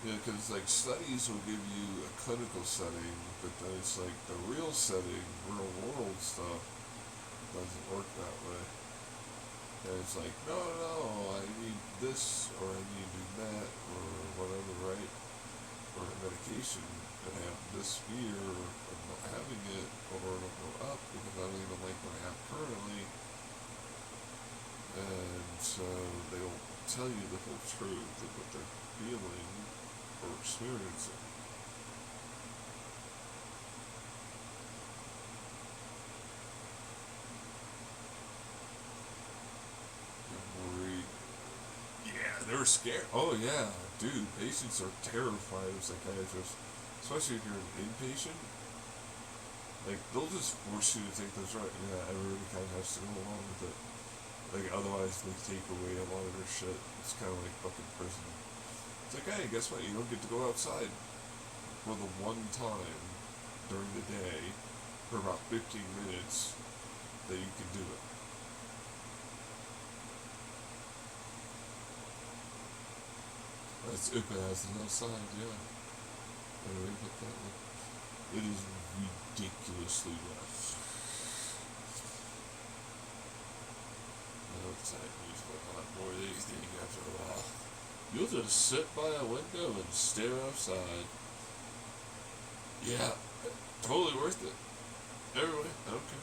Yeah, because like studies will give you a clinical setting, but then it's like the real setting, real world stuff doesn't work that way. And it's like, no, I need this, or I need to do that, or whatever, right? Or a medication that have this fear of not having it, or it'll go up because I don't even like what I have currently. And so they don't tell you the whole truth of what they're feeling or experiencing. Worried. Yeah, they're scared. Oh yeah, dude, patients are terrified of psychiatrists, especially if you're an inpatient. Like they'll just force you to think that's right. Yeah, everybody kind of has to go along with it. Like otherwise they take away a lot of their shit. It's kind of like fucking prison. It's like, hey, guess what? You don't get to go outside for the one time during the day for about 15 minutes that you can do it. That's if it has an outside, yeah. Anyway, but that one, it is ridiculously rough. Outside news a lot more these days after a while. You'll just sit by a window and stare outside. Yeah, totally worth it. Everybody, okay.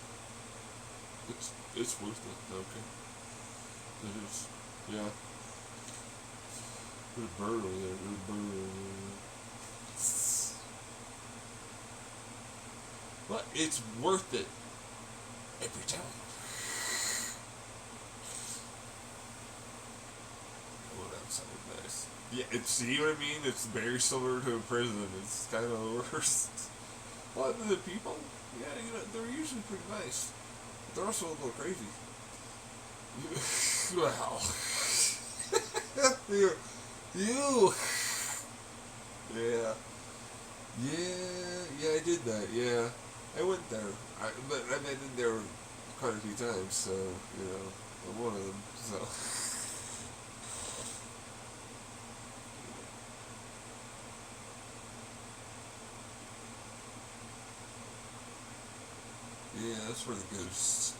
It's worth it, okay. It is. Yeah. There's a bird over there, there's a bird over there. But it's worth it. Every time. Oh, that sounded nice. Yeah, see what I mean? It's very similar to a prison. It's kind of the worst. But the people, yeah, they're usually pretty nice. But they're also a little crazy. Wow. You. Yeah. Yeah, I did that, yeah. I went there. But I've been in there quite a few times, so, I'm one of them, so. Yeah, that's where the ghosts.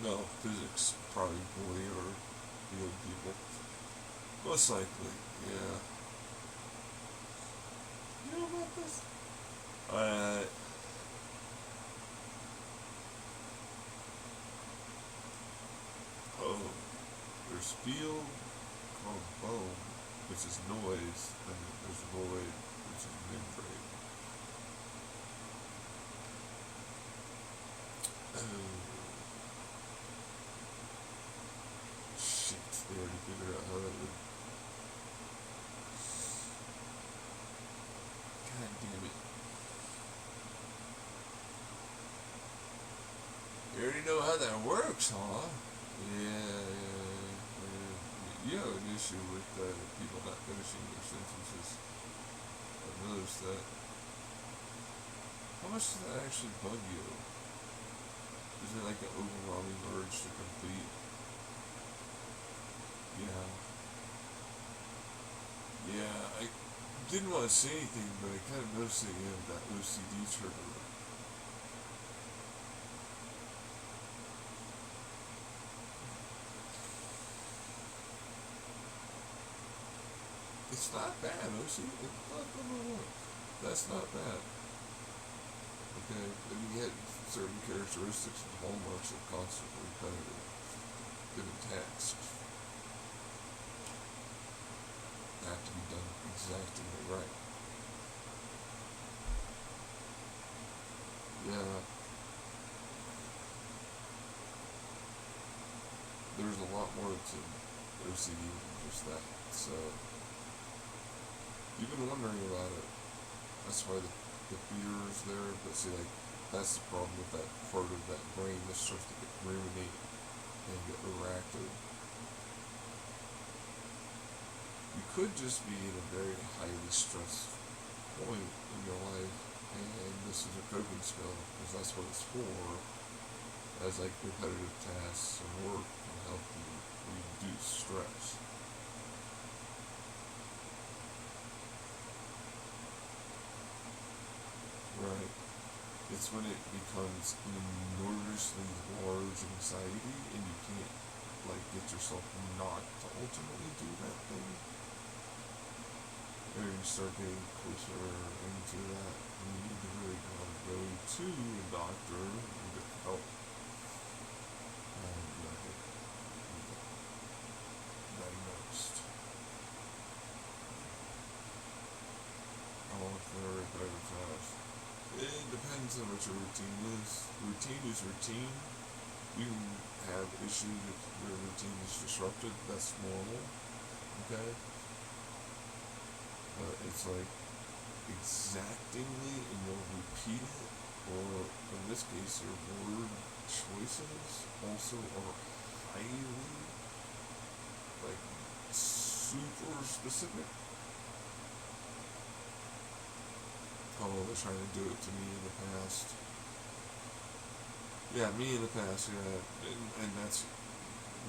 No, physics probably bully or the old people. Most likely, yeah. You know about this? Oh, there's field called foam, which is noise, and there's void, which is membrane. Oh, shit, they already figured out how that would. God damn it. You already know how that works, huh? Yeah. You have an issue with people not finishing their sentences. I've noticed that. How much does that actually bug you? Is it like an overwhelming urge to complete? Yeah. Yeah, I didn't want to say anything, but I kind of noticed that you have that OCD trigger. It's not bad, OCD. That's not bad. Okay, and you get certain characteristics and hallmarks of constantly repetitive, given tasks. Have to be done exactly right. Yeah. There's a lot more to OCD, just that. So, you've been wondering about it. That's why the fear is there, but see, like, that's the problem with that part of that brain that starts to get ruminate and get overactive. You could just be in a very highly stressed point in your life, and this is a coping skill, because that's what it's for, as like repetitive tasks and work can help you reduce stress. Right. It's when it becomes an enormously large anxiety and you can't, like, get yourself not to ultimately do that thing. Or you start getting closer into that, and you need to really go to a doctor and get help. And get diagnosed. All for better fast. It depends on what your routine is. Routine is routine. You can have issues if your routine is disrupted. That's normal. Okay? But it's like exactingly, and you'll repeat it, or in this case, your word choices also are highly, like, super specific. Oh, they're trying to do it to me in the past. Yeah, me in the past, yeah. And that's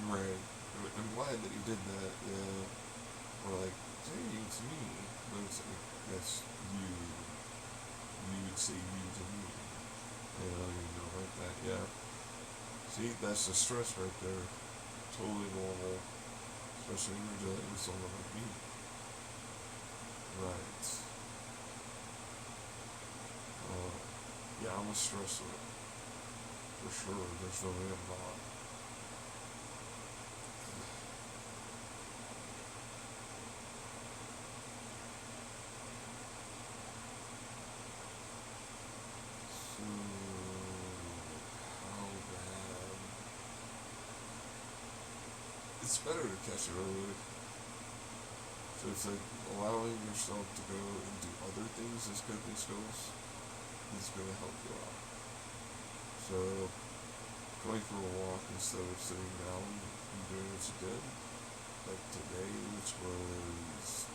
right. I'm glad that you did that, yeah. Or like, hey, it's me. But it's like, that's you. You would say you to me. You know, like that, yeah. See, that's the stress right there. Totally normal. Especially when you're dealing with someone like me. Right. Yeah, I'm a stressor. For sure. There's no way I'm not. So, how bad? It's better to catch it early. So it's like allowing yourself to go and do other things as coping skills is going to help you out. So, going for a walk instead of sitting down and doing what you did, like today, which was,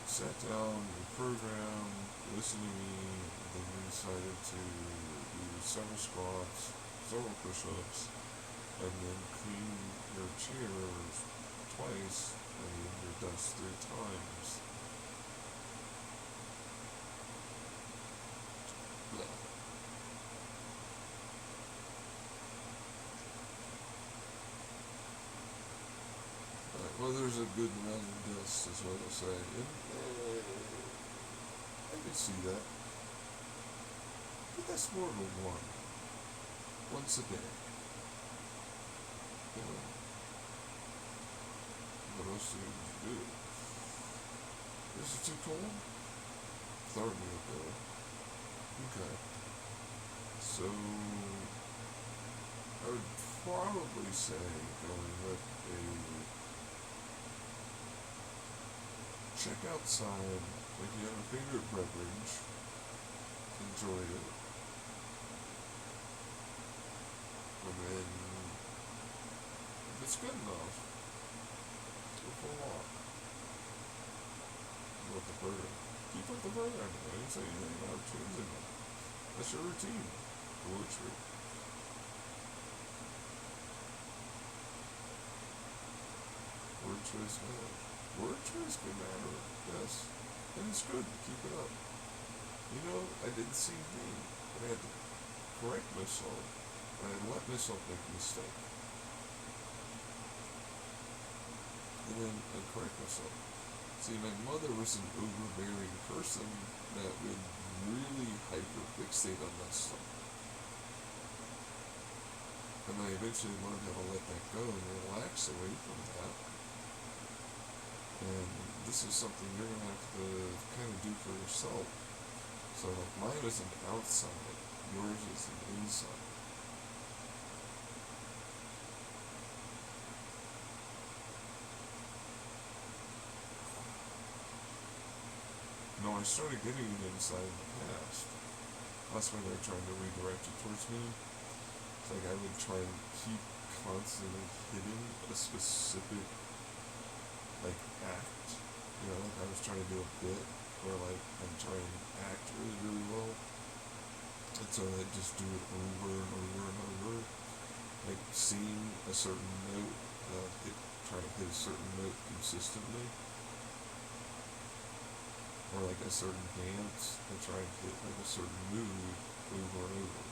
sat down, your program, listened to me, and then you decided to do several squats, several push-ups, and then clean your chairs twice, and your desk 3 times. Well, there's a good amount of dust, is what I'll say. And, I can see that. But that's more of a one. Once a day. You know? What else do you do? Is it too cold? Starting to get better. Okay. So, I would probably say going with a check outside, like you have a favorite beverage, enjoy it, and then, if it's good enough, go for a walk. With the program. Keep up the program. I didn't say anything about changing it. That's your routine. The word tree. Word choice matters. Word choice can matter, yes. And it's good. Keep it up. You know, I did the same thing, but I had to correct myself. And I let myself make a mistake. And then I correct myself. See, my mother was an overbearing person that would really hyperfixate on that stuff. And I eventually learned how to let that go and relax away from that. And this is something you're going to have to kind of do for yourself. So, like, mine is an outside, yours is an inside. I started getting an insight in the past. That's why they're trying to redirect it towards me. It's like I would try and keep constantly hitting a specific, like, act. You know, like I was trying to do a bit where, like, I'm trying to act really, really well. And so I just do it over and over and over. Like, seeing a certain note, trying to hit a certain note consistently. Or like a certain dance, and try and hit like a certain move over and over.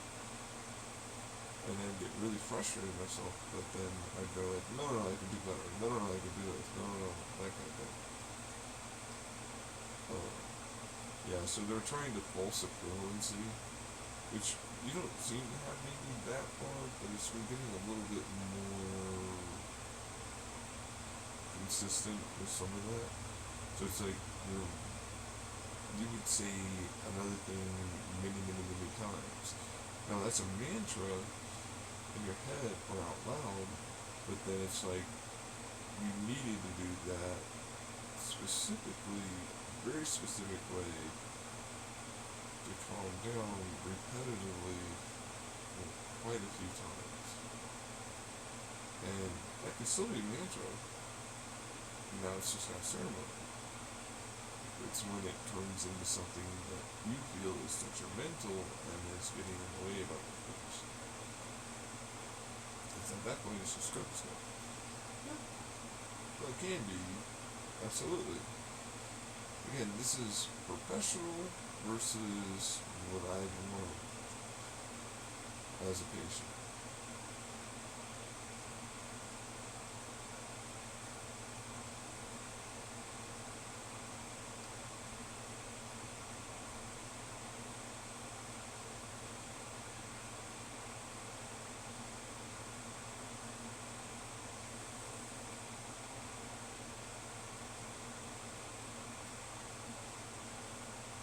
And then get really frustrated with myself, but then I'd go like, no, I can do better. No, I can do this. No, that kind of thing. Yeah, so they're trying to false equivalency, which you don't seem to have maybe that far, but it's been getting a little bit more consistent with some of that. So it's like you would say another thing many, many, many times. Now that's a mantra in your head or out loud, but then it's like you needed to do that specifically, very specific way to calm down repetitively quite a few times. And that can still be a mantra. Now it's just not ceremony. It's when it turns into something that you feel is detrimental and is getting in the way of other things. It's at that point it's just scope stuff. Yeah. Well, it can be. Absolutely. Again, this is professional versus what I've learned as a patient.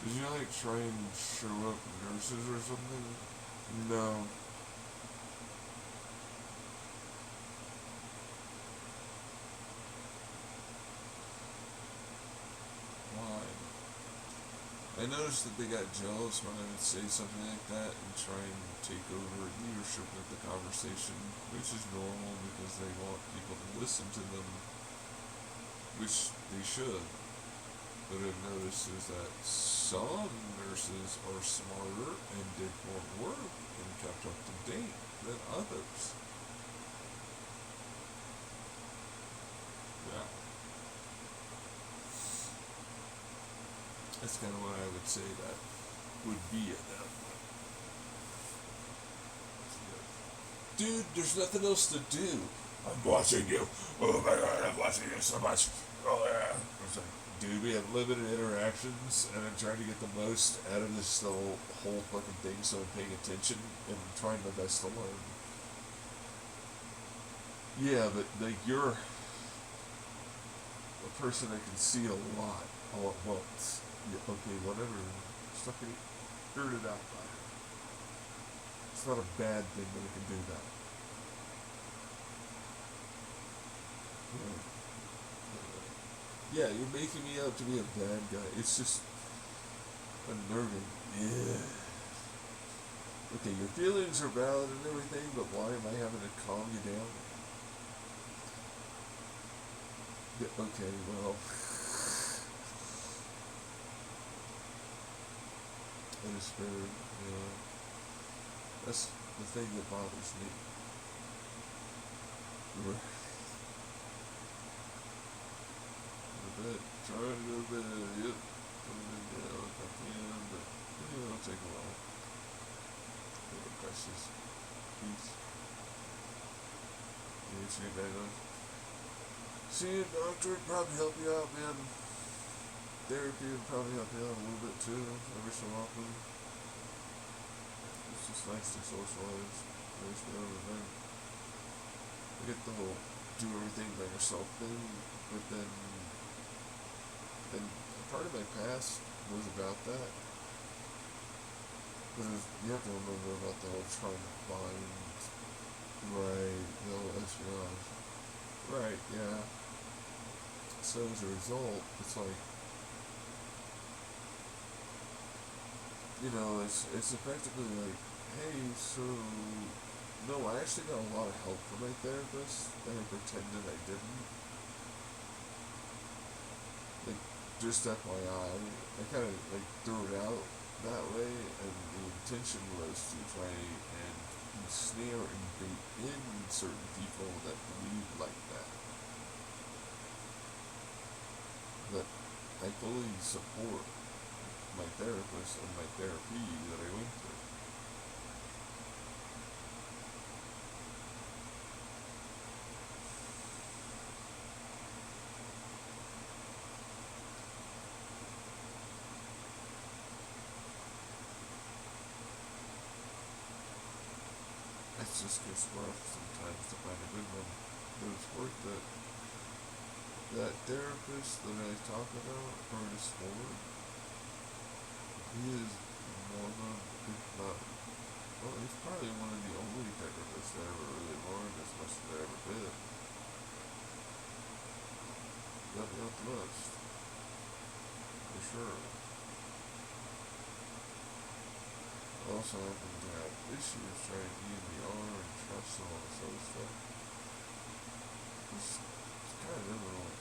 Did you like try and show up nurses or something? No. Why? I noticed that they got jealous when I would say something like that and try and take over leadership of the conversation, which is normal because they want people to listen to them, which they should. What I've noticed is that some nurses are smarter and did more work and kept up to date than others. Yeah. That's kind of what I would say that would be at that point. Dude, there's nothing else to do. I'm watching you. Oh my god, I'm watching you so much. Oh yeah. It's like, dude, we have limited interactions, and I'm trying to get the most out of this whole fucking thing, so I'm paying attention and I'm trying my best to learn. Yeah, but like you're a person that can see a lot all at once. Yeah, okay, whatever. Stuff can get girded out by it. It's not a bad thing that it can do that. Yeah, you're making me out to be a bad guy. It's just unnerving. Yeah. Okay, your feelings are valid and everything, but why am I having to calm you down? Yeah, okay, well. That is fair, you know. That's the thing that bothers me. Right. Try to do a bit of it, put it in there if I can, but it'll take a while. Precious. Peace. Yeah, see you later. See a doctor would probably help you out, man. Therapy would probably help you out a little bit too, every so often. It's just nice to socialize, nice to everything. I get the whole do everything by yourself thing, but then part of my past was about that. Because you have to remember about the whole trying to find, right, the whole espionage. Right, yeah. So as a result, it's like, you know, it's practically like, hey, so no, I actually got a lot of help from my therapist, and I pretended I didn't. Like, just FYI, I kind of like threw it out that way, and the intention was to try and snare and bait in certain people that believe like that. But I fully support my therapist and my therapy that I went through. It just gets rough sometimes to find a good one, but it's worth it. That therapist that I talk about, Ernest Ford, he is one of, if not, well, he's probably one of the only therapists that ever really learned as much as I ever did. Got me off the list, for sure. Also happen to have issues trying to EMDR and trust and all this other stuff. It's kind of difficult.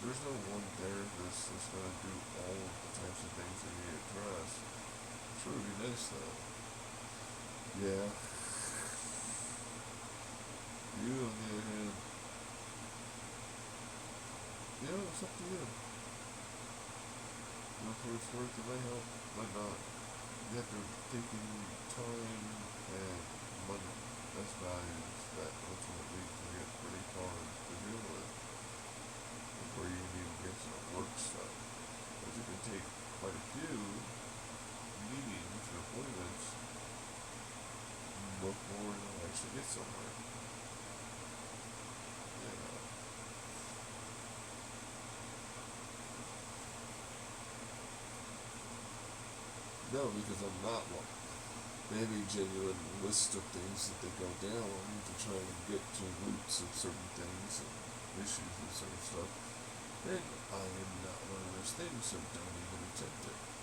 There's no one therapist that's going to do all of the types of things that you address. Sure would be nice though. Yeah. You on the other hand, it's up to you. For it's worth it might help, might not. You have to take in time and money as values that ultimately can get pretty hard to deal with before you can even get some work stuff. But you can take quite a few meetings or appointments before you'll actually get somewhere. Yeah. No, because I'm not one. They have a genuine list of things that they go down to try and get to roots of certain things and issues and certain stuff. And I am not one of those things, so don't even attempt it.